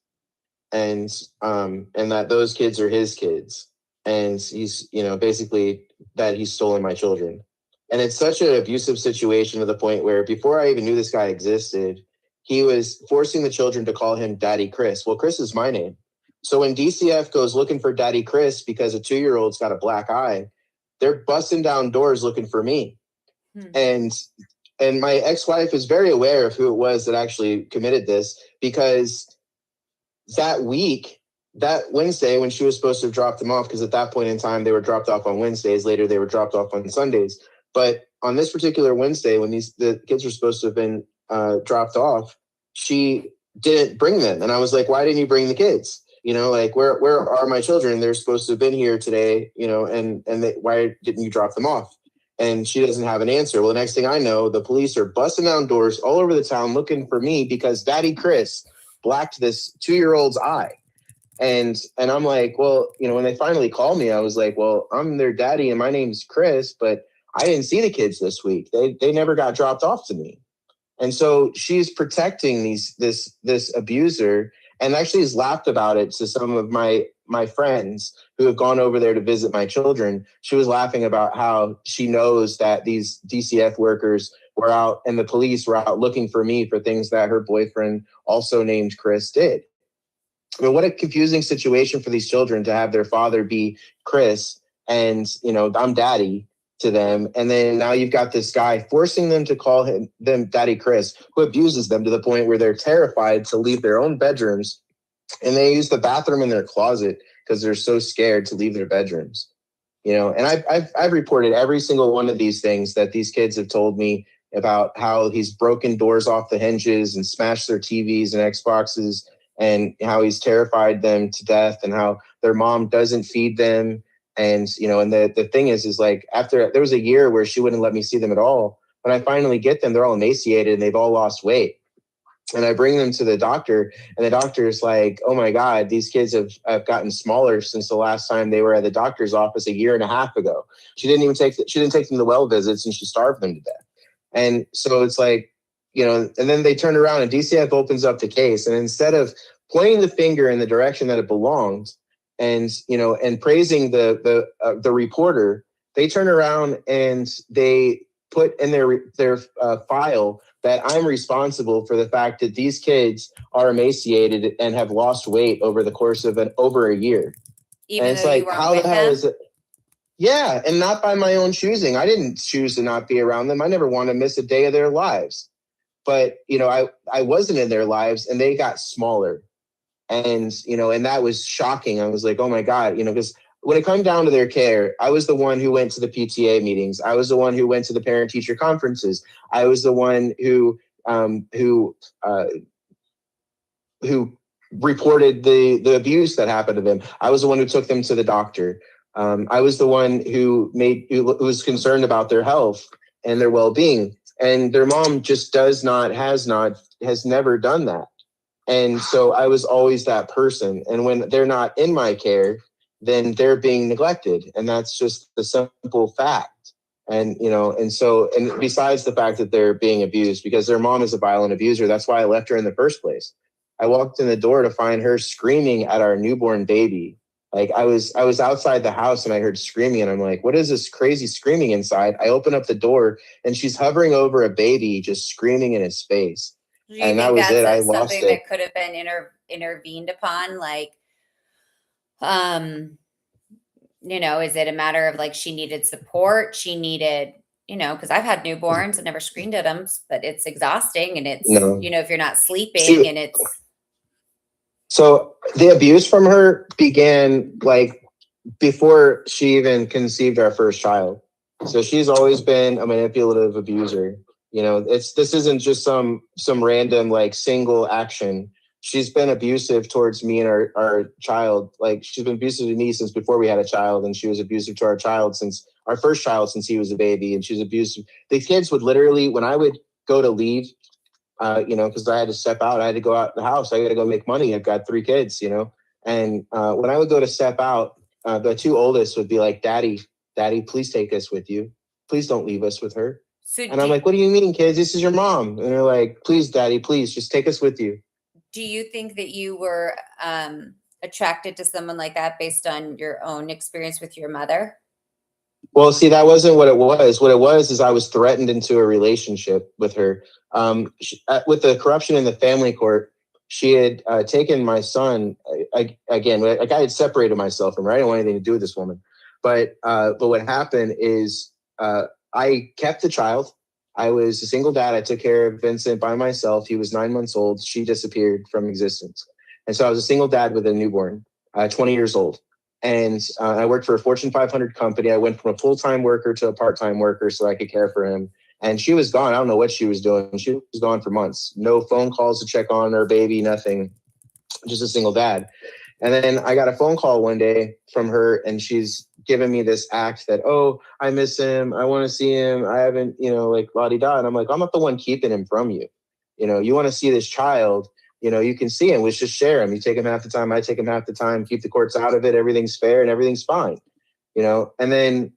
And that those kids are his kids. And he's, basically that he's stolen my children. And it's such an abusive situation to the point where before I even knew this guy existed, he was forcing the children to call him Daddy Chris. Well, Chris is my name. So when DCF goes looking for Daddy Chris because a 2-year-old's got a black eye, they're busting down doors looking for me. And my ex-wife is very aware of who it was that actually committed this, because that week, that Wednesday, when she was supposed to have dropped them off, because at that point in time, they were dropped off on Wednesdays. Later, they were dropped off on Sundays. But on this particular Wednesday, when the kids were supposed to have been dropped off, she didn't bring them. And I was like, why didn't you bring the kids? You know, like, where are my children? They're supposed to have been here today, you know, and why didn't you drop them off? And she doesn't have an answer. Well, the next thing I know, the police are busting down doors all over the town looking for me because Daddy Chris blacked this 2-year-old's eye. And I'm like, well, you know, when they finally called me, I was like, well, I'm their daddy and my name's Chris, but I didn't see the kids this week. They never got dropped off to me. And so she's protecting this abuser, and actually has laughed about it to some of my friends who have gone over there to visit my children. She was laughing about how she knows that these DCF workers were out and the police were out looking for me for things that her boyfriend, also named Chris, did. I mean, what a confusing situation for these children to have their father be Chris and, you know, I'm daddy to them. And then now you've got this guy forcing them to call them Daddy Chris, who abuses them to the point where they're terrified to leave their own bedrooms. And they use the bathroom in their closet because they're so scared to leave their bedrooms. You know, and I've reported every single one of these things that these kids have told me about, how he's broken doors off the hinges and smashed their TVs and Xboxes, and how he's terrified them to death, and how their mom doesn't feed them. And, you know, and the thing is like, after there was a year where she wouldn't let me see them at all. When I finally get them, they're all emaciated and they've all lost weight. And I bring them to the doctor, and the doctor is like, oh my God, these kids have gotten smaller since the last time they were at the doctor's office a year and a half ago. She didn't take them to well visits, and she starved them to death. And so it's like, you know, and then they turn around and DCF opens up the case, and instead of pointing the finger in the direction that it belonged, and, you know, and praising the reporter, they turn around and they put in their file that I'm responsible for the fact that these kids are emaciated and have lost weight over the course of over a year. Even and it's though like, you weren't how with the hell them? is it? Yeah, and not by my own choosing. I didn't choose to not be around them. I never want to miss a day of their lives. But, you know, I wasn't in their lives, and they got smaller. And, you know, and that was shocking. I was like, oh my God, you know, because when it comes down to their care, I was the one who went to the PTA meetings. I was the one who went to the parent teacher conferences. I was the one who reported the abuse that happened to them. I was the one who took them to the doctor. I was the one who was concerned about their health and their well-being. And their mom just has never done that. And so I was always that person. And when they're not in my care, then they're being neglected. And that's just the simple fact. And, you know, and besides the fact that they're being abused, because their mom is a violent abuser, that's why I left her in the first place. I walked in the door to find her screaming at our newborn baby. Like, I was outside the house and I heard screaming, and I'm like, what is this crazy screaming inside? I open up the door and she's hovering over a baby, just screaming in his face. And that was it. I lost it. Something that could have been intervened upon, like, you know, is it a matter of like she needed support? She needed, you know, because I've had newborns and never screamed at them, but it's exhausting, and it's, you know, if you're not sleeping, and it's. So the abuse from her began like before she even conceived our first child. So she's always been a manipulative abuser. You know, this isn't just some random like single action. She's been abusive towards me and our child. Like, she's been abusive to me since before we had a child, and she was abusive to our child since our first child, since he was a baby, and she's abusive. The kids would literally, when I would go to leave, you know, because I had to step out, I had to go out the house. I got to go make money. I've got 3 kids, you know, and when I would go to step out, the 2 oldest would be like, Daddy, please take us with you. Please don't leave us with her. And I'm like, what do you mean, kids? This is your mom. And they're like, please, Daddy, please just take us with you. Do you think that you were attracted to someone like that based on your own experience with your mother? Well, see, that wasn't what it was. What it was is I was threatened into a relationship with her. With the corruption in the family court, she had taken my son again. Like, I had separated myself from her. I didn't want anything to do with this woman. But what happened is I kept the child. I was a single dad. I took care of Vincent by myself. He was 9 months old. She disappeared from existence. And so I was a single dad with a newborn, 20 years old. And I worked for a Fortune 500 company. I went from a full-time worker to a part-time worker so I could care for him. And she was gone. I don't know what she was doing. She was gone for months. No phone calls to check on her baby, nothing. Just a single dad. And then I got a phone call one day from her, and she's giving me this act that, oh, I miss him. I want to see him. I haven't, like la-di-da. And I'm like, I'm not the one keeping him from you. You want to see this child, you can see him. Let's just share him. You take him half the time. I take him half the time. Keep the courts out of it. Everything's fair and everything's fine. And then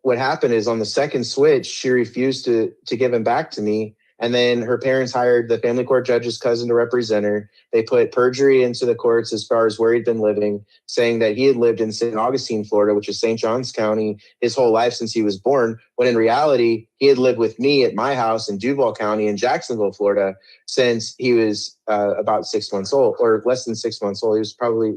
what happened is on the second switch, she refused to give him back to me. And then her parents hired the family court judge's cousin to represent her. They put perjury into the courts as far as where he'd been living, saying that he had lived in St. Augustine, Florida, which is St. Johns County, his whole life since he was born, when in reality, he had lived with me at my house in Duval County in Jacksonville, Florida, since he was about 6 months old, or less than 6 months old. He was probably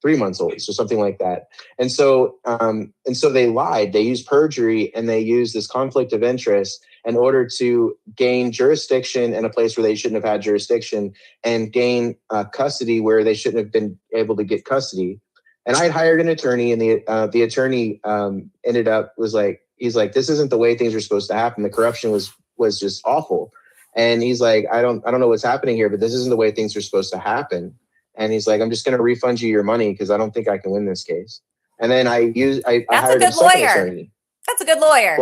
3 months old, so something like that. And so they lied. They used perjury, and they used this conflict of interest in order to gain jurisdiction in a place where they shouldn't have had jurisdiction, and gain custody where they shouldn't have been able to get custody. And I had hired an attorney, and the attorney ended up he's like, this isn't the way things are supposed to happen. The corruption was just awful. And he's like, I don't know what's happening here, but this isn't the way things are supposed to happen. And he's like, I'm just going to refund you your money because I don't think I can win this case. And then I hired a second attorney. That's a good lawyer.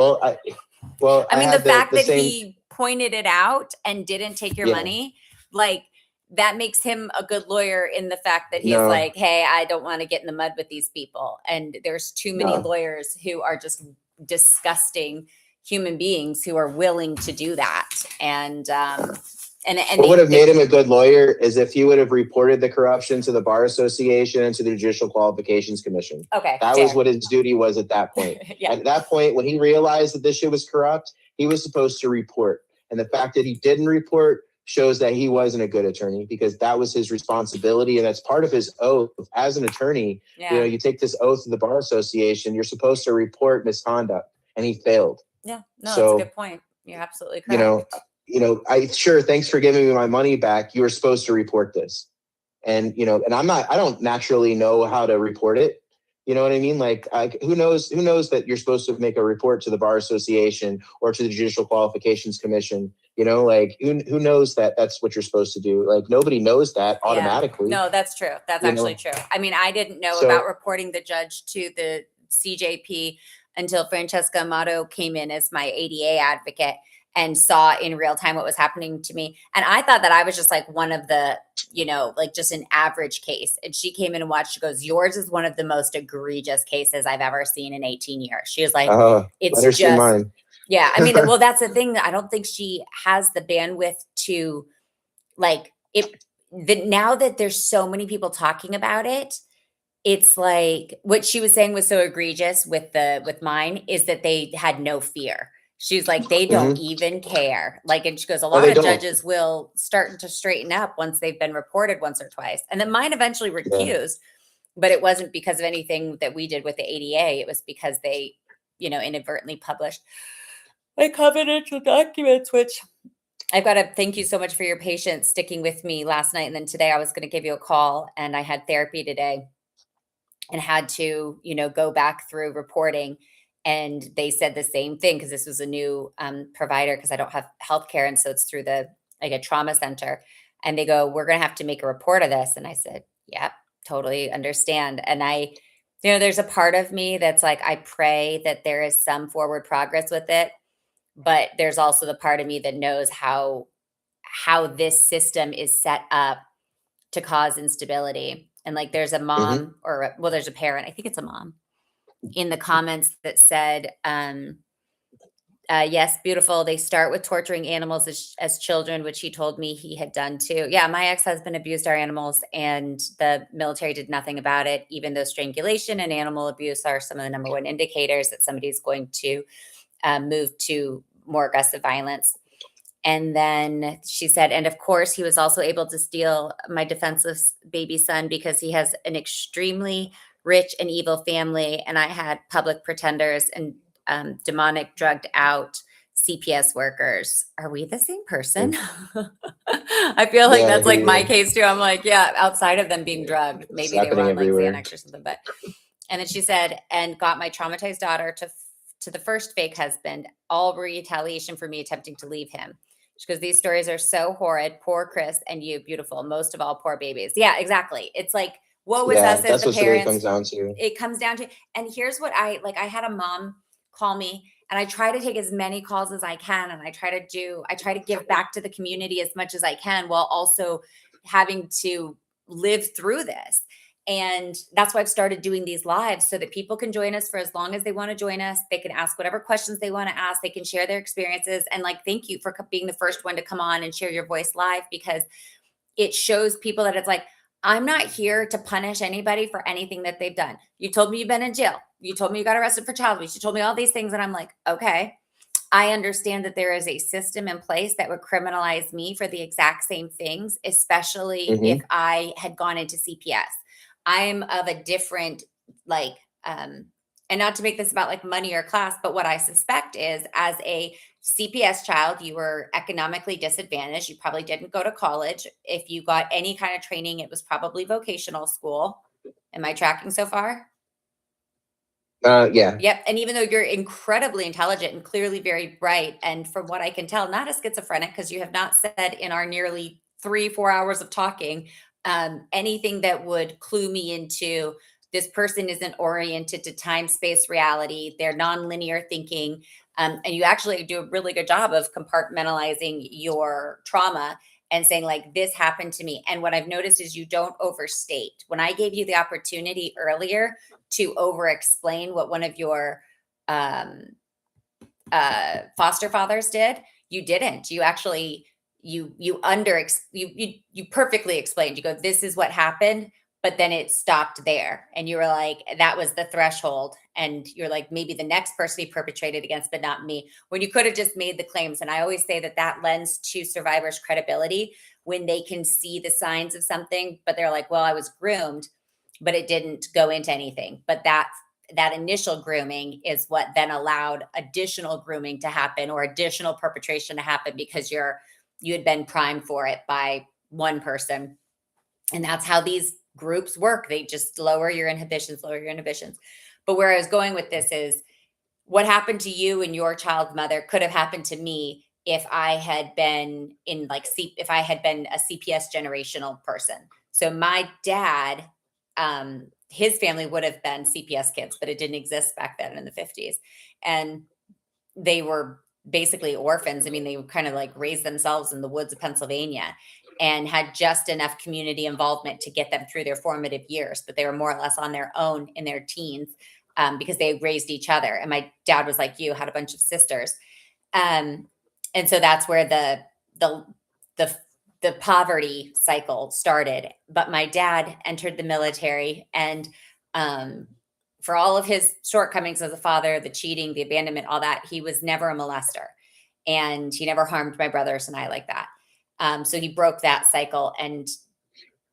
Well, I mean, the fact that he pointed it out and didn't take your money, that makes him a good lawyer in the fact that he's like, hey, I don't want to get in the mud with these people. And there's too many lawyers who are just disgusting human beings who are willing to do that. And what would have made him a good lawyer is if he would have reported the corruption to the Bar Association and to the Judicial Qualifications Commission. Okay. That was what his duty was at that point. At that point, when he realized that this shit was corrupt, he was supposed to report. And the fact that he didn't report shows that he wasn't a good attorney, because that was his responsibility. And that's part of his oath as an attorney. Yeah. You take this oath to the Bar Association, you're supposed to report misconduct, and he failed. Yeah, no, that's a good point. You're absolutely correct. Thanks for giving me my money back. You were supposed to report this. And, and I don't naturally know how to report it. You know what I mean? Who knows that you're supposed to make a report to the Bar Association or to the Judicial Qualifications Commission? Who knows that that's what you're supposed to do? Nobody knows that automatically. No, that's true. That's actually true. I mean, I didn't know about reporting the judge to the CJP until Francesca Amato came in as my ADA advocate and saw in real time what was happening to me. And I thought that I was just one of the, just an average case. And she came in and watched, she goes, yours is one of the most egregious cases I've ever seen in 18 years. She was like, it's just, mine. Yeah. I mean, well, that's the thing. I don't think she has the bandwidth to now that there's so many people talking about it, it's like what she was saying was so egregious with mine is that they had no fear. She's like, they don't even care. And she goes, a lot of judges will start to straighten up once they've been reported once or twice. And then mine eventually recused, but it wasn't because of anything that we did with the ADA. It was because they, inadvertently published my confidential documents, which I've got to thank you so much for your patience sticking with me last night. And then today I was going to give you a call, and I had therapy today and had to, go back through reporting. And they said the same thing, because this was a new provider, because I don't have healthcare. And so it's through a trauma center. And they go, we're going to have to make a report of this. And I said, yeah, totally understand. And there's a part of me that's like, I pray that there is some forward progress with it. But there's also the part of me that knows how this system is set up to cause instability. And there's a mom there's a parent, I think it's a mom, in the comments that said, yes, beautiful. They start with torturing animals as children, which he told me he had done too. Yeah, my ex-husband abused our animals, and the military did nothing about it, even though strangulation and animal abuse are some of the number one indicators that somebody's going to move to more aggressive violence. And then she said, and of course, he was also able to steal my defenseless baby son because he has an extremely rich and evil family. And I had public pretenders and demonic drugged out CPS workers. Are we the same person? I feel like Yeah, I that's hear like my you. case too. I'm like, yeah, outside of them being drugged, It's maybe they were happening on like everywhere. Xanax or something. But and then she said, and got my traumatized daughter to the first fake husband, all retaliation for me attempting to leave him. She goes, these stories are so horrid. Poor Chris and you, beautiful. Most of all, poor babies. Yeah, exactly. It's like, woe is Yeah, us as that's the what it really parents. comes down to. It comes down to, and here's what I had a mom call me, and I try to take as many calls as I can, and I try to give back to the community as much as I can while also having to live through this. And that's why I've started doing these lives so that people can join us for as long as they want to join us. They can ask whatever questions they want to ask. They can share their experiences. And like, thank you for being the first one to come on and share your voice live, because it shows people that it's like, I'm not here to punish anybody for anything that they've done. You told me you've been in jail. You told me you got arrested for child abuse. You told me all these things. And I'm like, okay, I understand that there is a system in place that would criminalize me for the exact same things, especially if I had gone into CPS. I'm of a different, like, and not to make this about like money or class, but what I suspect is, as a CPS child, you were economically disadvantaged. You probably didn't go to college. If you got any kind of training, it was probably vocational school. Am I tracking so far? Yeah. Yep. And even though you're incredibly intelligent and clearly very bright, and from what I can tell, not a schizophrenic, because you have not said in our nearly 3-4 hours of talking anything that would clue me into this person isn't oriented to time, space, reality. They're nonlinear thinking. And you actually do a really good job of compartmentalizing your trauma and saying, like, this happened to me. And what I've noticed is you don't overstate. When I gave you the opportunity earlier to over explain what one of your foster fathers did, you didn't. You actually you perfectly explained. You go, this is what happened, but then it stopped there, and you were like, that was the threshold. And you're like, maybe the next person he perpetrated against, but not me, when you could have just made the claims. And I always say that that lends to survivors' credibility when they can see the signs of something, but they're like, well, I was groomed, but it didn't go into anything. But that initial grooming is what then allowed additional grooming to happen, or additional perpetration to happen, because you had been primed for it by one person. And that's how these groups work. They just lower your inhibitions. But where I was going with this is, what happened to you and your child's mother could have happened to me if I had been if I had been a CPS generational person. So my dad, his family would have been CPS kids, but it didn't exist back then in the 50s. And they were basically orphans. I mean, they kind of like raised themselves in the woods of Pennsylvania and had just enough community involvement to get them through their formative years, but they were more or less on their own in their teens, because they raised each other. And my dad was like you, had a bunch of sisters. And so that's where the poverty cycle started. But my dad entered the military, and for all of his shortcomings as a father, the cheating, the abandonment, all that, he was never a molester, and he never harmed my brothers and I like that. So he broke that cycle, and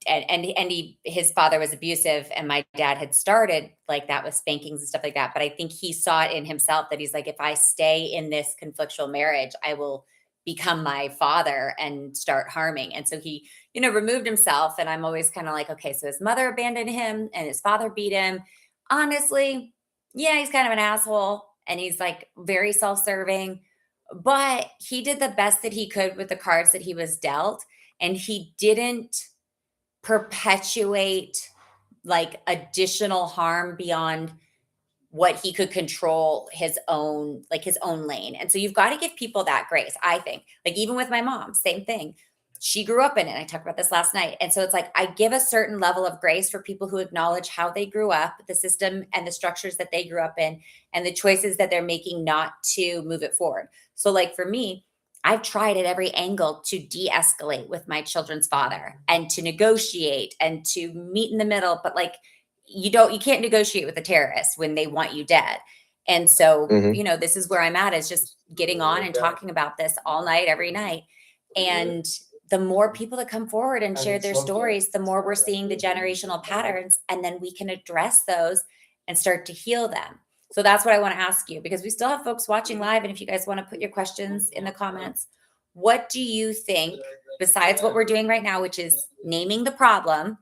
his father was abusive, and my dad had started like that with spankings and stuff like that. But I think he saw it in himself that he's like, if I stay in this conflictual marriage, I will become my father and start harming. And so he, removed himself. And I'm always kind of like, okay, so his mother abandoned him and his father beat him. Honestly, yeah, he's kind of an asshole, and he's like very self-serving, but he did the best that he could with the cards that he was dealt. And he didn't perpetuate like additional harm beyond what he could control, his own lane. And so you've got to give people that grace. I think, like, even with my mom, same thing. She grew up in it. I talked about this last night. And so it's like, I give a certain level of grace for people who acknowledge how they grew up, the system and the structures that they grew up in, and the choices that they're making not to move it forward. So like for me, I've tried at every angle to de-escalate with my children's father and to negotiate and to meet in the middle. But like, you can't negotiate with a terrorist when they want you dead. And so, this is where I'm at, is just getting on and talking about this all night, every night. And the more people that come forward and share their stories, the more we're seeing the generational patterns, and then we can address those and start to heal them. So that's what I want to ask you, because we still have folks watching live. And if you guys want to put your questions in the comments, what do you think, besides what we're doing right now, which is naming the problem,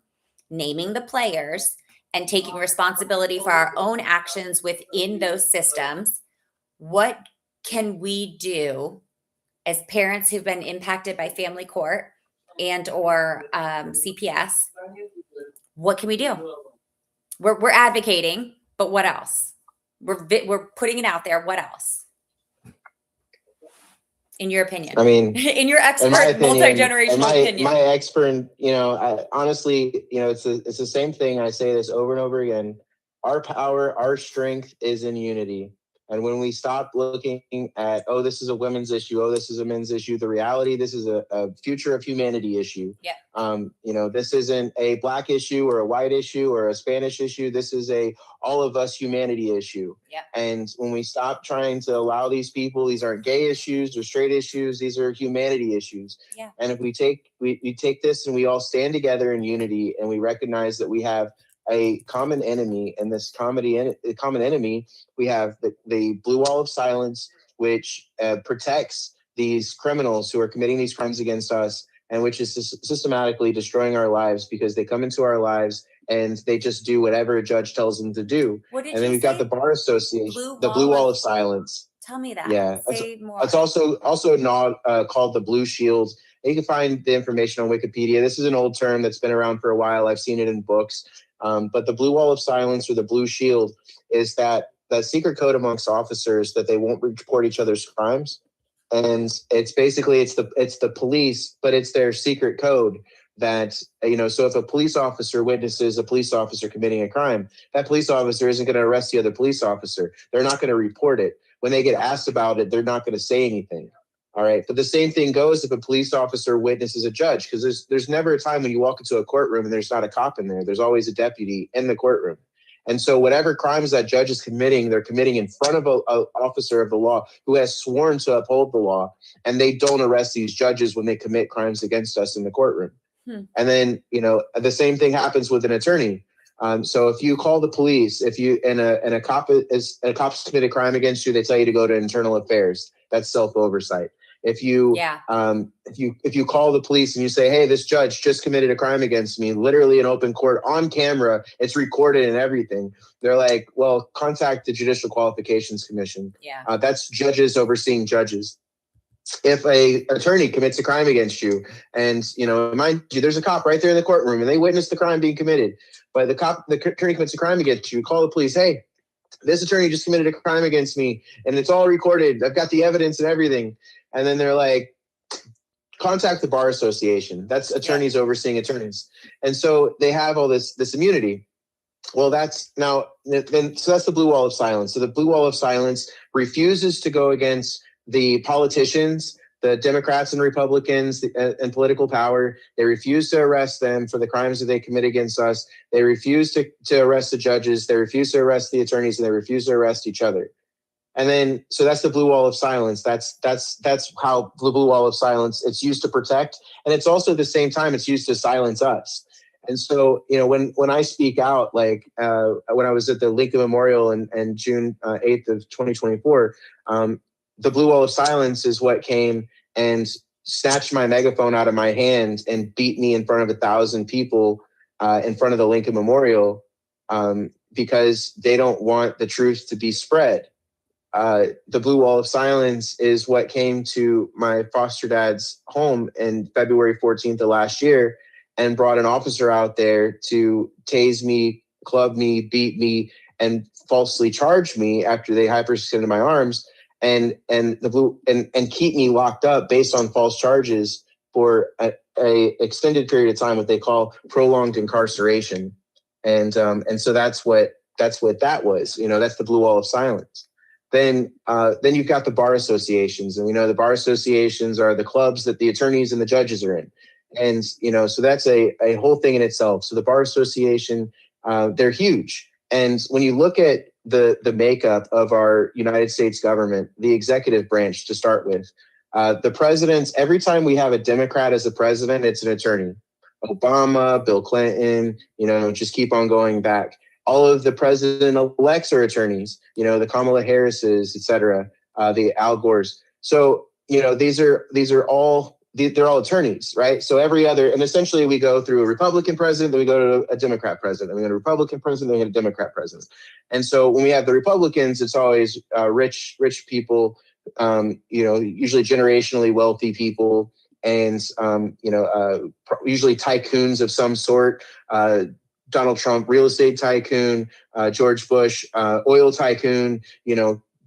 naming the players, and taking responsibility for our own actions within those systems, what can we do as parents who've been impacted by family court and or CPS? What can we do? We're advocating, but what else? We're putting it out there. What else? In your opinion? I mean, in your expert, opinion, multi-generational opinion. My expert, honestly, it's the same thing. I say this over and over again. Our power, our strength is in unity. And when we stop looking at, oh, this is a women's issue, oh, this is a men's issue, the reality, this is a future of humanity issue. Yeah. This isn't a Black issue or a white issue or a Spanish issue. This is a all of us humanity issue. Yeah. And when we stop trying to allow these people, these aren't gay issues or straight issues, these are humanity issues. Yeah. And if we take this and we all stand together in unity and we recognize that we have a common enemy, and this common enemy, we have the blue wall of silence, which protects these criminals who are committing these crimes against us, and which is systematically destroying our lives because they come into our lives and they just do whatever a judge tells them to do. And then we've got the Bar Association, the blue wall of silence. Tell me that. Yeah, Say more. It's also not called the Blue Shield. You can find the information on Wikipedia. This is an old term that's been around for a while. I've seen it in books. But the blue wall of silence, or the blue shield, is that secret code amongst officers that they won't report each other's crimes. And it's basically it's the police, but it's their secret code that, so if a police officer witnesses a police officer committing a crime, that police officer isn't going to arrest the other police officer. They're not going to report it. When they get asked about it, they're not going to say anything. All right. But the same thing goes if a police officer witnesses a judge, because there's never a time when you walk into a courtroom and there's not a cop in there. There's always a deputy in the courtroom. And so whatever crimes that judge is committing, they're committing in front of an officer of the law who has sworn to uphold the law. And they don't arrest these judges when they commit crimes against us in the courtroom. And then, the same thing happens with an attorney. So if you call the police, and a cop's committed a crime against you, they tell you to go to internal affairs. That's self-oversight. If you call the police and you say, hey, this judge just committed a crime against me, literally in open court on camera, it's recorded and everything. They're like, well, contact the Judicial Qualifications Commission. Yeah. That's judges overseeing judges. If a attorney commits a crime against you, and mind you, there's a cop right there in the courtroom and they witness the crime being committed, but the attorney commits a crime against you, call the police, hey, this attorney just committed a crime against me and it's all recorded. I've got the evidence and everything. And then they're like, contact the Bar Association. That's attorneys overseeing attorneys. And so they have all this immunity. Well, that's the blue wall of silence. So the blue wall of silence refuses to go against the politicians, the Democrats and Republicans and political power. They refuse to arrest them for the crimes that they commit against us. They refuse to arrest the judges. They refuse to arrest the attorneys, and they refuse to arrest each other. And then, so that's the blue wall of silence. That's how the blue wall of silence, it's used to protect. And it's also at the same time, it's used to silence us. And so, when I speak out, like when I was at the Lincoln Memorial and June 8th of 2024, the blue wall of silence is what came and snatched my megaphone out of my hand and beat me in front of 1,000 people in front of the Lincoln Memorial because they don't want the truth to be spread. The blue wall of silence is what came to my foster dad's home in February 14th of last year and brought an officer out there to tase me, club me, beat me, and falsely charge me after they hyperextended my arms and keep me locked up based on false charges for a extended period of time, what they call prolonged incarceration. And so that's what that was. That's the blue wall of silence. Then you've got the bar associations, and we know the bar associations are the clubs that the attorneys and the judges are in. And, so that's a whole thing in itself. So the bar association, they're huge. And when you look at the makeup of our United States government, the executive branch to start with, the presidents, every time we have a Democrat as a president, it's an attorney. Obama, Bill Clinton, just keep on going back. all of the president-elects are attorneys, the Kamala Harris's, et cetera, the Al Gore's. So, they're all attorneys, right? So and essentially we go through a Republican president, then we go to a Democrat president, then we go to a Republican president, then we get a Democrat president. And so when we have the Republicans, it's always rich people, usually generationally wealthy people, and usually tycoons of some sort. Donald Trump, real estate tycoon. George Bush, oil tycoon.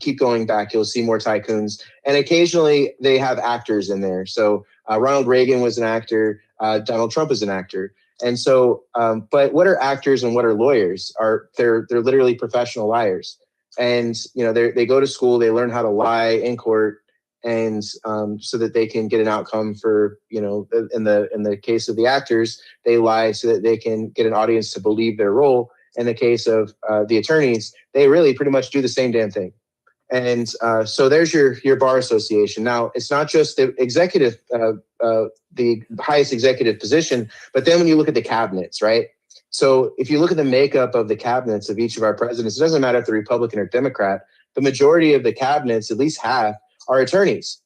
Keep going back, you'll see more tycoons. And occasionally they have actors in there. So Ronald Reagan was an actor. Donald Trump is an actor. And so, but what are actors and what are lawyers? They're literally professional liars. And they go to school, they learn how to lie in court, and so that they can get an outcome for, in the case of the actors, they lie so that they can get an audience to believe their role. In the case of the attorneys, they really pretty much do the same damn thing. And so there's your bar association. Now, it's not just the executive, the highest executive position, but then when you look at the cabinets, right? So if you look at the makeup of the cabinets of each of our presidents, it doesn't matter if they're Republican or Democrat, the majority of the cabinets, at least half, are attorneys,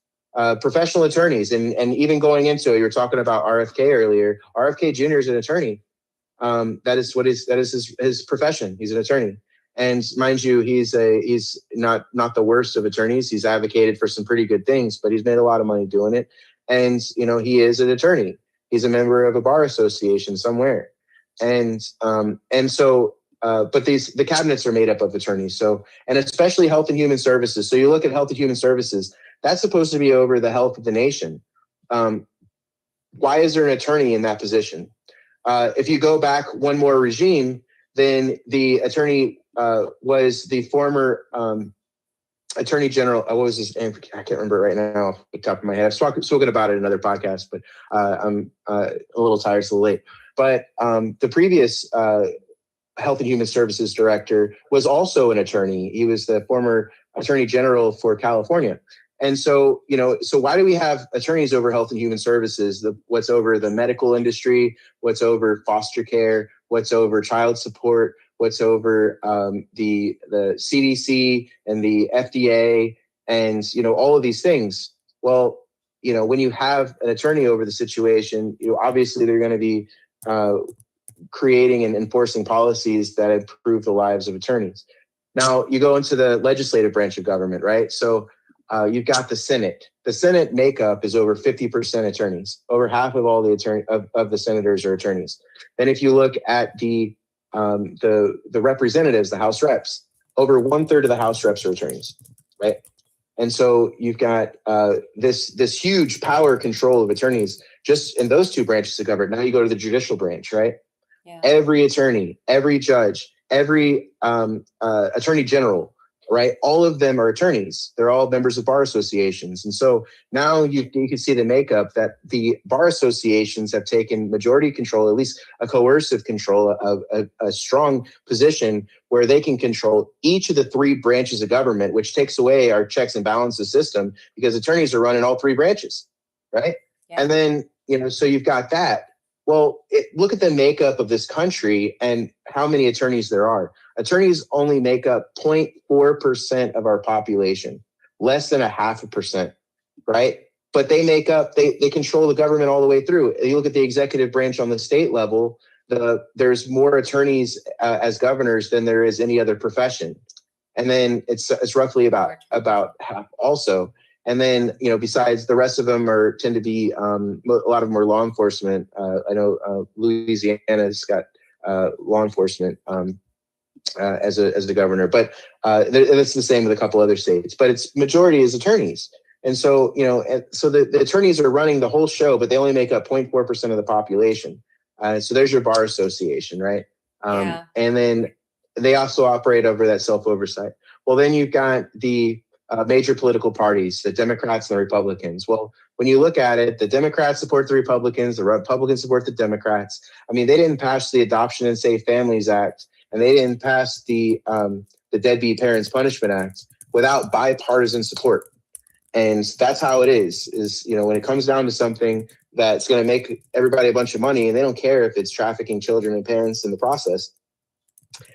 professional attorneys. And even going into it, you were talking about RFK earlier. RFK Jr. is an attorney. That is his profession. He's an attorney. And mind you, he's not the worst of attorneys. He's advocated for some pretty good things, but he's made a lot of money doing it. And, he is an attorney. He's a member of a bar association somewhere. And so, but the cabinets are made up of attorneys. So, and especially Health and Human Services. So you look at Health and Human Services, that's supposed to be over the health of the nation. Why is there an attorney in that position? If you go back one more regime, then the attorney was the former Attorney General. What was his name? I can't remember right now off the top of my head. I've spoken about it in another podcast, but I'm a little tired, so late. But the previous Health and Human Services Director was also an attorney. He was the former Attorney General for California. And so, so why do we have attorneys over Health and Human Services? What's over the medical industry? What's over foster care? What's over child support? What's over the CDC and the FDA and, all of these things? Well, when you have an attorney over the situation, obviously they're going to be creating and enforcing policies that improve the lives of attorneys. Now you go into the legislative branch of government, right? So you've got the Senate. The Senate makeup is over 50% attorneys. Over half of all the of the senators are attorneys. Then if you look at the representatives, the House reps, over 1/3 of the House reps are attorneys, right? And so you've got this huge power control of attorneys just in those two branches of government. Now you go to the judicial branch, right? Yeah. Every attorney, every judge, every attorney general, right? All of them are attorneys. They're all members of bar associations. And so now you can see the makeup that the bar associations have taken majority control, at least a coercive control of a strong position where they can control each of the three branches of government, which takes away our checks and balances system because attorneys are running all three branches, right? Yeah. And then, so you've got that. Well, look at the makeup of this country and how many attorneys there are. Attorneys only make up 0.4% of our population, less than 0.5%, right? But they they control the government all the way through. You look at the executive branch on the state level, there's more attorneys as governors than there is any other profession. And then it's roughly about half also. And then, besides the rest of them tend to be, a lot of them are law enforcement. I know Louisiana's got law enforcement as the governor, but it's the same with a couple other states. But its majority is attorneys, and so so the attorneys are running the whole show, but they only make up 0.4% of the population. So there's your bar association, right? Yeah. And then they also operate over that self-oversight. Well, then you've got the major political parties, the Democrats and the Republicans. Well, when you look at it, the Democrats support the Republicans, the Republicans support the Democrats. I mean, they didn't pass the Adoption and Safe Families Act, and they didn't pass the Deadbeat Parents Punishment Act without bipartisan support. And that's how it is when it comes down to something that's going to make everybody a bunch of money, and they don't care if it's trafficking children and parents in the process,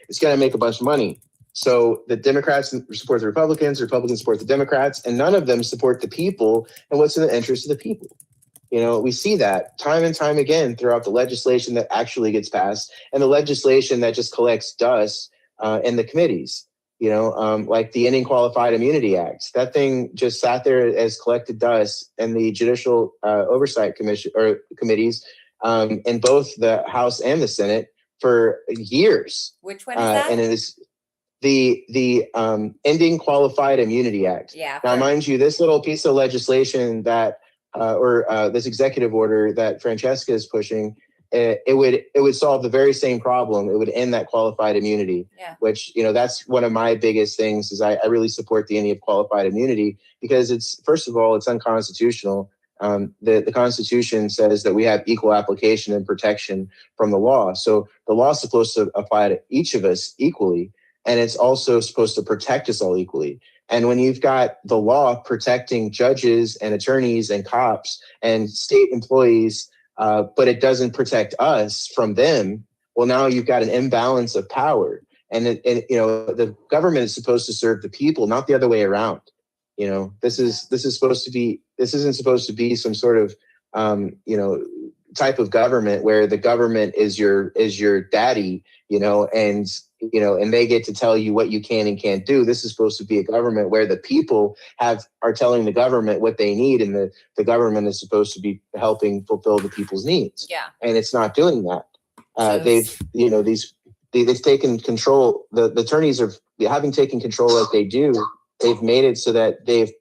it's going to make a bunch of money. So the Democrats support the Republicans support the Democrats, and none of them support the people and what's in the interest of the people. You know, we see that time and time again throughout the legislation that actually gets passed and the legislation that just collects dust in the committees. You know, like the Ending Qualified Immunity Act. That thing just sat there as collected dust in the Judicial Oversight Commission or committees in both the House and the Senate for years. Which one is that? And it is the Ending Qualified Immunity Act. Yeah. Now, mind you, this little piece of legislation that this executive order that Francesca is pushing, it would solve the very same problem. It would end that qualified immunity, which, you know, that's one of my biggest things is I really support the ending of qualified immunity because it's, first of all, it's unconstitutional. The Constitution says that we have equal application and protection from the law. So the law is supposed to apply to each of us equally, and it's also supposed to protect us all equally. And when you've got the law protecting judges and attorneys and cops and state employees, but it doesn't protect us from them, well, now you've got an imbalance of power. And you know, the government is supposed to serve the people, not the other way around. You know, this isn't supposed to be some sort of you know, type of government where the government is your daddy, you know, and you know, and they get to tell you what you can and can't do. This is supposed to be a government where the people are telling the government what they need, and the government is supposed to be helping fulfill the people's needs. Yeah. And it's not doing that. They've taken control. The attorneys are having taken control like they do. They've made it so that they've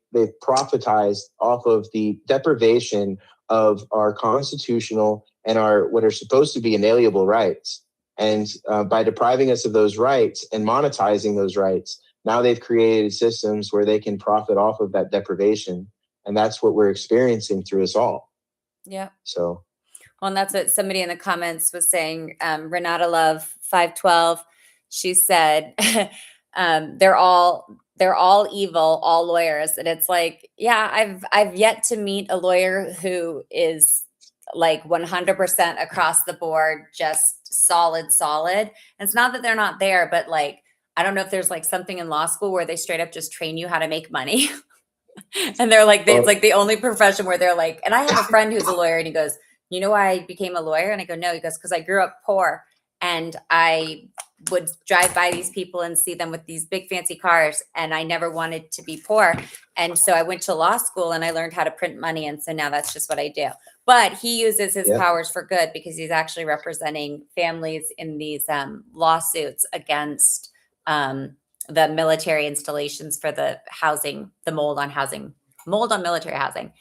profitized off of the deprivation of our constitutional and our what are supposed to be inalienable rights. And by depriving us of those rights and monetizing those rights, now they've created systems where they can profit off of that deprivation. And that's what we're experiencing through us all. Yeah. So. Well, and that's what somebody in the comments was saying. Renata Love 512. She said, they're all evil, all lawyers. And it's like, yeah, I've yet to meet a lawyer who is like 100% across the board, just solid. And it's not that they're not there, but like, I don't know if there's like something in law school where they straight up just train you how to make money. And they're like, it's like the only profession where they're like, and I have a friend who's a lawyer and he goes, you know why I became a lawyer? And I go, no. He goes, because I grew up poor and I would drive by these people and see them with these big fancy cars. And I never wanted to be poor. And so I went to law school and I learned how to print money. And so now that's just what I do. But he uses his powers for good because he's actually representing families in these lawsuits against the military installations for the housing, the mold on military housing.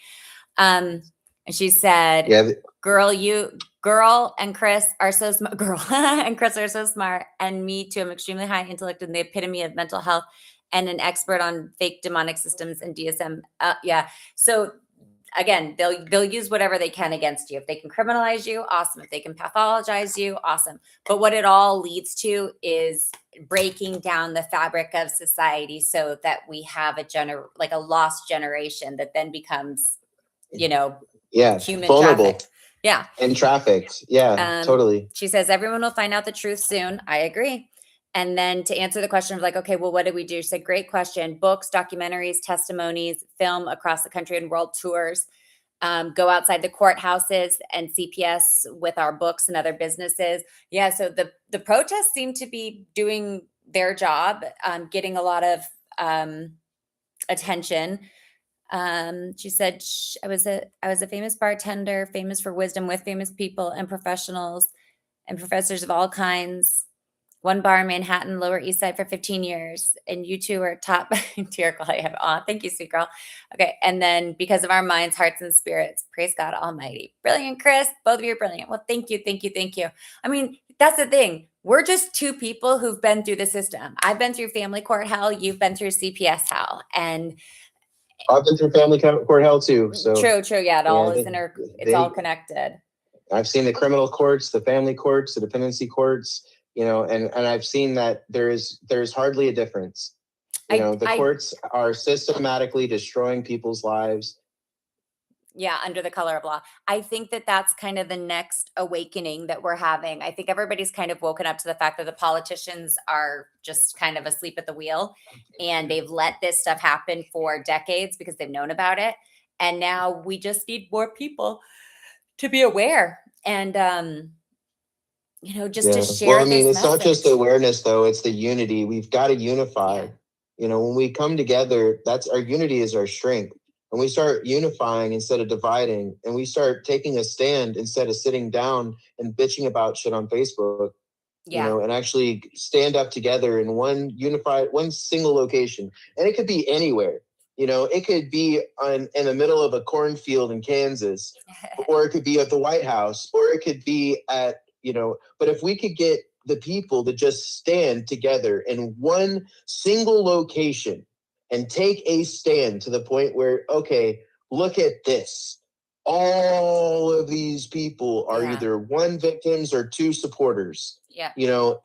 And she said, girl and Chris are so smart. Girl and Chris are so smart. And me too. I'm extremely high intellect and the epitome of mental health and an expert on fake demonic systems and DSM. So again, they'll use whatever they can against you. If they can criminalize you, awesome. If they can pathologize you, awesome. But what it all leads to is breaking down the fabric of society so that we have a lost generation that then becomes, you know, human vulnerable. Trafficked. Yeah. And trafficked. Yeah, totally. She says, everyone will find out the truth soon. I agree. And then to answer the question of like, okay, well, what did we do? She said, great question. Books, documentaries, testimonies, film across the country and world tours. Go outside the courthouses and CPS with our books and other businesses. Yeah. So the protests seem to be doing their job, getting a lot of attention. She said, I was a famous bartender, famous for wisdom with famous people and professionals and professors of all kinds. One bar in Manhattan, Lower East Side for 15 years. And you two are top tier quality. Thank you, sweet girl. Okay. And then because of our minds, hearts, and spirits, praise God Almighty. Brilliant, Chris. Both of you are brilliant. Well, thank you. I mean, that's the thing. We're just two people who've been through the system. I've been through family court hell. You've been through CPS hell. And I've been through family court hell too. So true. Yeah, it's all connected. I've seen the criminal courts, the family courts, the dependency courts, you know, and I've seen that there's hardly a difference. You know, the courts are systematically destroying people's lives. Yeah, under the color of law. I think that that's kind of the next awakening that we're having. I think everybody's kind of woken up to the fact that the politicians are just kind of asleep at the wheel, and they've let this stuff happen for decades because they've known about it. And now we just need more people to be aware and, just to Yeah. Well, share I mean, this it's not just message. awareness though, it's the unity. We've got to unify. Yeah. When we come together, that's our unity is our strength. And we start unifying instead of dividing, and we start taking a stand instead of sitting down and bitching about shit on Facebook, Yeah. and actually stand up together in one single location. And it could be anywhere. It could be in the middle of a cornfield in Kansas, or it could be at the White House, or it could be but if we could get the people to just stand together in one single location and take a stand to the point where, okay, look at this. All of these people are Yeah. either one victims or two supporters. Yeah.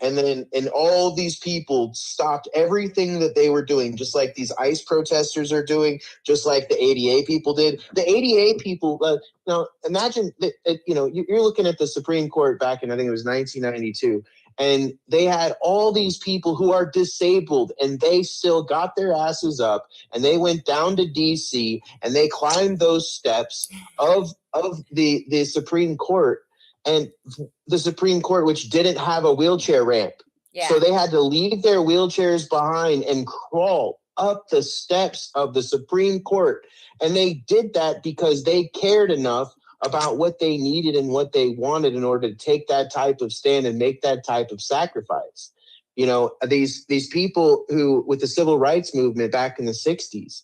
And all these people stopped everything that they were doing, just like these ICE protesters are doing, just like the ADA people did. The ADA people, imagine that, you're looking at the Supreme Court back in, I think it was 1992, and they had all these people who are disabled, and they still got their asses up, and they went down to DC, and they climbed those steps of the Supreme Court. And the Supreme Court, which didn't have a wheelchair ramp. Yeah. So they had to leave their wheelchairs behind and crawl up the steps of the Supreme Court. And they did that because they cared enough about what they needed and what they wanted in order to take that type of stand and make that type of sacrifice. These people who, with the civil rights movement back in the 60s,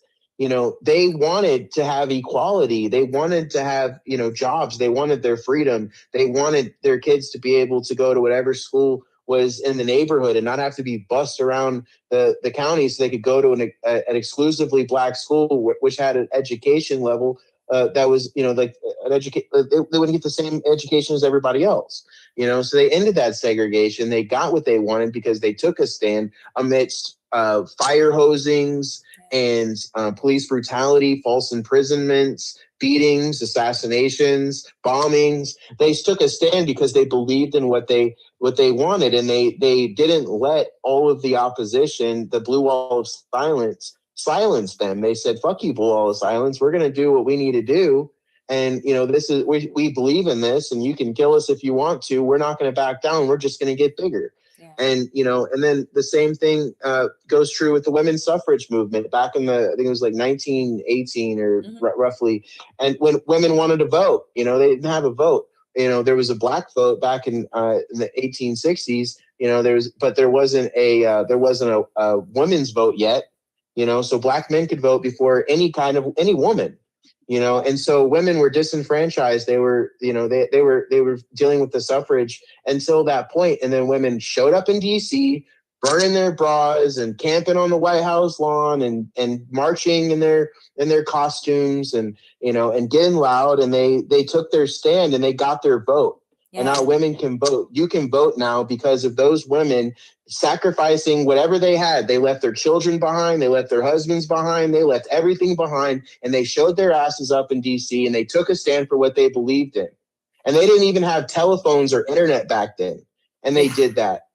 they wanted to have equality. They wanted to have, jobs. They wanted their freedom. They wanted their kids to be able to go to whatever school was in the neighborhood and not have to be bussed around the county, so they could go to an exclusively Black school, which had an education level that was, like they wouldn't get the same education as everybody else. So they ended that segregation. They got what they wanted because they took a stand amidst fire hosings and police brutality, false imprisonments, beatings, assassinations, bombings. They took a stand because they believed in what they wanted, and they didn't let all of the opposition, the blue wall of silence them. They said, "Fuck you, blue wall of silence. We're going to do what we need to do." And this is we believe in this, and you can kill us if you want to. We're not going to back down. We're just going to get bigger. Yeah. And and then the same thing goes true with the women's suffrage movement back in I think it was like 1918 or roughly. And when women wanted to vote, they didn't have a vote. There was a black vote back in the 1860s. There wasn't a women's vote yet. So black men could vote before any woman. And so women were disenfranchised. They were, they were dealing with the suffrage until that point. And then women showed up in DC, burning their bras and camping on the White House lawn and marching in their costumes and getting loud. And they took their stand and they got their vote. Yeah. And now women can vote. You can vote now because of those women sacrificing whatever they had. They left their children behind. They left their husbands behind. They left everything behind. And they showed their asses up in DC and they took a stand for what they believed in. And they didn't even have telephones or internet back then. And they did that.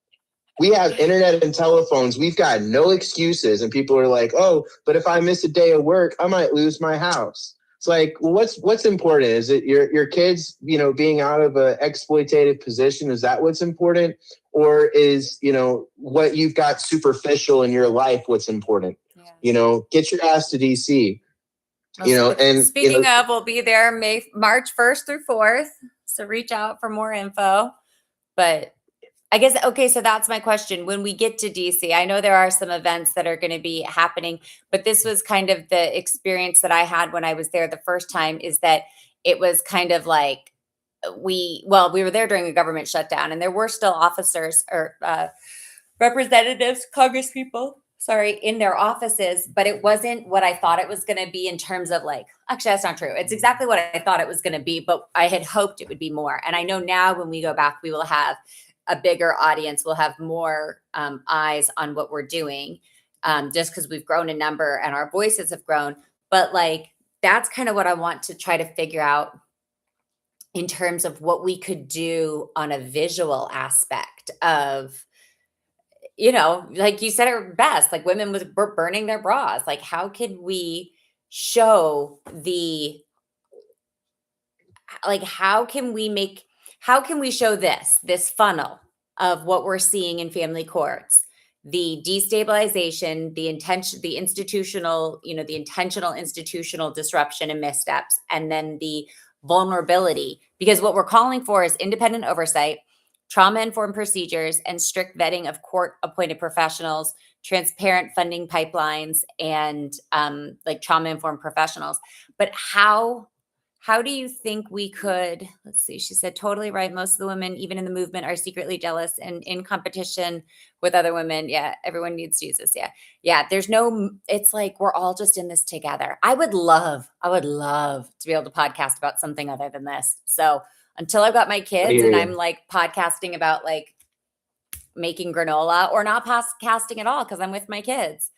We have internet and telephones. We've got no excuses. And people are like, oh, but if I miss a day of work, I might lose my house. It's like, well, what's important? Is it your kids, being out of an exploitative position? Is that what's important? Or is, what you've got superficial in your life what's important? Yeah. Get your ass to DC. And speaking of, we'll be there March 1st through 4th. So reach out for more info. But I guess, okay, so that's my question. When we get to DC, I know there are some events that are going to be happening, but this was kind of the experience that I had when I was there the first time, is that it was kind of like we were there during a government shutdown, and there were still officers or representatives, congresspeople, in their offices, but it wasn't what I thought it was going to be in terms of actually, that's not true. It's exactly what I thought it was going to be, but I had hoped it would be more. And I know now when we go back, we will have a bigger audience. We'll have more eyes on what we're doing, just because we've grown in number and our voices have grown. But that's kind of what I want to try to figure out in terms of what we could do on a visual aspect of, like you said it best, like women with burning their bras. Like, how can we show how can we show this funnel of what we're seeing in family courts, the destabilization, the institutional, the intentional institutional disruption and missteps, and then the vulnerability, because what we're calling for is independent oversight, trauma-informed procedures, and strict vetting of court-appointed professionals, transparent funding pipelines, and like trauma-informed professionals. But how do you think we could, let's see, she said, totally right. Most of the women, even in the movement, are secretly jealous and in competition with other women. Yeah, everyone needs Jesus. Yeah. Yeah, it's like we're all just in this together. I would love to be able to podcast about something other than this. So until I've got my kids and I'm like podcasting about like making granola, or not podcasting at all because I'm with my kids,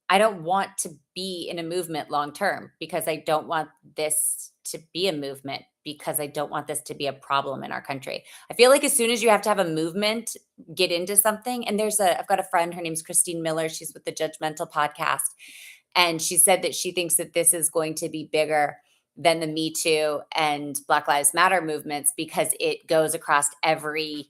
I don't want to be in a movement long term, because I don't want this to be a movement, because I don't want this to be a problem in our country. I feel like as soon as you have to have a movement, get into something. And I've got a friend, her name's Christine Miller. She's with the Judgmental podcast. And she said that she thinks that this is going to be bigger than the Me Too and Black Lives Matter movements, because it goes across every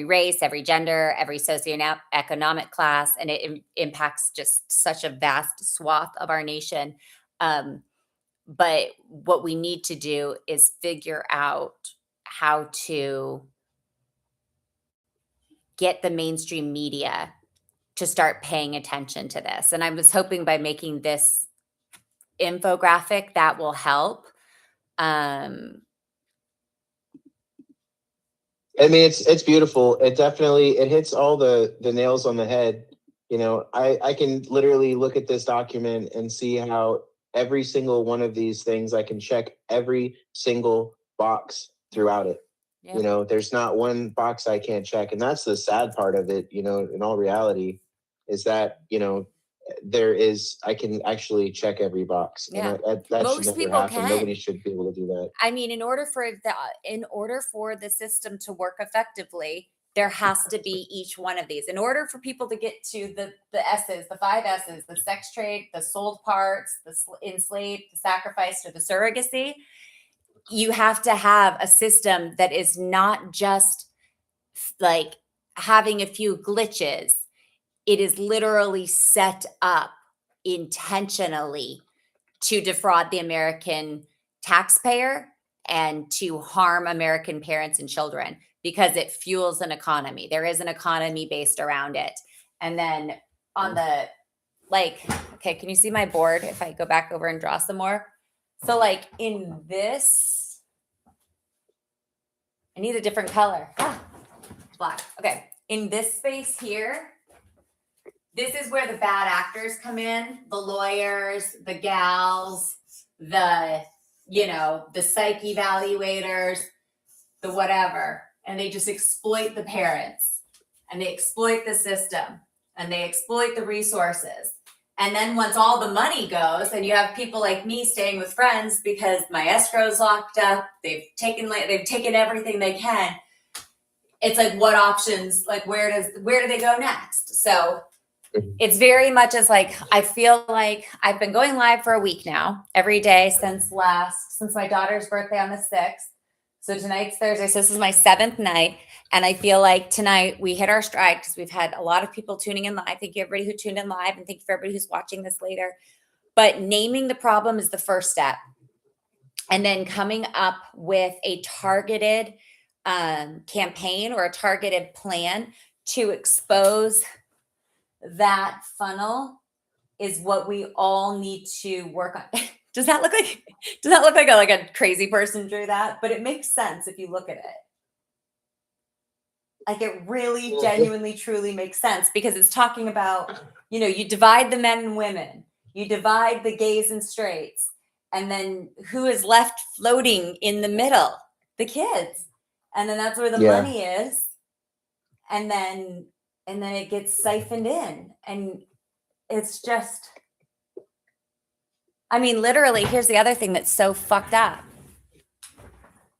race, every gender, every socioeconomic class, and it impacts just such a vast swath of our nation. But what we need to do is figure out how to get the mainstream media to start paying attention to this. And I was hoping by making this infographic that will help. I mean, it's beautiful. It hits all the nails on the head. I can literally look at this document and see how every single one of these things, I can check every single box throughout it. Yep. There's not one box I can't check. And that's the sad part of it, in all reality, is that, I can actually check every box. Yeah. And that Most should never people happen. can. Nobody should be able to do that. I mean, in order for the system to work effectively, there has to be each one of these. In order for people to get to the S's, the 5 S's, the sex trade, the sold parts, the enslaved, the sacrificed, or the surrogacy, you have to have a system that is not just like having a few glitches. It is literally set up intentionally to defraud the American taxpayer and to harm American parents and children, because it fuels an economy. There is an economy based around it. And then on the, okay, can you see my board if I go back over and draw some more? So like in this, I need a different color. Black. Okay. In this space here, this is where the bad actors come in, the lawyers, the gals, the psych evaluators, the whatever. And they just exploit the parents, and they exploit the system, and they exploit the resources. And then once all the money goes, and you have people like me staying with friends because my escrow's locked up, they've taken everything they can. It's like, what options, like where do they go next? So it's very much as like, I feel like I've been going live for a week now, every day since my daughter's birthday on the 6th. So tonight's Thursday. So this is my 7th night. And I feel like tonight we hit our stride, because we've had a lot of people tuning in live. Thank you everybody who tuned in live, and thank you for everybody who's watching this later. But naming the problem is the first step. And then coming up with a targeted campaign or a targeted plan to expose that funnel is what we all need to work on. Does that look like a crazy person drew that? But it makes sense if you look at it. Like, it really genuinely, truly makes sense, because it's talking about, you divide the men and women, you divide the gays and straights, and then who is left floating in the middle? The kids. And then that's where the money is. And then it gets siphoned in. And it's just, I mean, literally, here's the other thing that's so fucked up.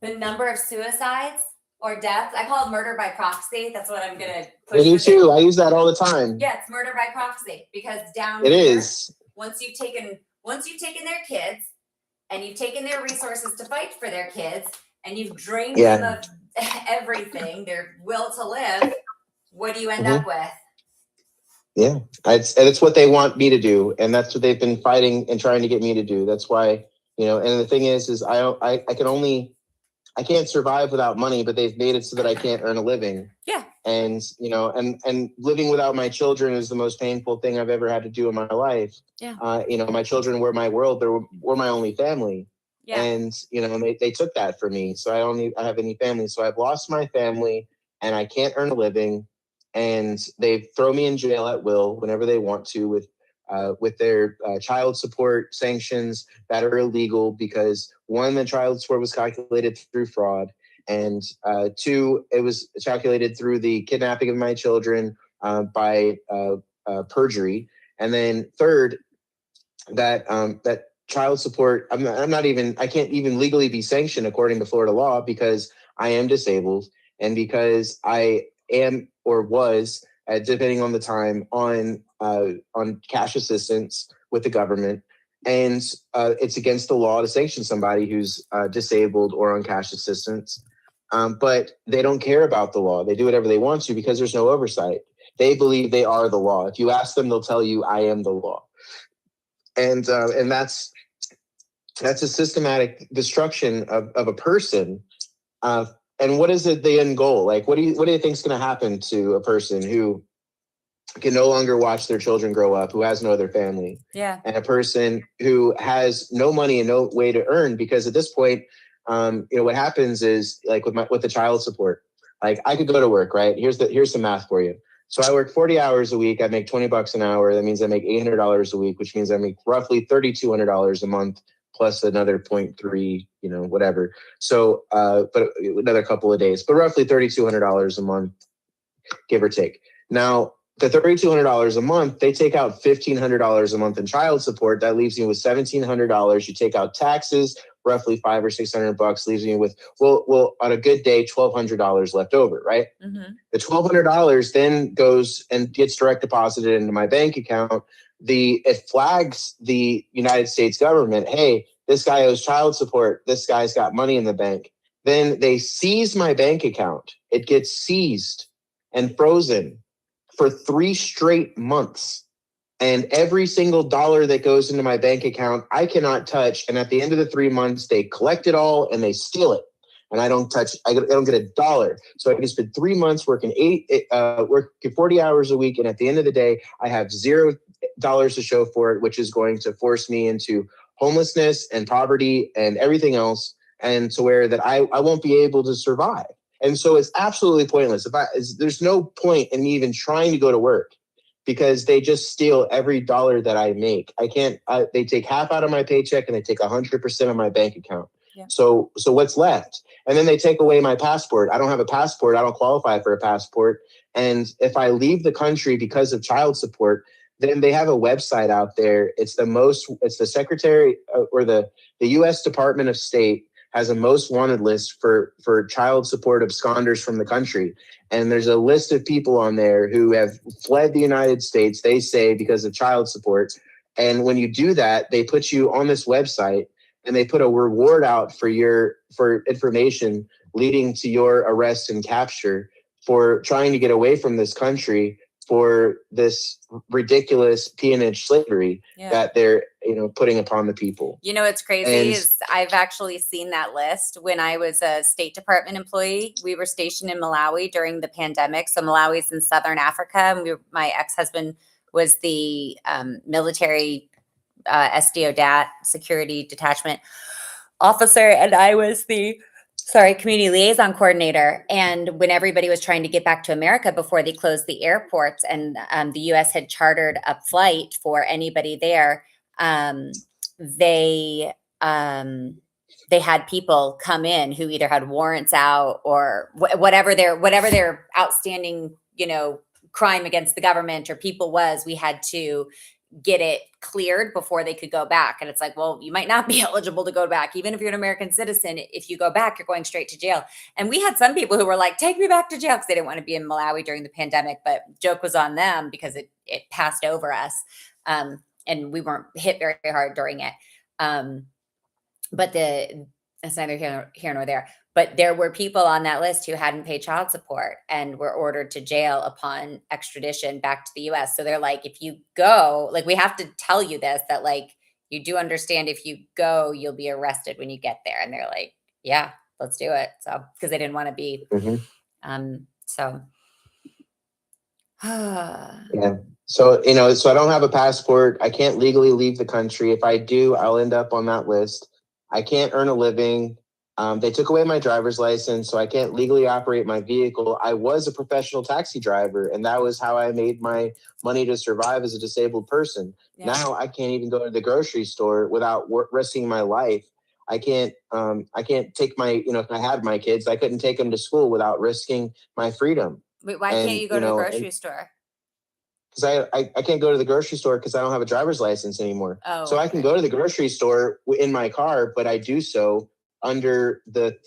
The number of suicides or deaths, I call it murder by proxy. That's what I'm going to push. I do too. I use that all the time. Yeah, it's murder by proxy because down It here, is. once you've taken their kids and you've taken their resources to fight for their kids and you've drained them of everything, their will to live, what do you end up with? Yeah, it's what they want me to do, and that's what they've been fighting and trying to get me to do. That's why, and the thing is I can't survive without money, but they've made it so that I can't earn a living. Yeah. And and living without my children is the most painful thing I've ever had to do in my life. Yeah. My children were my world. They were my only family. Yeah. And they took that from me. So I have any family. So I've lost my family, and I can't earn a living. And they throw me in jail at will whenever they want to with their child support sanctions that are illegal because one, the child support was calculated through fraud, and two, it was calculated through the kidnapping of my children by perjury, and then third, that child support I can't even legally be sanctioned according to Florida law because I am disabled and because I am or was, depending on the time, on cash assistance with the government, and it's against the law to sanction somebody who's disabled or on cash assistance. But they don't care about the law. They do whatever they want to because there's no oversight. They believe they are the law. If you ask them, they'll tell you, "I am the law," and that's a systematic destruction of a person. And what is the end goal? Like, what do you think is going to happen to a person who can no longer watch their children grow up, who has no other family? Yeah. And a person who has no money and no way to earn, because at this point, what happens is like with the child support, like I could go to work, right? Here's some math for you. So I work 40 hours a week. I make $20 an hour. That means I make $800 a week, which means I make roughly $3,200 a month plus another 0.3, whatever. So, but another couple of days, but roughly $3,200 a month, give or take. Now, the $3,200 a month, they take out $1,500 a month in child support. That leaves you with $1,700. You take out taxes, roughly $500 or $600, leaves you with, well, on a good day, $1,200 left over, right? Mm-hmm. The $1,200 then goes and gets direct deposited into my bank account. It flags the United States government, hey, this guy owes child support. This guy's got money in the bank. Then they seize my bank account. It gets seized and frozen for 3 straight months. And every single dollar that goes into my bank account, I cannot touch. And at the end of the 3 months, they collect it all and they steal it. And I don't get a dollar. So I can spend 3 months working 40 hours a week. And at the end of the day, I have $0 to show for it, which is going to force me into homelessness and poverty and everything else. And to where that I won't be able to survive. And so it's absolutely pointless. There's no point in me even trying to go to work because they just steal every dollar that I make. They take half out of my paycheck and they take 100% of my bank account. Yeah. So what's left? And then they take away my passport. I don't have a passport. I don't qualify for a passport. And if I leave the country because of child support, then they have a website out there. It's the Secretary or the U.S. Department of State has a most wanted list for child support absconders from the country. And there's a list of people on there who have fled the United States, they say, because of child support. And when you do that, they put you on this website and they put a reward out for information leading to your arrest and capture for trying to get away from this country for this ridiculous peonage slavery that they're putting upon the people. What's crazy is I've actually seen that list. When I was a State Department employee, we were stationed in Malawi during the pandemic. So Malawi's in Southern Africa. And my ex-husband was the military SDODAT security detachment officer, and I was the community liaison coordinator. And when everybody was trying to get back to America before they closed the airports, and the U.S. had chartered a flight for anybody there, they had people come in who either had warrants out or whatever their outstanding, crime against the government or people was. We had to get it cleared before they could go back. And it's like, well, you might not be eligible to go back. Even if you're an American citizen, if you go back, you're going straight to jail. And we had some people who were like, take me back to jail, because they didn't want to be in Malawi during the pandemic, but joke was on them because it passed over us. And we weren't hit very hard during it. But that's neither here nor there. But there were people on that list who hadn't paid child support and were ordered to jail upon extradition back to the US. So they're like, if you go, like, we have to tell you this, that like, you do understand if you go, you'll be arrested when you get there. And they're like, yeah, let's do it. So, because they didn't want to be, so. Yeah. So, so I don't have a passport. I can't legally leave the country. If I do, I'll end up on that list. I can't earn a living. They took away my driver's license, so I can't legally operate my vehicle. I was a professional taxi driver, and that was how I made my money to survive as a disabled person. Yeah. Now I can't even go to the grocery store without risking my life. I can't take my, if I had my kids, I couldn't take them to school without risking my freedom. Wait, why can't you go to the grocery store? Because I can't go to the grocery store because I don't have a driver's license anymore. Oh, so I can go to the grocery store in my car, but I do so under the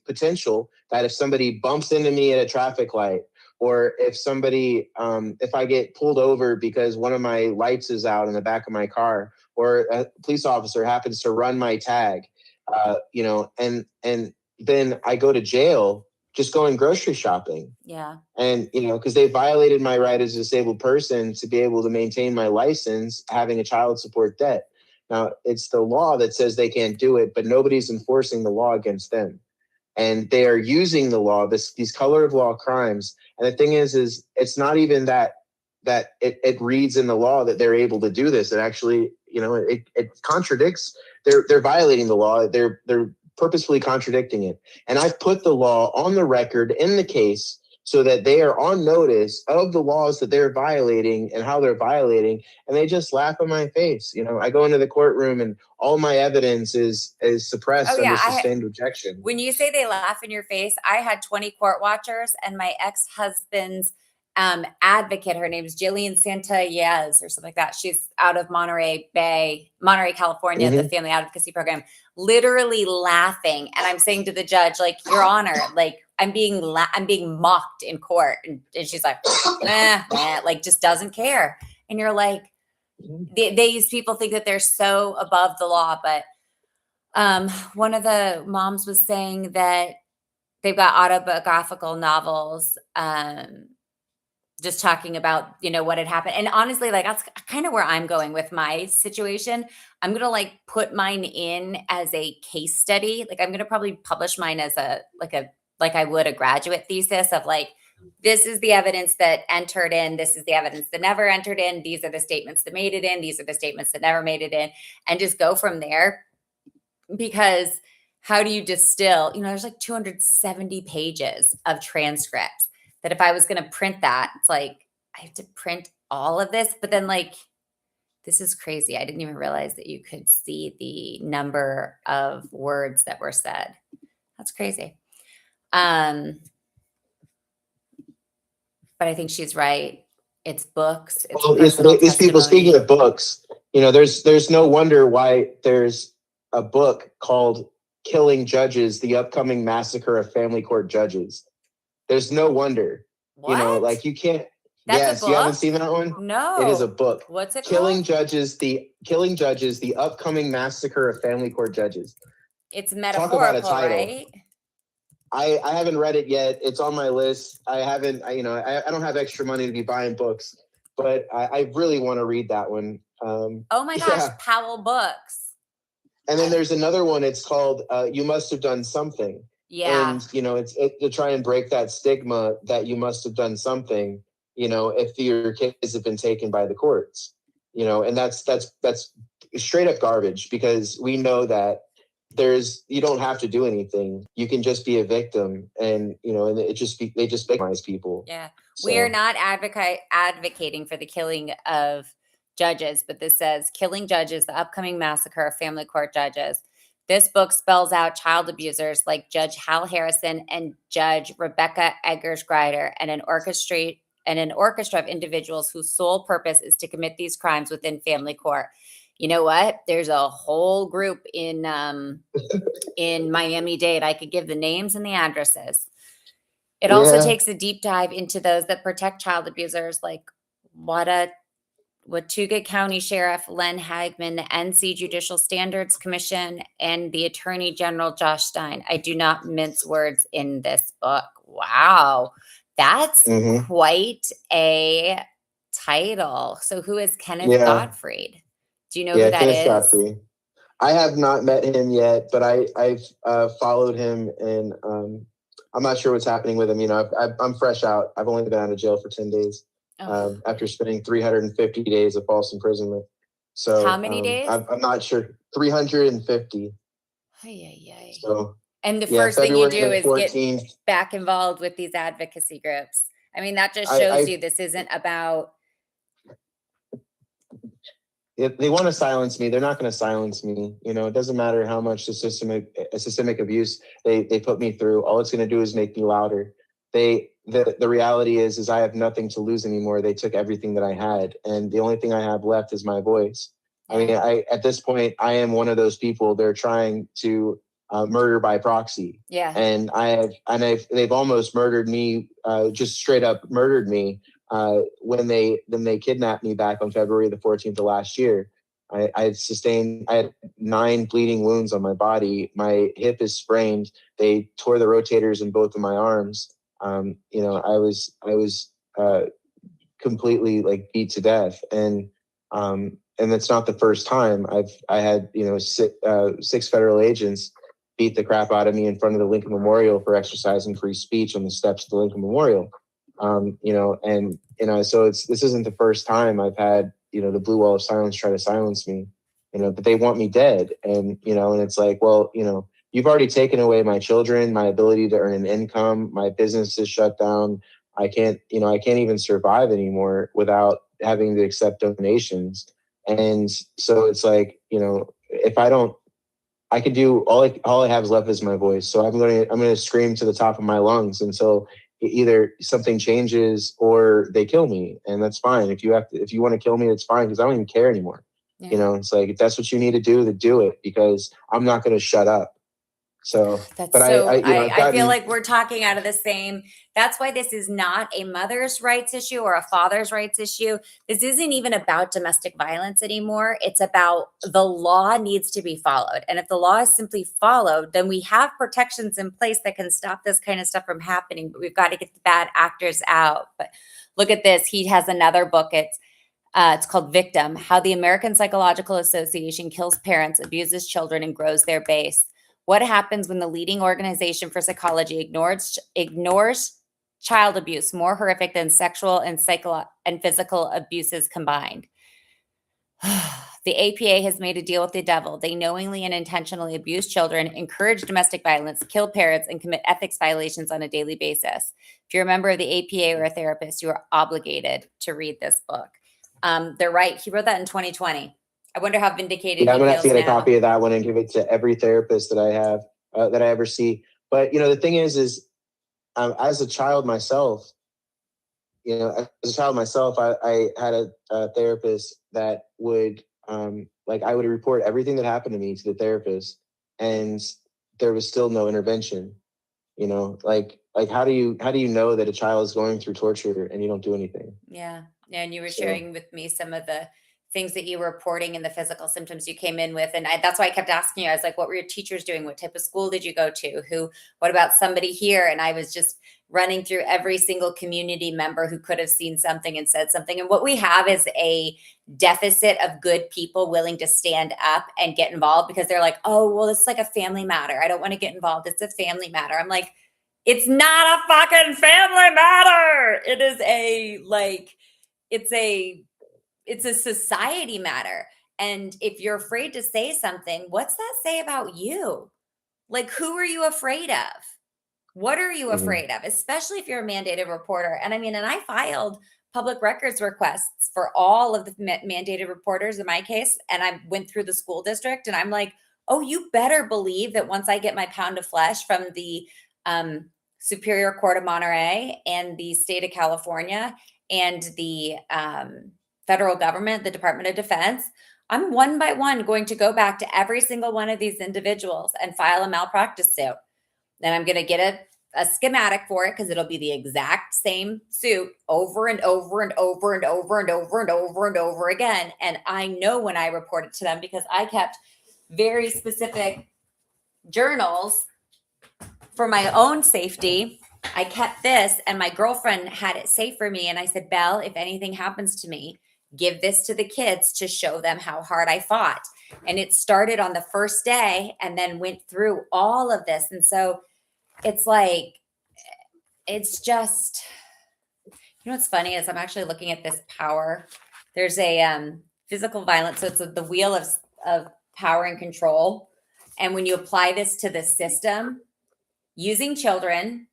potential that if somebody bumps into me at a traffic light, or if somebody, if I get pulled over because one of my lights is out in the back of my car, or a police officer happens to run my tag, and then I go to jail just going grocery shopping. Yeah. And, because they violated my right as a disabled person to be able to maintain my license, having a child support debt. Now, it's the law that says they can't do it, but nobody's enforcing the law against them. And they are using the law, these color of law crimes. And the thing is it's not even that it reads in the law that they're able to do this. It actually, it contradicts. They're violating the law. They're purposefully contradicting it. And I've put the law on the record in the case so that they are on notice of the laws that they're violating and how they're violating. And they just laugh in my face. I go into the courtroom and all my evidence is suppressed under sustained objection. When you say they laugh in your face, I had 20 court watchers, and my ex-husband's advocate, her name's Jillian Santayez or something like that. She's out of Monterey, California, the Family Advocacy Program, literally laughing. And I'm saying to the judge, like, Your Honor, like, I'm being mocked in court. And she's like, like, just doesn't care. And you're like, these people think that they're so above the law. But one of the moms was saying that they've got autobiographical novels, just talking about, what had happened. And honestly, like, that's kind of where I'm going with my situation. I'm going to like put mine in as a case study. Like, I'm going to probably publish mine as like I would a graduate thesis of like, this is the evidence that entered in. This is the evidence that never entered in. These are the statements that made it in. These are the statements that never made it in, and just go from there. Because how do you distill, there's like 270 pages of transcripts that if I was going to print that, it's like, I have to print all of this. But then like, this is crazy. I didn't even realize that you could see the number of words that were said. That's crazy. But I think she's right. It's books. These people, speaking of books, there's no wonder why there's a book called Killing Judges, the upcoming massacre of family court judges. There's no wonder. What? You can't. That's you haven't seen that one? No. It is a book. What's it Killing called? Killing Judges, the upcoming massacre of family court judges. It's metaphorical, talk about a title. Right? I haven't read it yet. It's on my list. I haven't, I don't have extra money to be buying books, but I really want to read that one. Oh my gosh, Powell Books. And then there's another one. It's called You Must Have Done Something. Yeah. And, it's to try and break that stigma that you must have done something, if your kids have been taken by the courts, and that's straight up garbage, because we know that you don't have to do anything. You can just be a victim, and and they just victimize people. Yeah. So. We are not advocating for the killing of judges, but this says Killing Judges, the upcoming massacre of family court judges. This book spells out child abusers like Judge Hal Harrison and Judge Rebecca Eggers Grider, and an and an orchestra of individuals whose sole purpose is to commit these crimes within family court. You know what? There's a whole group in Miami-Dade. I could give the names and the addresses. It also takes a deep dive into those that protect child abusers, like Watauga County Sheriff Len Hagman, the NC Judicial Standards Commission, and the Attorney General Josh Stein. I do not mince words in this book. Wow. That's quite a title. So who is Kenneth Gottfried? Do you know who that Kenneth is? Godfrey. I have not met him yet, but I've followed him, and I'm not sure what's happening with him. You know, I'm fresh out. I've only been out of jail for 10 days after spending 350 days of false imprisonment. So how many days? I'm not sure. 350. So, and the first thing you do is 14th. get back involved with these advocacy groups. I mean, that just shows you this isn't about. If they want to silence me, they're not going to silence me. You know, it doesn't matter how much the systemic abuse they put me through. All it's going to do is make me louder. The reality is I have nothing to lose anymore. They took everything that I had, and the only thing I have left is my voice. I mean, at this point, I am one of those people they're trying to murder by proxy. Yeah. And they've almost murdered me, just straight up murdered me. When they kidnapped me back on February the 14th of last year. I had 9 bleeding wounds on my body. My hip is sprained. They tore the rotators in both of my arms. You know, I was completely like beat to death. And it's not the first time. I had, you know, 6 federal agents beat the crap out of me in front of the Lincoln Memorial for exercising free speech on the steps of the Lincoln Memorial. You know, and, you know, so this isn't the first time I've had, you know, the blue wall of silence try to silence me, you know, but they want me dead. And, you know, and it's like, well, you know, you've already taken away my children, my ability to earn an income, my business is shut down. I can't even survive anymore without having to accept donations. And so it's like, you know, if I could do all I have left is my voice. So I'm going to scream to the top of my lungs until either something changes or they kill me, and that's fine. If you want to kill me, it's fine, because I don't even care anymore. Yeah. You know, it's like, if that's what you need to do it, because I'm not going to shut up. So, I feel like we're talking out of the same. That's why this is not a mother's rights issue or a father's rights issue. This isn't even about domestic violence anymore. It's about the law needs to be followed. And if the law is simply followed, then we have protections in place that can stop this kind of stuff from happening. But we've got to get the bad actors out. But look at this. He has another book. It's called Victim: How the American Psychological Association Kills Parents, Abuses Children, and Grows Their Base. What happens when the leading organization for psychology ignores child abuse more horrific than sexual and physical abuses combined? The APA has made a deal with the devil. They knowingly and intentionally abuse children, encourage domestic violence, kill parents, and commit ethics violations on a daily basis. If you're a member of the APA or a therapist, you are obligated to read this book. They're right. He wrote that in 2020. I wonder how vindicated I'm gonna have to get now. a copy of that one and give it to every therapist that I have, that I ever see. But, you know, the thing is as a child myself, I had a therapist that would, I would report everything that happened to me to the therapist, and there was still no intervention. You know, how do you know that a child is going through torture and you don't do anything? Yeah. And you were sharing with me some of the things that you were reporting and the physical symptoms you came in with. And that's why I kept asking you. I was like, what were your teachers doing? What type of school did you go to? What about somebody here? And I was just running through every single community member who could have seen something and said something. And what we have is a deficit of good people willing to stand up and get involved, because they're like, oh, well, it's like a family matter. I don't want to get involved. It's a family matter. I'm like, it's not a fucking family matter. It is it's a society matter. And if you're afraid to say something, what's that say about you? Like, who are you afraid of? What are you afraid of? Especially if you're a mandated reporter. And I filed public records requests for all of the mandated reporters in my case. And I went through the school district, and I'm like, oh, you better believe that once I get my pound of flesh from the Superior Court of Monterey and the state of California and the federal government, the Department of Defense, I'm one by one going to go back to every single one of these individuals and file a malpractice suit. Then I'm going to get a schematic for it because it'll be the exact same suit over and over and over and over and over and over and over again. And I know when I report it to them because I kept very specific journals for my own safety. I kept this and my girlfriend had it saved for me. And I said, Belle, if anything happens to me, give this to the kids to show them how hard I fought. And it started on the first day and then went through all of this. And so it's like, it's just, you know, what's funny is I'm actually looking at this power. There's a physical violence. So it's the wheel of power and control. And when you apply this to the system, using children,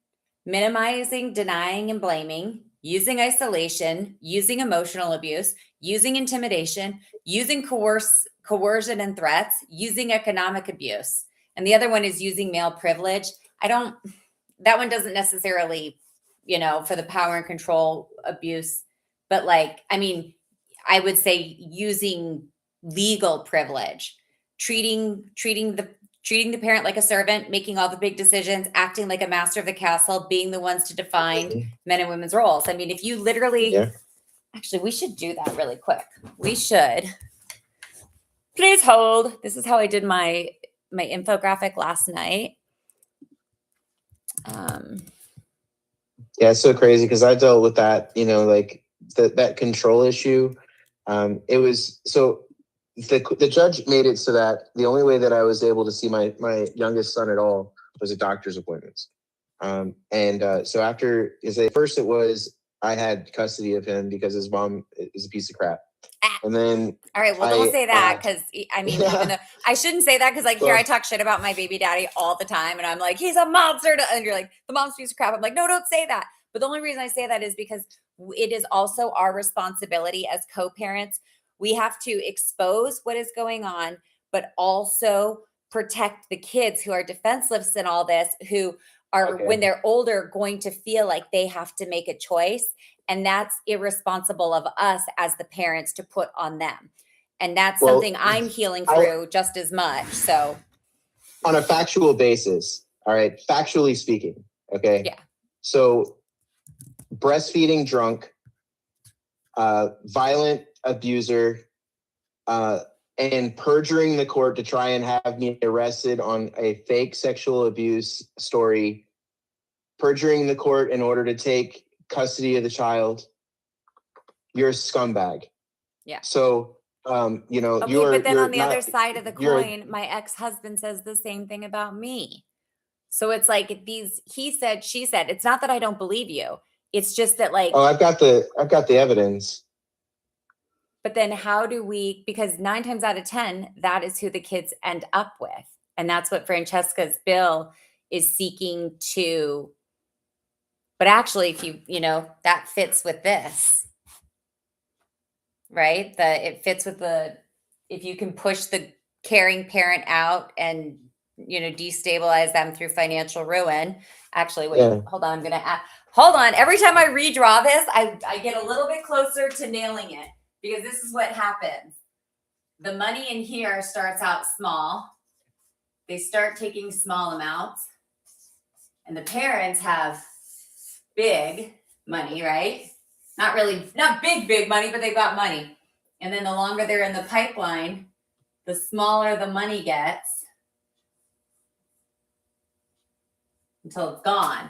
minimizing, denying, and blaming, using isolation, using emotional abuse, using intimidation, using coercion and threats, using economic abuse. And the other one is using male privilege. That one doesn't necessarily, you know, for the power and control abuse, but like, I mean, I would say using legal privilege, treating the parent like a servant, making all the big decisions, acting like a master of the castle, being the ones to define men and women's roles. I mean, if you literally, actually, we should do that really quick. We should. Please hold. This is how I did my infographic last night. Yeah, it's so crazy because I dealt with that, you know, like that control issue. It was so the judge made it so that the only way that I was able to see my youngest son at all was at doctor's appointments. So after first it was I had custody of him because his mom is a piece of crap. And then all right, well, don't say that because I mean, even though I shouldn't say that because like here I talk shit about my baby daddy all the time, and I'm like, he's a monster, and you're like, the mom's a piece of crap. I'm like, no, don't say that. But the only reason I say that is because it is also our responsibility as co-parents. We have to expose what is going on, but also protect the kids who are defenseless in all this, who are, when they're older, going to feel like they have to make a choice. And that's irresponsible of us as the parents to put on them. And that's something I'm healing through just as much. So on a factual basis, all right, factually speaking, okay? Yeah. So breastfeeding drunk, violent abuser, and perjuring the court to try and have me arrested on a fake sexual abuse story, perjuring the court in order to take custody of the child, you're a scumbag. Yeah. So, you know, okay, but then on the other side of the coin, my ex-husband says the same thing about me. So it's like he said, she said, it's not that I don't believe you. It's just that like, I've got the evidence. But then how do we, because 9 times out of 10, that is who the kids end up with. And that's what Francesca's bill is seeking to. But actually, if you know, that fits with this, right? It fits with if you can push the caring parent out and, you know, destabilize them through financial ruin. Actually, wait, hold on. Hold on. Every time I redraw this, I get a little bit closer to nailing it because this is what happens. The money in here starts out small. They start taking small amounts and the parents have big money, right? Not big money, but they've got money. And then the longer they're in the pipeline, the smaller the money gets until it's gone.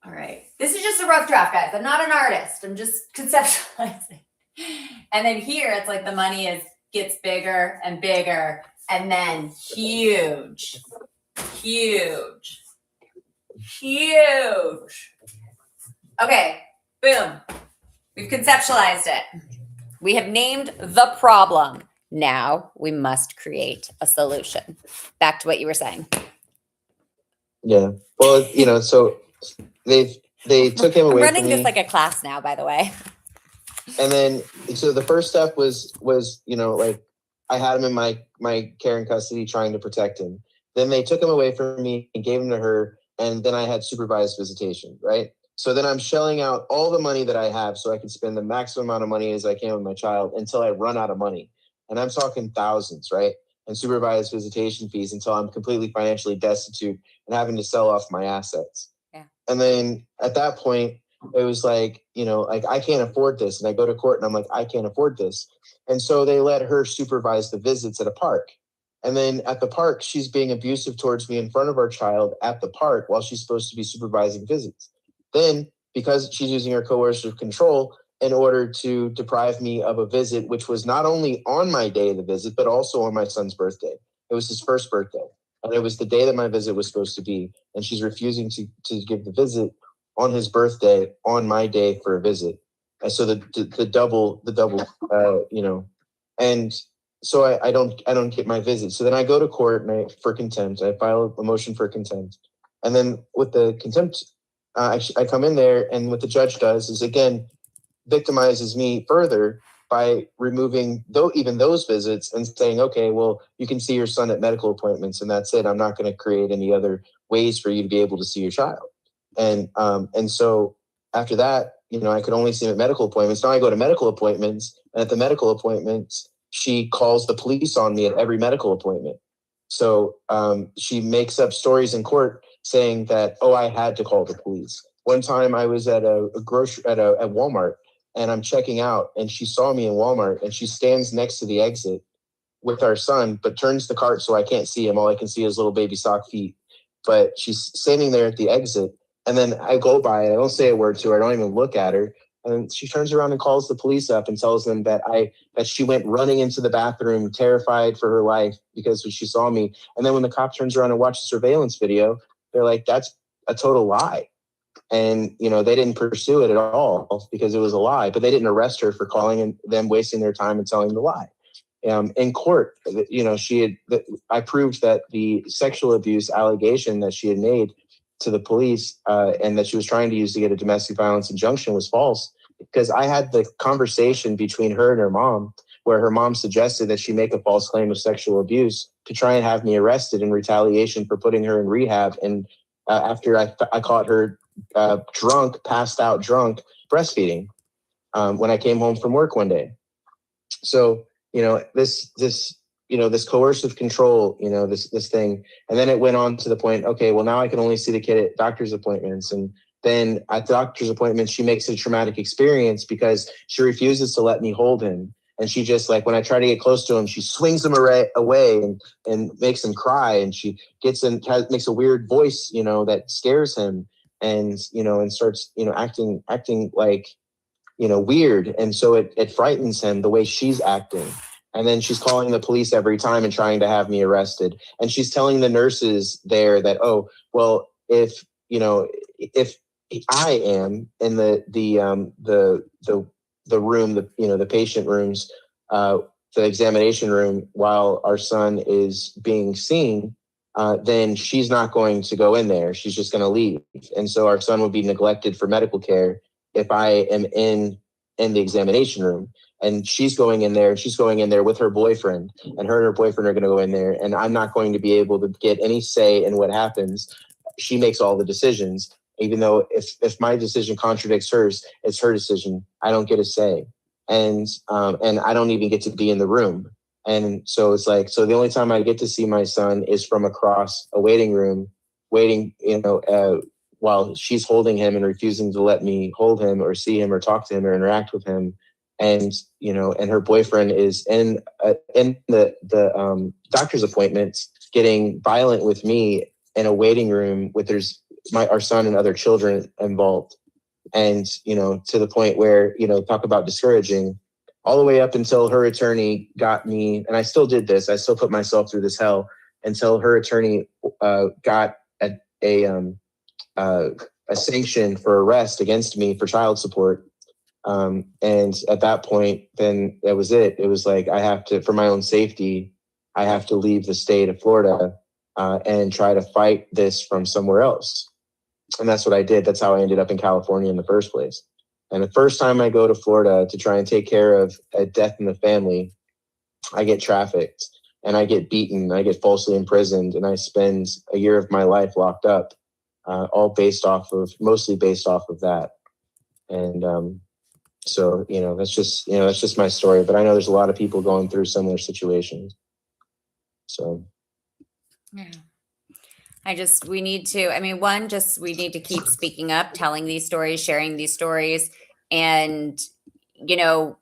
All right. This is just a rough draft, guys. I'm not an artist. I'm just conceptualizing. And then here, it's like the money gets bigger and bigger and then huge. Okay, boom. We've conceptualized it. We have named the problem. Now we must create a solution. Back to what you were saying. Yeah. Well, you know, so they took him away. I'm running from this me. like a class now, by the way. And then, so the first step was, you know, like I had him in my care and custody trying to protect him. Then they took him away from me and gave him to her. And then I had supervised visitation, right? So then I'm shelling out all the money that I have so I can spend the maximum amount of money as I can with my child until I run out of money. And I'm talking thousands, right? And supervised visitation fees until I'm completely financially destitute and having to sell off my assets. Yeah. And then at that point, it was like, like I can't afford this. And I go to court and I'm like, I can't afford this. And so they let her supervise the visits at a park. And then at the park, she's being abusive towards me in front of our child at the park while she's supposed to be supervising visits. Then, because she's using her coercive control in order to deprive me of a visit, which was not only on my day of the visit, but also on my son's birthday. It was his first birthday. And it was the day that my visit was supposed to be. And she's refusing to give the visit on his birthday on my day for a visit. And so the double, and so I don't get my visit. So then I go to court and for contempt. I file a motion for contempt. And then with the contempt, I come in there, and what the judge does is, again, victimizes me further by removing even those visits and saying, okay, well, you can see your son at medical appointments and that's it. I'm not going to create any other ways for you to be able to see your child. And so after that, I could only see him at medical appointments. Now I go to medical appointments, and at the medical appointments, she calls the police on me at every medical appointment. So she makes up stories in court saying that, I had to call the police. One time I was at at Walmart, and I'm checking out, and she saw me in Walmart, and she stands next to the exit with our son, but turns the cart so I can't see him. All I can see is little baby sock feet. But she's standing there at the exit, and then I go by, and I don't say a word to her. I don't even look at her. And she turns around and calls the police up and tells them that she went running into the bathroom, terrified for her life because she saw me. And then when the cop turns around and watches the surveillance video, they're like, that's a total lie. And, they didn't pursue it at all because it was a lie, but they didn't arrest her for calling and them wasting their time and telling the lie. In court, I proved that the sexual abuse allegation that she had made to the police and that she was trying to use to get a domestic violence injunction was false, because I had the conversation between her and her mom where her mom suggested that she make a false claim of sexual abuse to try and have me arrested in retaliation for putting her in rehab. And after I caught her passed out drunk, breastfeeding when I came home from work one day. So, this coercive control, this thing. And then it went on to the point, okay, well, now I can only see the kid at doctor's appointments. And then at the doctor's appointments, she makes it a traumatic experience because she refuses to let me hold him. And she just, like, when I try to get close to him, she swings him away and makes him cry. And she makes a weird voice, that scares him and starts, acting like, weird. And so it frightens him the way she's acting. And then she's calling the police every time and trying to have me arrested. And she's telling the nurses there that, oh, well, if I am in the room, the patient rooms, the examination room while our son is being seen, then she's not going to go in there. She's just going to leave. And so our son would be neglected for medical care if I am in the examination room. And she's going in there with her boyfriend, and her boyfriend are going to go in there, and I'm not going to be able to get any say in what happens. She makes all the decisions, even though if my decision contradicts hers, it's her decision. I don't get a say. And I don't even get to be in the room. And so it's like, so the only time I get to see my son is from across a waiting room, waiting, while she's holding him and refusing to let me hold him or see him or talk to him or interact with him. And, and her boyfriend is in the doctor's appointments getting violent with me in a waiting room with our son and other children involved. And, to the point where, talk about discouraging, all the way up until her attorney got me, and I still did this. I still put myself through this hell until her attorney got a sanction for arrest against me for child support. And at that point, then that was it. It was like, I have to, for my own safety, I have to leave the state of Florida and try to fight this from somewhere else. And that's what I did. That's how I ended up in California in the first place. And the first time I go to Florida to try and take care of a death in the family, I get trafficked. and I get beaten, I get falsely imprisoned, and I spend a year of my life locked up, all mostly based off of that. And so, that's just my story. But I know there's a lot of people going through similar situations. So. Yeah. We need to keep speaking up, telling these stories, sharing these stories. And,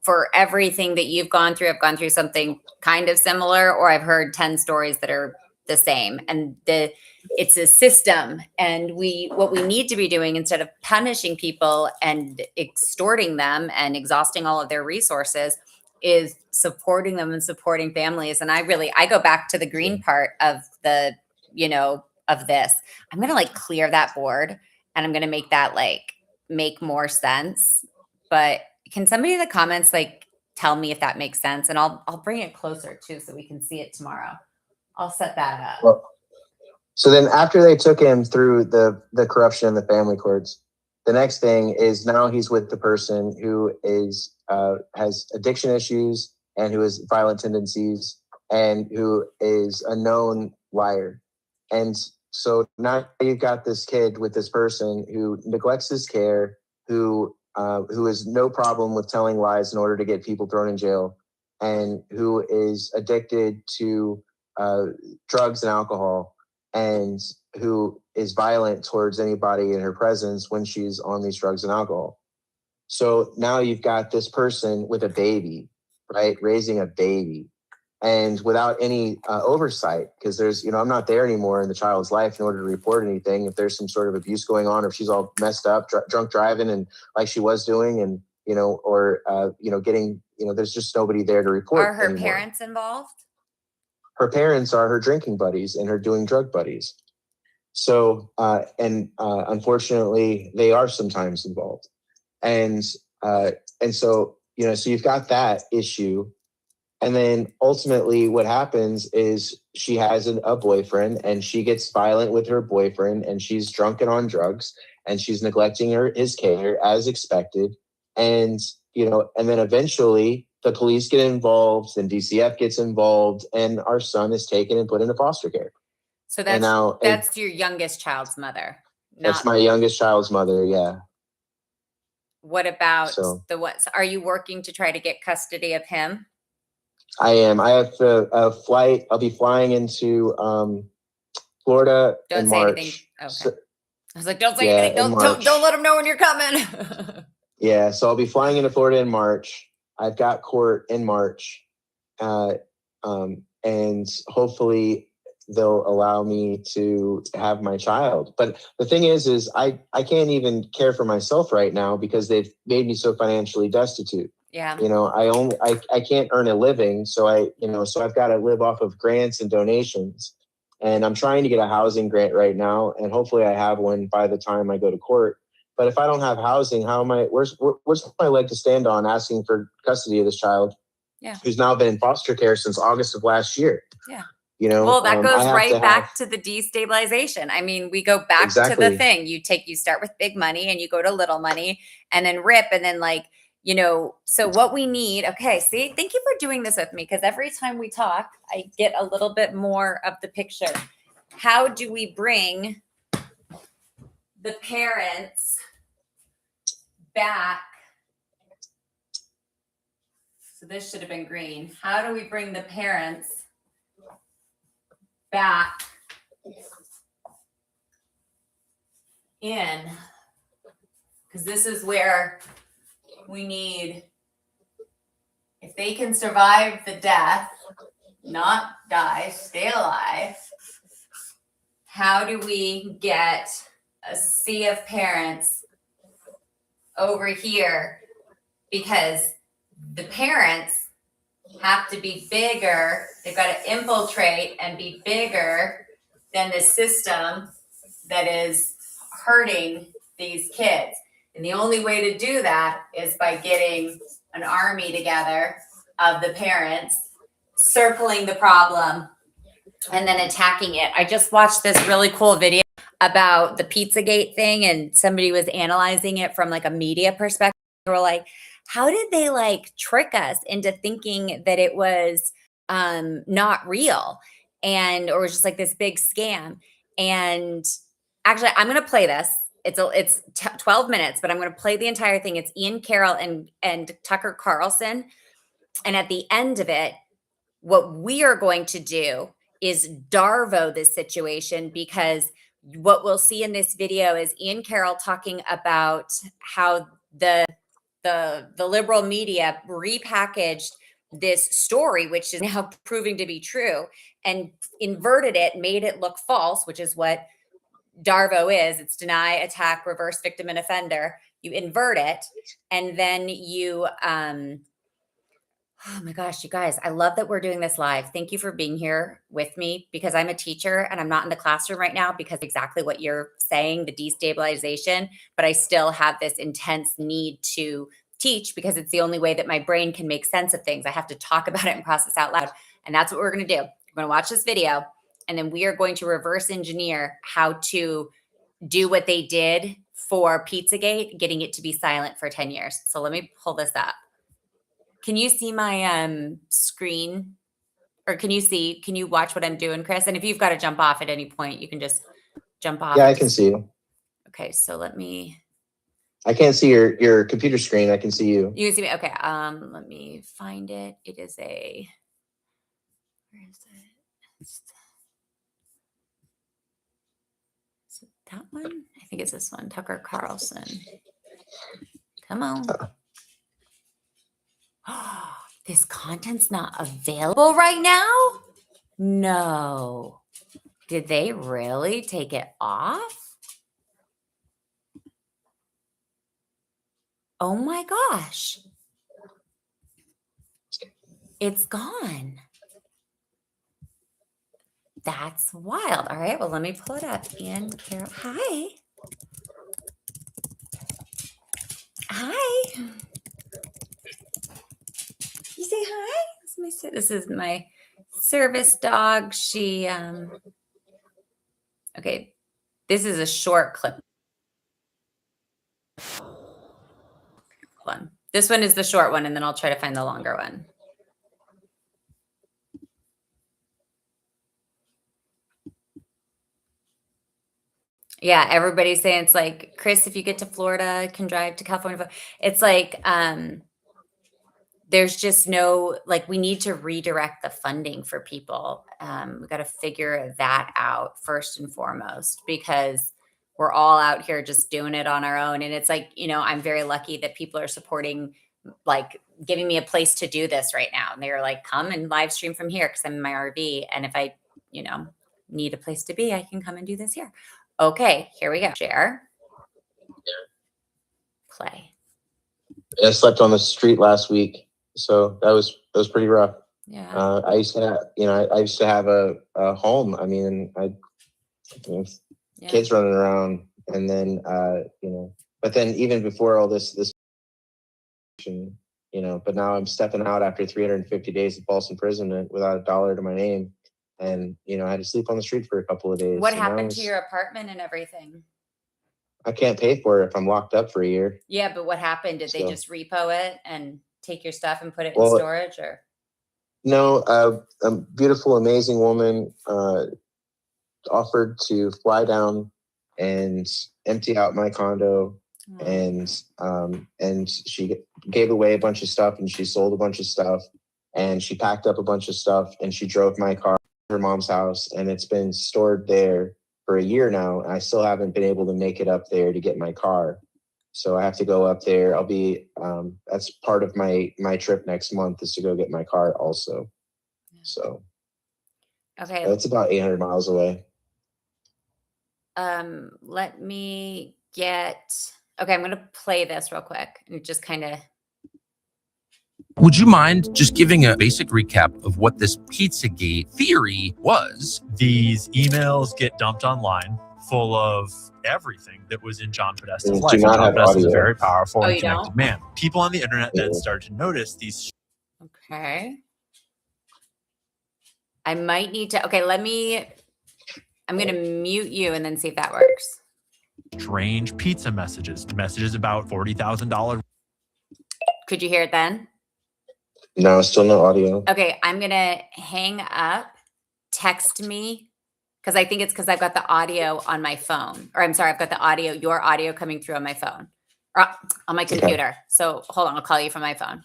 for everything that you've gone through, I've gone through something kind of similar, or I've heard 10 stories that are the same. And it's a system. And what we need to be doing, instead of punishing people and extorting them and exhausting all of their resources, is supporting them and supporting families. And I go back to the green part of of this. I'm going to clear that board, and I'm going to make that make more sense. But can somebody in the comments tell me if that makes sense? And I'll bring it closer too, so we can see it tomorrow. I'll set that up. Well, so then after they took him through the corruption in the family courts, the next thing is now he's with the person who has addiction issues and who has violent tendencies and who is a known liar. And so now you've got this kid with this person who neglects his care, who has no problem with telling lies in order to get people thrown in jail, and who is addicted to drugs and alcohol, and who is violent towards anybody in her presence when she's on these drugs and alcohol. So now you've got this person with a baby, right? Raising a baby, and without any oversight, because I'm not there anymore in the child's life in order to report anything. If there's some sort of abuse going on, or if she's all messed up, drunk driving, and like she was doing, and there's just nobody there to report. Are her anymore. Parents involved? Her parents are her drinking buddies and her doing drug buddies. So, unfortunately, they are sometimes involved. And so, so you've got that issue. And then ultimately what happens is she has a boyfriend, and she gets violent with her boyfriend, and she's drunk and on drugs, and she's neglecting his care as expected. And, and then eventually the police get involved, and DCF gets involved, and our son is taken and put into foster care. So that's your youngest child's mother. That's my youngest child's mother. Yeah. What about are you working to try to get custody of him? I am. I have a flight. I'll be flying into Florida in March. Anything. Okay. So, I was like, don't say anything. Don't let them know when you're coming. Yeah. So I'll be flying into Florida in March. I've got court in March. And hopefully they'll allow me to have my child. But the thing is I can't even care for myself right now because they've made me so financially destitute. Yeah. I can't earn a living. So I've got to live off of grants and donations, and I'm trying to get a housing grant right now. And hopefully I have one by the time I go to court. But if I don't have housing, where's my leg to stand on asking for custody of this child? Yeah. Who's now been in foster care since August of last year. Yeah. Well, that goes right back to the destabilization. I mean, we go back to the thing. You start with big money and you go to little money and then rip. And then so what we need, okay, see, thank you for doing this with me, because every time we talk, I get a little bit more of the picture. How do we bring the parents back? So this should have been green. How do we bring the parents back in? Because this is where we need, if they can survive the death, not die, stay alive, how do we get a sea of parents over here? Because the parents have to be bigger. They've got to infiltrate and be bigger than the system that is hurting these kids. And the only way to do that is by getting an army together of the parents, circling the problem, and then attacking it. I just watched this really cool video about the Pizzagate thing, and somebody was analyzing it from a media perspective. They were like, how did they trick us into thinking that it was not real, and or was just like this big scam. And actually, I'm going to play this. It's 12 minutes, but I'm going to play the entire thing. It's Ian Carroll and Tucker Carlson. And at the end of it, what we are going to do is Darvo this situation, because what we'll see in this video is Ian Carroll talking about how the liberal media repackaged this story, which is now proving to be true, and inverted it, made it look false, which is what Darvo is. It's deny, attack, reverse, victim, and offender. You invert it, and then you oh my gosh, you guys, I love that we're doing this live. Thank you for being here with me, because I'm a teacher and I'm not in the classroom right now because exactly what you're saying, the destabilization, but I still have this intense need to teach because it's the only way that my brain can make sense of things. I have to talk about it and process out loud. And that's what we're going to do. We're going to watch this video, and then we are going to reverse engineer how to do what they did for Pizzagate, getting it to be silent for 10 years. So let me pull this up. Can you see my screen, or can you watch what I'm doing, Chris? And if you've got to jump off at any point, you can just jump off. Yeah, I can see you. Okay, so I can't see your computer screen. I can see you. You can see me. Okay, let me find it. It is where is it? Is it that one? I think it's this one, Tucker Carlson. Come on. This content's not available right now? No. Did they really take it off? Oh my gosh. It's gone. That's wild. All right, well, let me pull it up. Ian Carroll. Hi. Hi. You say hi? This is my service dog. She, okay, this is a short clip. Hold on. This one is the short one, and then I'll try to find the longer one. Yeah, everybody's saying it's like, Chris, if you get to Florida, can drive to California. It's like, there's just no, like, we need to redirect the funding for people. We got to figure that out first and foremost, because we're all out here just doing it on our own. And it's like, I'm very lucky that people are supporting, like giving me a place to do this right now. And they're like, come and live stream from here, because I'm in my RV. And if I, need a place to be, I can come and do this here. Okay, here we go. Share. Play. I slept on the street last week, so that was pretty rough. Yeah. I used to have a home. I mean, kids running around, and then but then even before all this, but now I'm stepping out after 350 days of false imprisonment without a dollar to my name, and I had to sleep on the street for a couple of days. What happened to your apartment and everything? I can't pay for it if I'm locked up for a year. Yeah, but what happened? Did they just repo it and take your stuff and put it in storage, or? No, a beautiful, amazing woman offered to fly down and empty out my condo, and she gave away a bunch of stuff, and she sold a bunch of stuff, and she packed up a bunch of stuff, and she drove my car to her mom's house, and it's been stored there for a year now. And I still haven't been able to make it up there to get my car. So I have to go up there. I'll be, that's part of my trip next month, is to go get my car also. So okay, it's about 800 miles away. Let me okay, I'm going to play this real quick and just kind of. Would you mind just giving a basic recap of what this Pizzagate theory was? These emails get dumped online full of everything that was in John Podesta's life. John Podesta is a very powerful and you connected don't? man. People on the internet then started to notice these. Okay. I might need to, okay, I'm going to mute you and then see if that works. Strange pizza messages about $40,000. Could you hear it then? No, still no audio. Okay, I'm gonna hang up. Text me because I think it's because I've got the audio on my phone, or I'm sorry, I've got the audio, your audio coming through on my phone or on my computer. So hold on, I'll call you from my phone.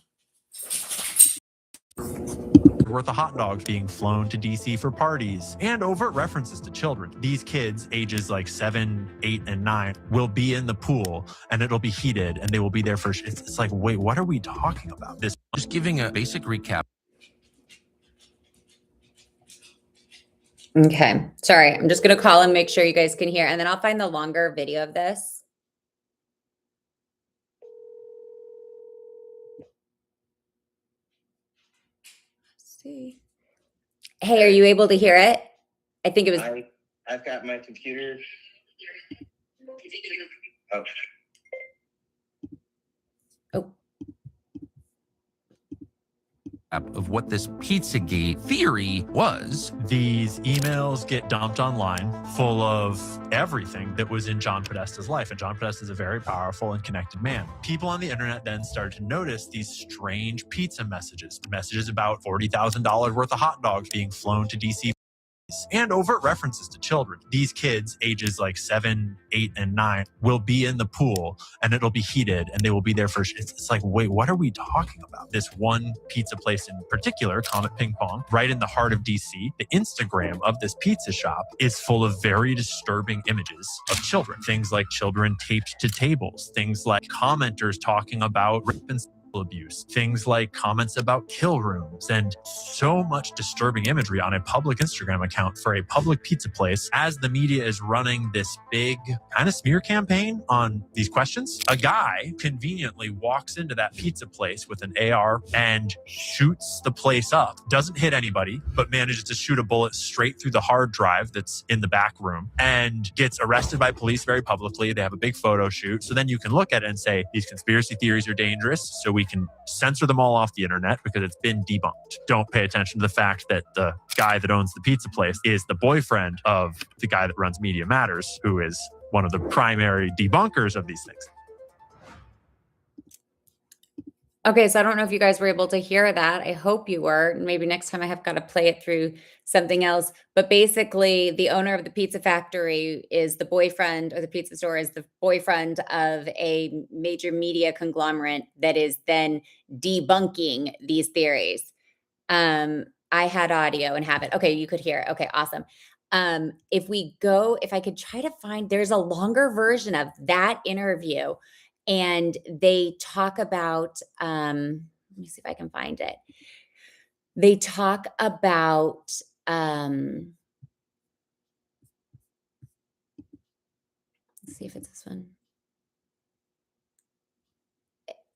Worth of hot dogs being flown to DC for parties, and overt references to children. These kids, ages like 7, 8, and 9, will be in the pool and it'll be heated and they will be there for. It's like, wait, what are we talking about? This Just giving a basic recap. Okay, sorry, I'm just gonna call and make sure you guys can hear, and then I'll find the longer video of this. Let's see. Hey, are you able to hear it? I think it was. I've got my computer. Oh. Of what this Pizzagate theory was. These emails get dumped online full of everything that was in John Podesta's life. And John Podesta is a very powerful and connected man. People on the internet then started to notice these strange pizza messages about $40,000 worth of hot dogs being flown to DC, and overt references to children. These kids, ages like 7, 8, and 9, will be in the pool and it'll be heated and they will be there for. It's like, wait, what are we talking about? This one pizza place in particular, Comet Ping Pong, right in the heart of DC, the Instagram of this pizza shop is full of very disturbing images of children. Things like children taped to tables, things like commenters talking about rape and abuse, things like comments about kill rooms, and so much disturbing imagery on a public Instagram account for a public pizza place as the media is running this big kind of smear campaign on these questions. A guy conveniently walks into that pizza place with an AR and shoots the place up. Doesn't hit anybody, but manages to shoot a bullet straight through the hard drive that's in the back room and gets arrested by police very publicly. They have a big photo shoot. So then you can look at it and say, these conspiracy theories are dangerous. So we can censor them all off the internet because it's been debunked. Don't pay attention to the fact that the guy that owns the pizza place is the boyfriend of the guy that runs Media Matters, who is one of the primary debunkers of these things. Okay, so I don't know if you guys were able to hear that. I hope you were. Maybe next time I have got to play it through something else. But basically, the owner of the pizza factory is the boyfriend, or the pizza store is the boyfriend of a major media conglomerate that is then debunking these theories. I had audio and have it. Okay, you could hear it. Okay, awesome. If I could try to find, there's a longer version of that interview. And they talk about, let me see if I can find it. They talk about, let's see if it's this one.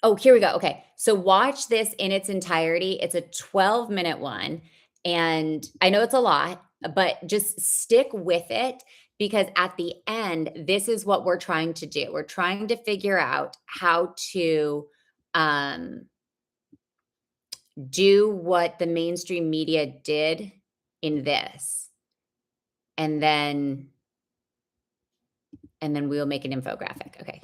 Oh, here we go. Okay. So watch this in its entirety. It's a 12-minute one. And I know it's a lot, but just stick with it. Because at the end, this is what we're trying to do. We're trying to figure out how to do what the mainstream media did in this. And then we'll make an infographic. Okay,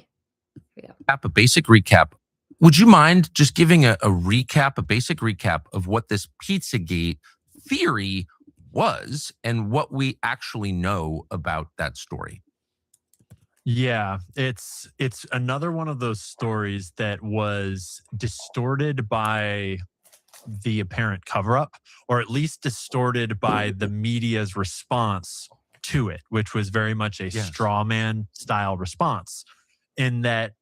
here we go. A basic recap. Would you mind just giving a basic recap of what this Pizzagate theory was and what we actually know about that story? Yeah, it's another one of those stories that was distorted by the apparent cover-up, or at least distorted by the media's response to it, which was very much a straw man style response, in that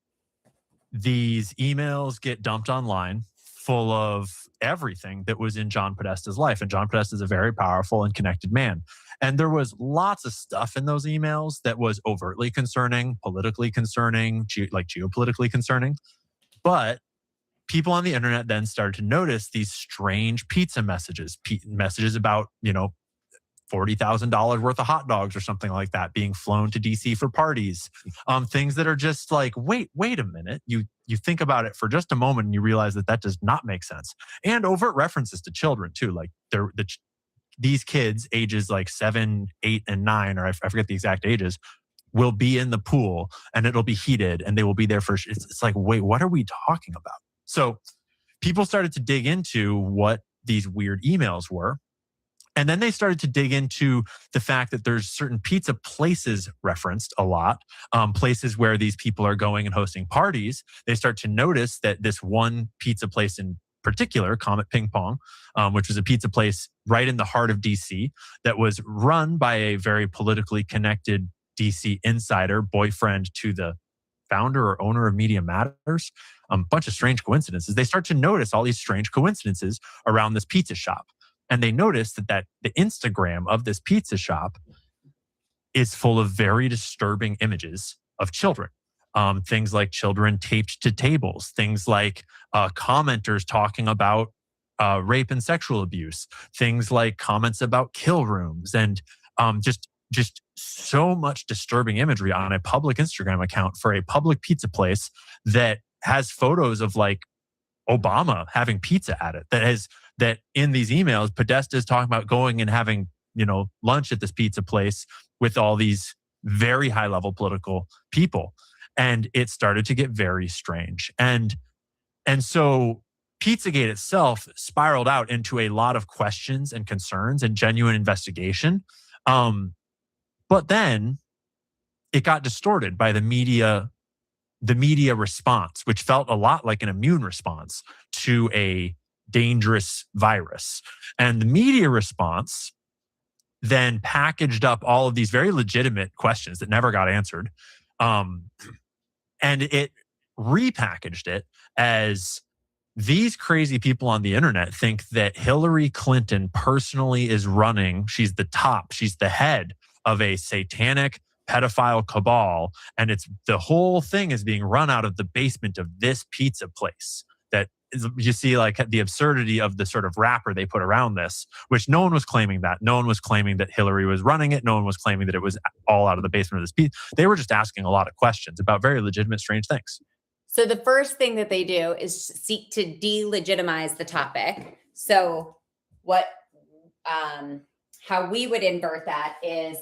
these emails get dumped online full of everything that was in John Podesta's life. And John Podesta is a very powerful and connected man. And there was lots of stuff in those emails that was overtly concerning, politically concerning, geopolitically concerning. But people on the internet then started to notice these strange pizza messages about, $40,000 worth of hot dogs or something like that being flown to DC for parties. Things that are just like, wait a minute. You think about it for just a moment and you realize that does not make sense. And overt references to children too. Like these kids, ages like 7, 8, and 9, or I forget the exact ages, will be in the pool and it'll be heated and they will be there for. It's like, wait, what are we talking about? So people started to dig into what these weird emails were. And then they started to dig into the fact that there's certain pizza places referenced a lot, places where these people are going and hosting parties. They start to notice that this one pizza place in particular, Comet Ping Pong, which was a pizza place right in the heart of DC that was run by a very politically connected DC insider, boyfriend to the founder or owner of Media Matters. A bunch of strange coincidences. They start to notice all these strange coincidences around this pizza shop. And they notice that the Instagram of this pizza shop is full of very disturbing images of children. Things like children taped to tables, things like commenters talking about rape and sexual abuse, things like comments about kill rooms, and just so much disturbing imagery on a public Instagram account for a public pizza place that has photos of like Obama having pizza at it, that in these emails, Podesta is talking about going and having, lunch at this pizza place with all these very high level political people. And it started to get very strange. And so Pizzagate itself spiraled out into a lot of questions and concerns and genuine investigation. But then it got distorted by the media response, which felt a lot like an immune response to a dangerous virus. And the media response then packaged up all of these very legitimate questions that never got answered. And it repackaged it as these crazy people on the internet think that Hillary Clinton personally is running. She's the top. She's the head of a satanic pedophile cabal. And the whole thing is being run out of the basement of this pizza place. You see like the absurdity of the sort of wrapper they put around this, which no one was claiming that. No one was claiming that Hillary was running it. No one was claiming that it was all out of the basement of this pizza. They were just asking a lot of questions about very legitimate, strange things. So the first thing that they do is seek to delegitimize the topic. So how we would invert that is,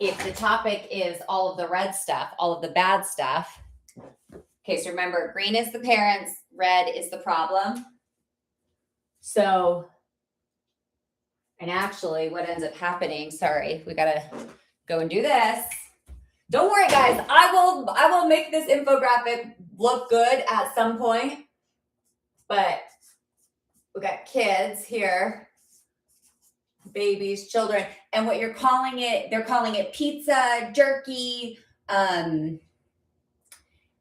if the topic is all of the red stuff, all of the bad stuff. Okay, so remember, green is the parents, red is the problem. So, and actually what ends up happening, sorry, we gotta go and do this. Don't worry, guys, I will make this infographic look good at some point. But we got kids here, babies, children, and what you're calling it, they're calling it pizza, jerky,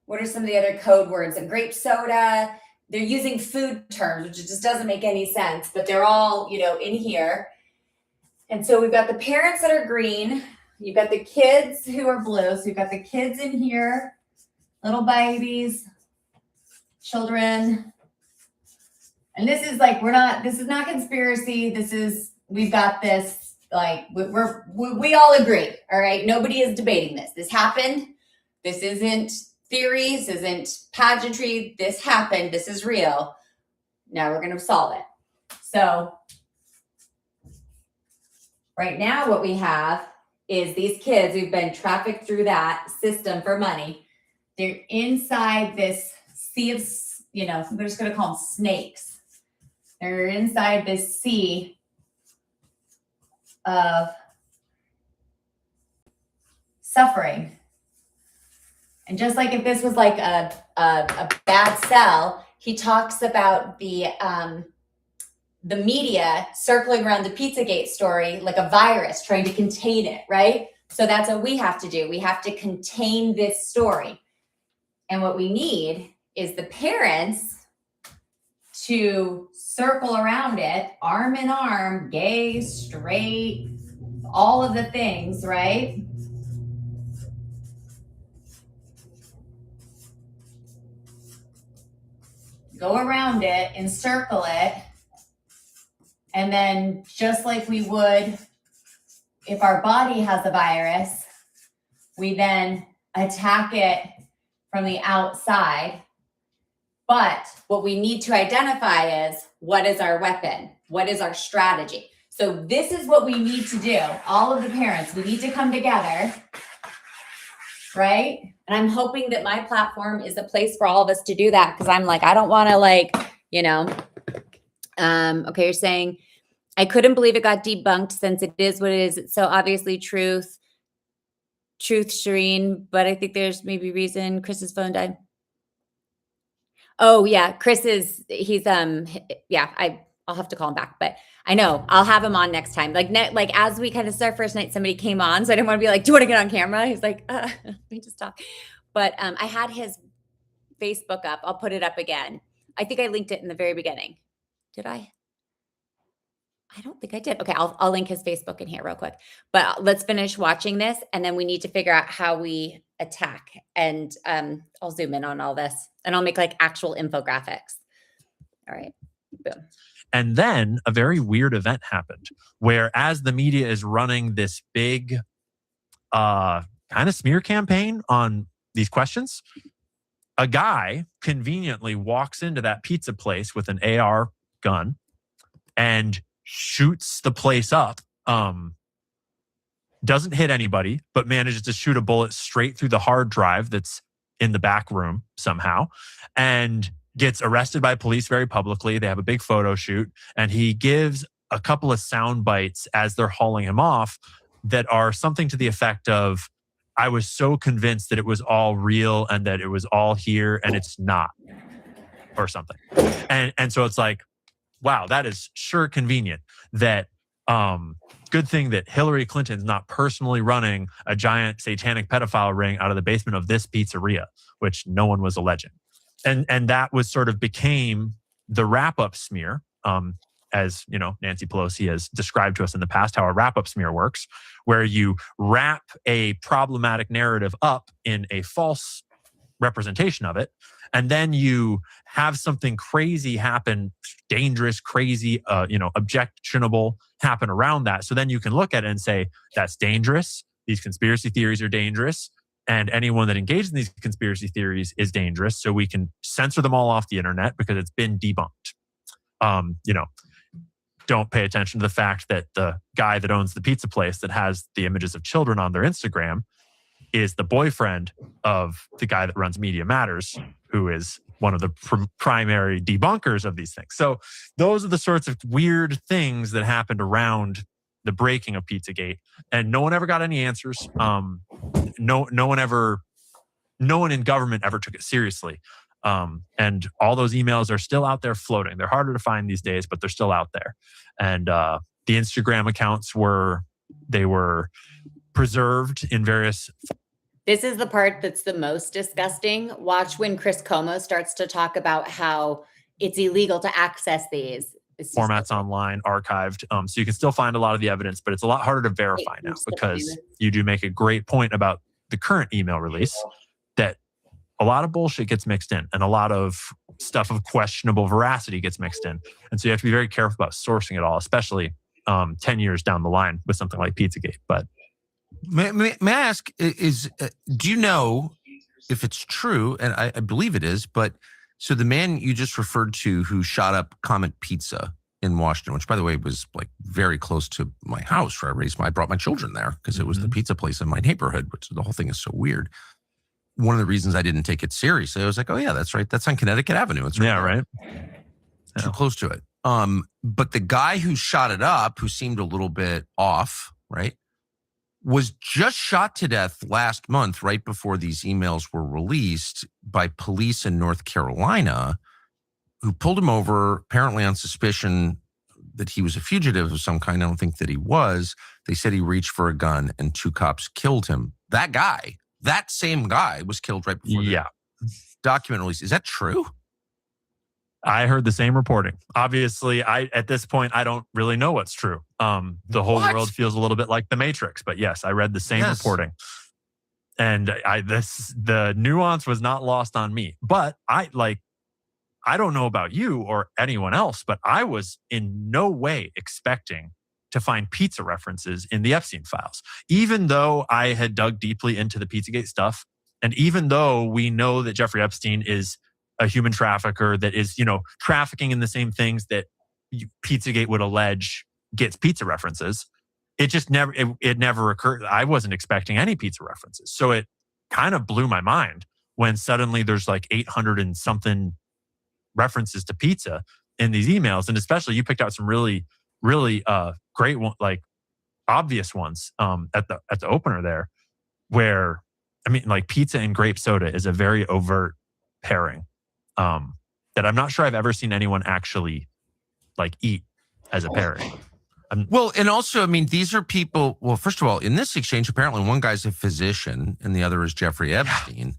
what are some of the other code words? And grape soda. They're using food terms, which just doesn't make any sense, but they're all, in here. And so we've got the parents that are green. You've got the kids who are blue. So you've got the kids in here, little babies, children. And this is like, this is not conspiracy. We've got this, like, we all agree. All right. Nobody is debating this. This happened. This isn't theories, isn't pageantry. This happened. This is real. Now we're going to solve it. So right now what we have is these kids who've been trafficked through that system for money. They're inside this sea of, we're just going to call them snakes. They're inside this sea of suffering. And just like if this was like a bad cell, he talks about the media circling around the Pizzagate story like a virus trying to contain it, right? So that's what we have to do. We have to contain this story. And what we need is the parents to circle around it, arm in arm, gay, straight, all of the things, right? Go around it, encircle it, and then just like we would if our body has a virus, we then attack it from the outside. But what we need to identify is, what is our weapon? What is our strategy? So this is what we need to do. All of the parents, we need to come together, right? And I'm hoping that my platform is a place for all of us to do that, because I'm like, I don't want to you know? Okay, you're saying, I couldn't believe it got debunked since it is what it is. It's so obviously truth, Shireen, but I think there's maybe reason Chris's phone died. Oh yeah, I'll have to call him back, but I know I'll have him on next time. Like as we kind of start first night, somebody came on, so I didn't want to be like, do you want to get on camera? He's like, let me just talk. But I had his Facebook up. I'll put it up again. I think I linked it in the very beginning. Did I? I don't think I did. Okay, I'll link his Facebook in here real quick. But let's finish watching this, and then we need to figure out how we attack. And I'll zoom in on all this, and I'll make like actual infographics. All right, boom. And then a very weird event happened where, as the media is running this big kind of smear campaign on these questions, a guy conveniently walks into that pizza place with an AR gun and shoots the place up. Doesn't hit anybody, but manages to shoot a bullet straight through the hard drive that's in the back room somehow, and gets arrested by police very publicly. They have a big photo shoot, and he gives a couple of sound bites as they're hauling him off that are something to the effect of, I was so convinced that it was all real and that it was all here, and it's not, or something. And so it's like, wow, that is sure convenient. That good thing that Hillary Clinton's not personally running a giant satanic pedophile ring out of the basement of this pizzeria, which no one was alleging. And that was sort of became the wrap-up smear. As you know, Nancy Pelosi has described to us in the past how a wrap-up smear works, where you wrap a problematic narrative up in a false representation of it, and then you have something crazy happen, dangerous, crazy, objectionable happen around that. So then you can look at it and say, that's dangerous. These conspiracy theories are dangerous. And anyone that engages in these conspiracy theories is dangerous. So we can censor them all off the internet because it's been debunked. Don't pay attention to the fact that the guy that owns the pizza place that has the images of children on their Instagram is the boyfriend of the guy that runs Media Matters, who is one of the primary debunkers of these things. So those are the sorts of weird things that happened around the breaking of Pizzagate, and no one ever got any answers. No one in government ever took it seriously. And all those emails are still out there floating. They're harder to find these days, but they're still out there. And the Instagram accounts were preserved in various. This is the part that's the most disgusting. Watch when Chris Como starts to talk about how it's illegal to access these formats online, archived. So you can still find a lot of the evidence, but it's a lot harder to verify now, because you do make a great point about the current email release that a lot of bullshit gets mixed in and a lot of stuff of questionable veracity gets mixed in. And so you have to be very careful about sourcing it all, especially 10 years down the line with something like Pizzagate. But may I ask, do you know if it's true? And I believe it is, but so the man you just referred to who shot up Comet Pizza in Washington, which by the way was like very close to my house where I brought my children there because it was the pizza place in my neighborhood, which the whole thing is so weird. One of the reasons I didn't take it seriously, I was like, oh yeah, that's right. That's on Connecticut Avenue. It's right. Too close to it. But the guy who shot it up, who seemed a little bit off, right, was just shot to death last month, right before these emails were released, by police in North Carolina, who pulled him over apparently on suspicion that he was a fugitive of some kind. I don't think that he was. They said he reached for a gun and two cops killed him. That same guy was killed right before the document release. Is that true? I heard the same reporting. Obviously, at this point, I don't really know what's true. The whole world feels a little bit like the Matrix, but yes, I read the same reporting. And the nuance was not lost on me. But I don't know about you or anyone else, but I was in no way expecting to find pizza references in the Epstein files. Even though I had dug deeply into the Pizzagate stuff, and even though we know that Jeffrey Epstein is a human trafficker that is, trafficking in the same things that Pizzagate would allege gets pizza references, it just never occurred. I wasn't expecting any pizza references. So it kind of blew my mind when suddenly there's like 800 and something references to pizza in these emails. And especially you picked out some really, really great one, like obvious ones at the opener there, where I mean, like pizza and grape soda is a very overt pairing that I'm not sure I've ever seen anyone actually like eat as a pairing. Well, and also, I mean, these are people. Well, first of all, in this exchange, apparently one guy's a physician and the other is Jeffrey Epstein.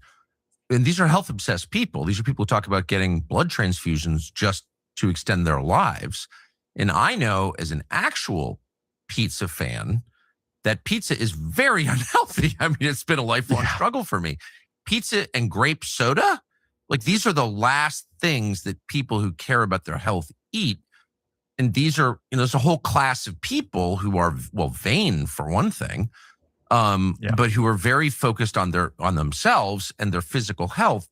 And these are health obsessed people. These are people who talk about getting blood transfusions just to extend their lives. And I know as an actual pizza fan that pizza is very unhealthy. I mean, it's been a lifelong struggle for me. Pizza and grape soda, like these are the last things that people who care about their health eat. And these are, there's a whole class of people who are, well, vain for one thing, but who are very focused on themselves and their physical health.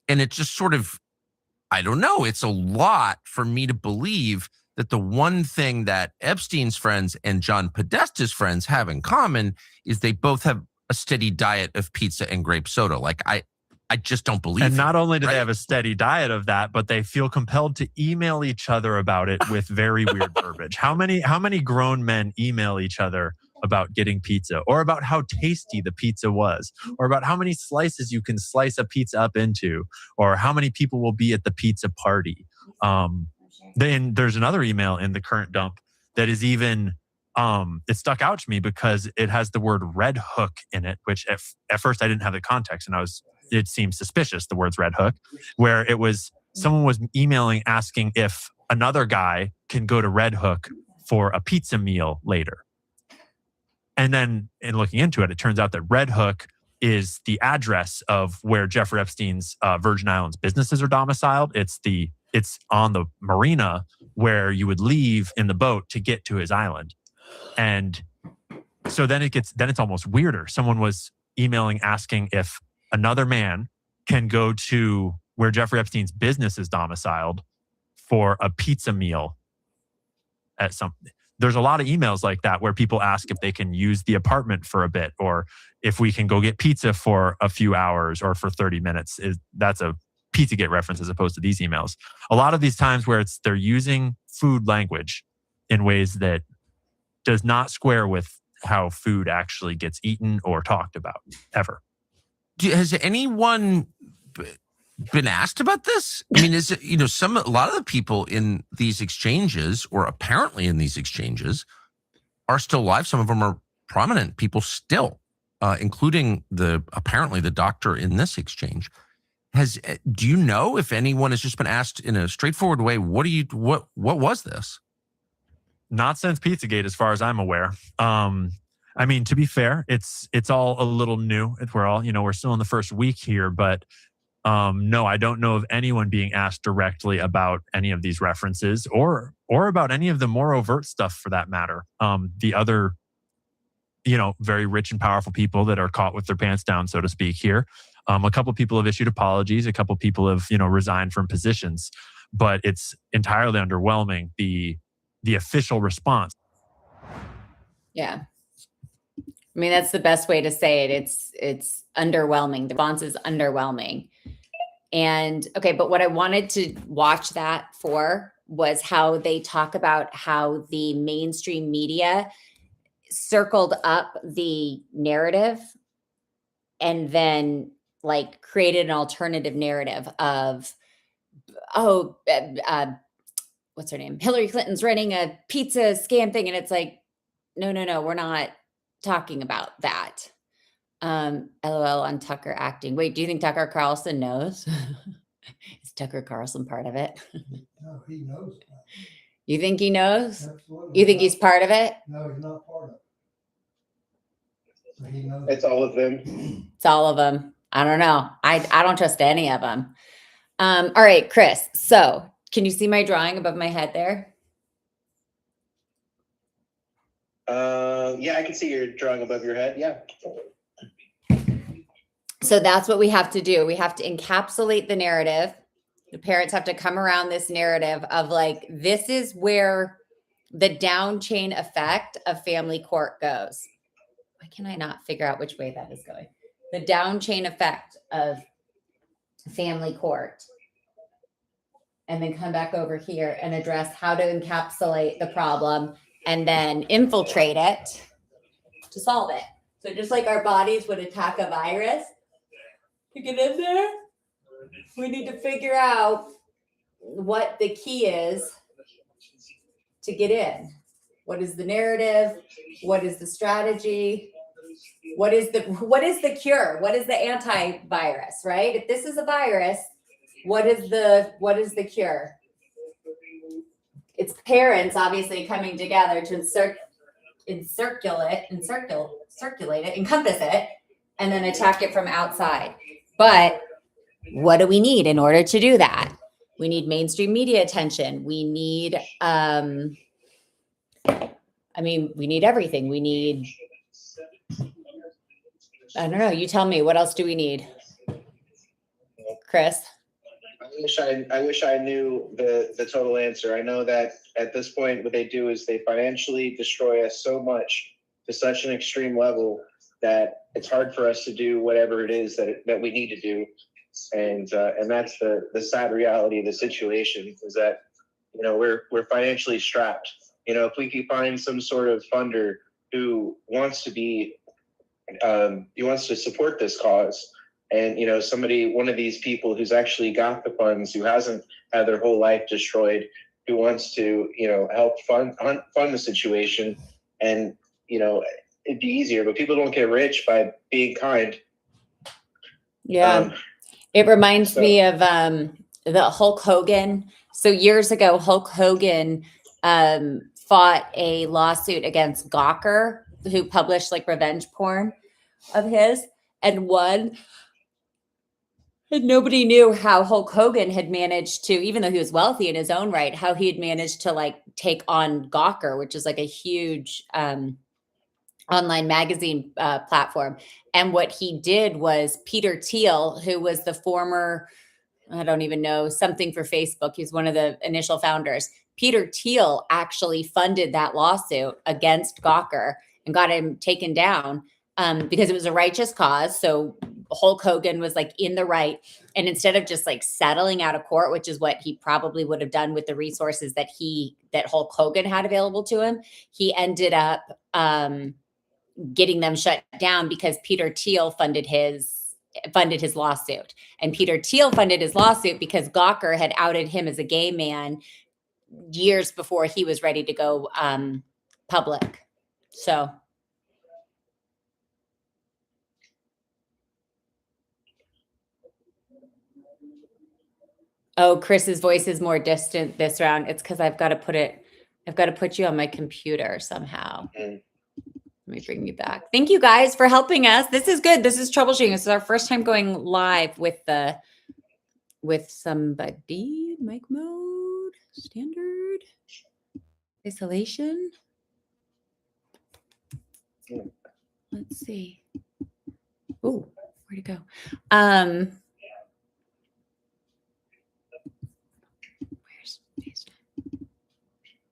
And it just sort of, I don't know, it's a lot for me to believe that the one thing that Epstein's friends and John Podesta's friends have in common is they both have a steady diet of pizza and grape soda. Like I just don't believe it. And not only do they have a steady diet of that, but they feel compelled to email each other about it with very weird verbiage. How many grown men email each other about getting pizza, or about how tasty the pizza was, or about how many slices you can slice a pizza up into, or how many people will be at the pizza party? Then there's another email in the current dump that is even it stuck out to me because it has the word Red Hook in it, which at first I didn't have the context, and it seemed suspicious, the words Red Hook, where it was someone was emailing asking if another guy can go to Red Hook for a pizza meal later. And then in looking into it, it turns out that Red Hook is the address of where Jeffrey Epstein's Virgin Islands businesses are domiciled. It's on the marina where you would leave in the boat to get to his island. And so then it's almost weirder. Someone was emailing asking if another man can go to where Jeffrey Epstein's business is domiciled for a pizza meal at something. There's a lot of emails like that where people ask if they can use the apartment for a bit, or if we can go get pizza for a few hours or for 30 minutes. That's a Pizzagate reference as opposed to these emails. A lot of these times where they're using food language in ways that does not square with how food actually gets eaten or talked about ever. Has anyone been asked about this? I mean, is it, a lot of the people in these exchanges, or apparently in these exchanges, are still alive. Some of them are prominent people still, including apparently the doctor in this exchange. Do you know if anyone has just been asked in a straightforward way, what was this? Not since Pizzagate, as far as I'm aware. I mean, to be fair, it's all a little new. We're still in the first week here, but no, I don't know of anyone being asked directly about any of these references, or about any of the more overt stuff for that matter. The other, very rich and powerful people that are caught with their pants down, so to speak here. A couple of people have issued apologies. A couple of people have, resigned from positions, but it's entirely underwhelming, the official response. Yeah. I mean, that's the best way to say it. It's underwhelming. The response is underwhelming. And okay, but what I wanted to watch that for was how they talk about how the mainstream media circled up the narrative and then like created an alternative narrative of, what's her name? Hillary Clinton's running a pizza scam thing. And it's like, no, we're not talking about that. LOL on Tucker acting. Wait, do you think Tucker Carlson knows? Is Tucker Carlson part of it? No, he knows. You think he knows? Absolutely. You think he's part of it? No, he's not part of it. So he knows. It's all of them. It's all of them. I don't know. I don't trust any of them. All right, Chris. So can you see my drawing above my head there? Yeah, I can see your drawing above your head. Yeah. So that's what we have to do. We have to encapsulate the narrative. The parents have to come around this narrative of like, this is where the down chain effect of family court goes. Why can I not figure out which way that is going? The down chain effect of family court. and then come back over here and address how to encapsulate the problem and then infiltrate it to solve it. So just like our bodies would attack a virus, to get in there, we need to figure out what the key is to get in. What is the narrative? What is the strategy? What is the cure? What is the antivirus, right? If this is a virus, what is the cure? It's parents obviously coming together to circulate it, encompass it, and then attack it from outside. But what do we need in order to do that? We need mainstream media attention. We need, we need everything. We need, I don't know. You tell me, what else do we need? Chris? I wish I knew the total answer. I know that at this point, what they do is they financially destroy us so much to such an extreme level that it's hard for us to do whatever it is that we need to do. And that's the sad reality of the situation, is that, you know, we're financially strapped. You know, if we could find some sort of funder who wants to support this cause, and, you know, one of these people who's actually got the funds, who hasn't had their whole life destroyed, who wants to, you know, help fund the situation, and, you know, it'd be easier. But people don't get rich by being kind. Yeah. It reminds me of the Hulk Hogan. So years ago, Hulk Hogan fought a lawsuit against Gawker, who published like revenge porn of his, and won. And nobody knew how Hulk Hogan had managed to, even though he was wealthy in his own right, how he had managed to like take on Gawker, which is like a huge online magazine platform. And what he did was Peter Thiel, who was the former, I don't even know, something for Facebook. He's one of the initial founders. Peter Thiel actually funded that lawsuit against Gawker and got him taken down because it was a righteous cause. So Hulk Hogan was like in the right. And instead of just like settling out of court, which is what he probably would have done with the resources that Hulk Hogan had available to him, he ended up getting them shut down because Peter Thiel funded his lawsuit. And Peter Thiel funded his lawsuit because Gawker had outed him as a gay man years before he was ready to go public. So. Oh, Chris's voice is more distant this round. It's because I've got to put you on my computer somehow. Let me bring you back. Thank you guys for helping us. This is good. This is troubleshooting. This is our first time going live with somebody. Mic mode, standard, isolation. Let's see. Oh, where'd it go?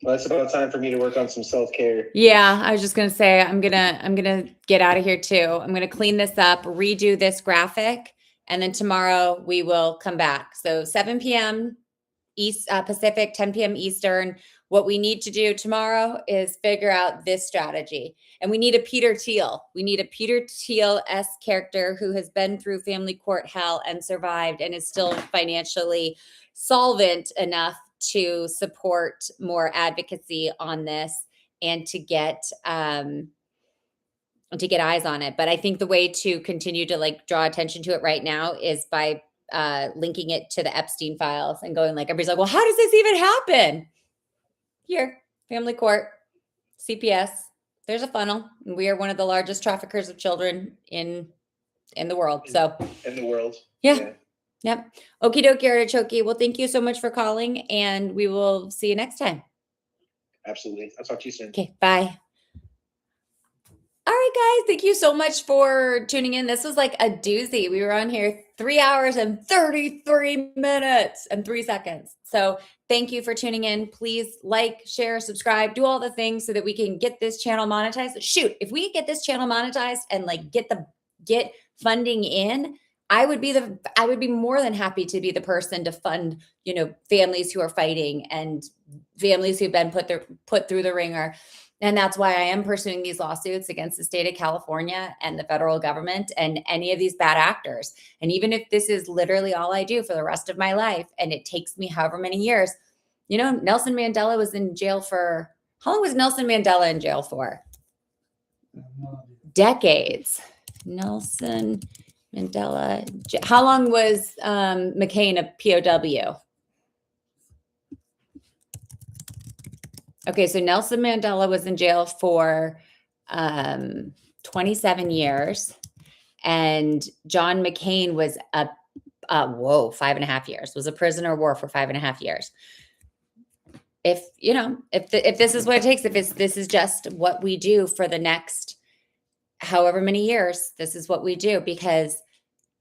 Well, it's about time for me to work on some self-care. Yeah, I was just gonna say I'm gonna get out of here too. I'm gonna clean this up, redo this graphic, and then tomorrow we will come back. So 7 p.m. East Pacific, 10 p.m. Eastern. What we need to do tomorrow is figure out this strategy, and we need a Peter Thiel. We need a Peter Thiel-esque character who has been through family court hell and survived, and is still financially solvent enough to support more advocacy on this and to get eyes on it. But I think the way to continue to like draw attention to it right now is by linking it to the Epstein files and going like, everybody's like, well, how does this even happen? Here, family court, CPS, there's a funnel. And we are one of the largest traffickers of children in the world. So in the world. Yeah. Yep. Okie dokie, artichoke. Well, thank you so much for calling, and we will see you next time. Absolutely. I'll talk to you soon. Okay. Bye. All right, guys. Thank you so much for tuning in. This was like a doozy. We were on here 3 hours and 33 minutes and 3 seconds. So thank you for tuning in. Please like, share, subscribe, do all the things so that we can get this channel monetized. Shoot, if we get this channel monetized and like get funding in, I would be more than happy to be the person to fund, families who are fighting and families who've been put through the ringer. And that's why I am pursuing these lawsuits against the state of California and the federal government and any of these bad actors. And even if this is literally all I do for the rest of my life, and it takes me however many years, Nelson Mandela was in jail for, how long was Nelson Mandela in jail for? Decades. Nelson Mandela. How long was McCain a POW? Okay, so Nelson Mandela was in jail for 27 years, and John McCain was 5.5 years. Was a prisoner of war for 5.5 years. If this is what it takes, if this is just what we do for the next however many years, this is what we do, because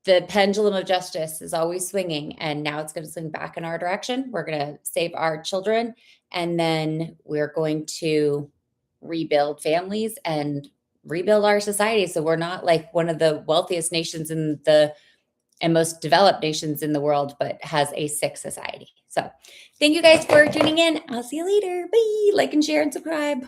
the pendulum of justice is always swinging, and now it's going to swing back in our direction. We're going to save our children, and then we're going to rebuild families and rebuild our society. So we're not like one of the wealthiest nations and most developed nations in the world, but has a sick society. So thank you guys for tuning in. I'll see you later. Bye. Like and share and subscribe.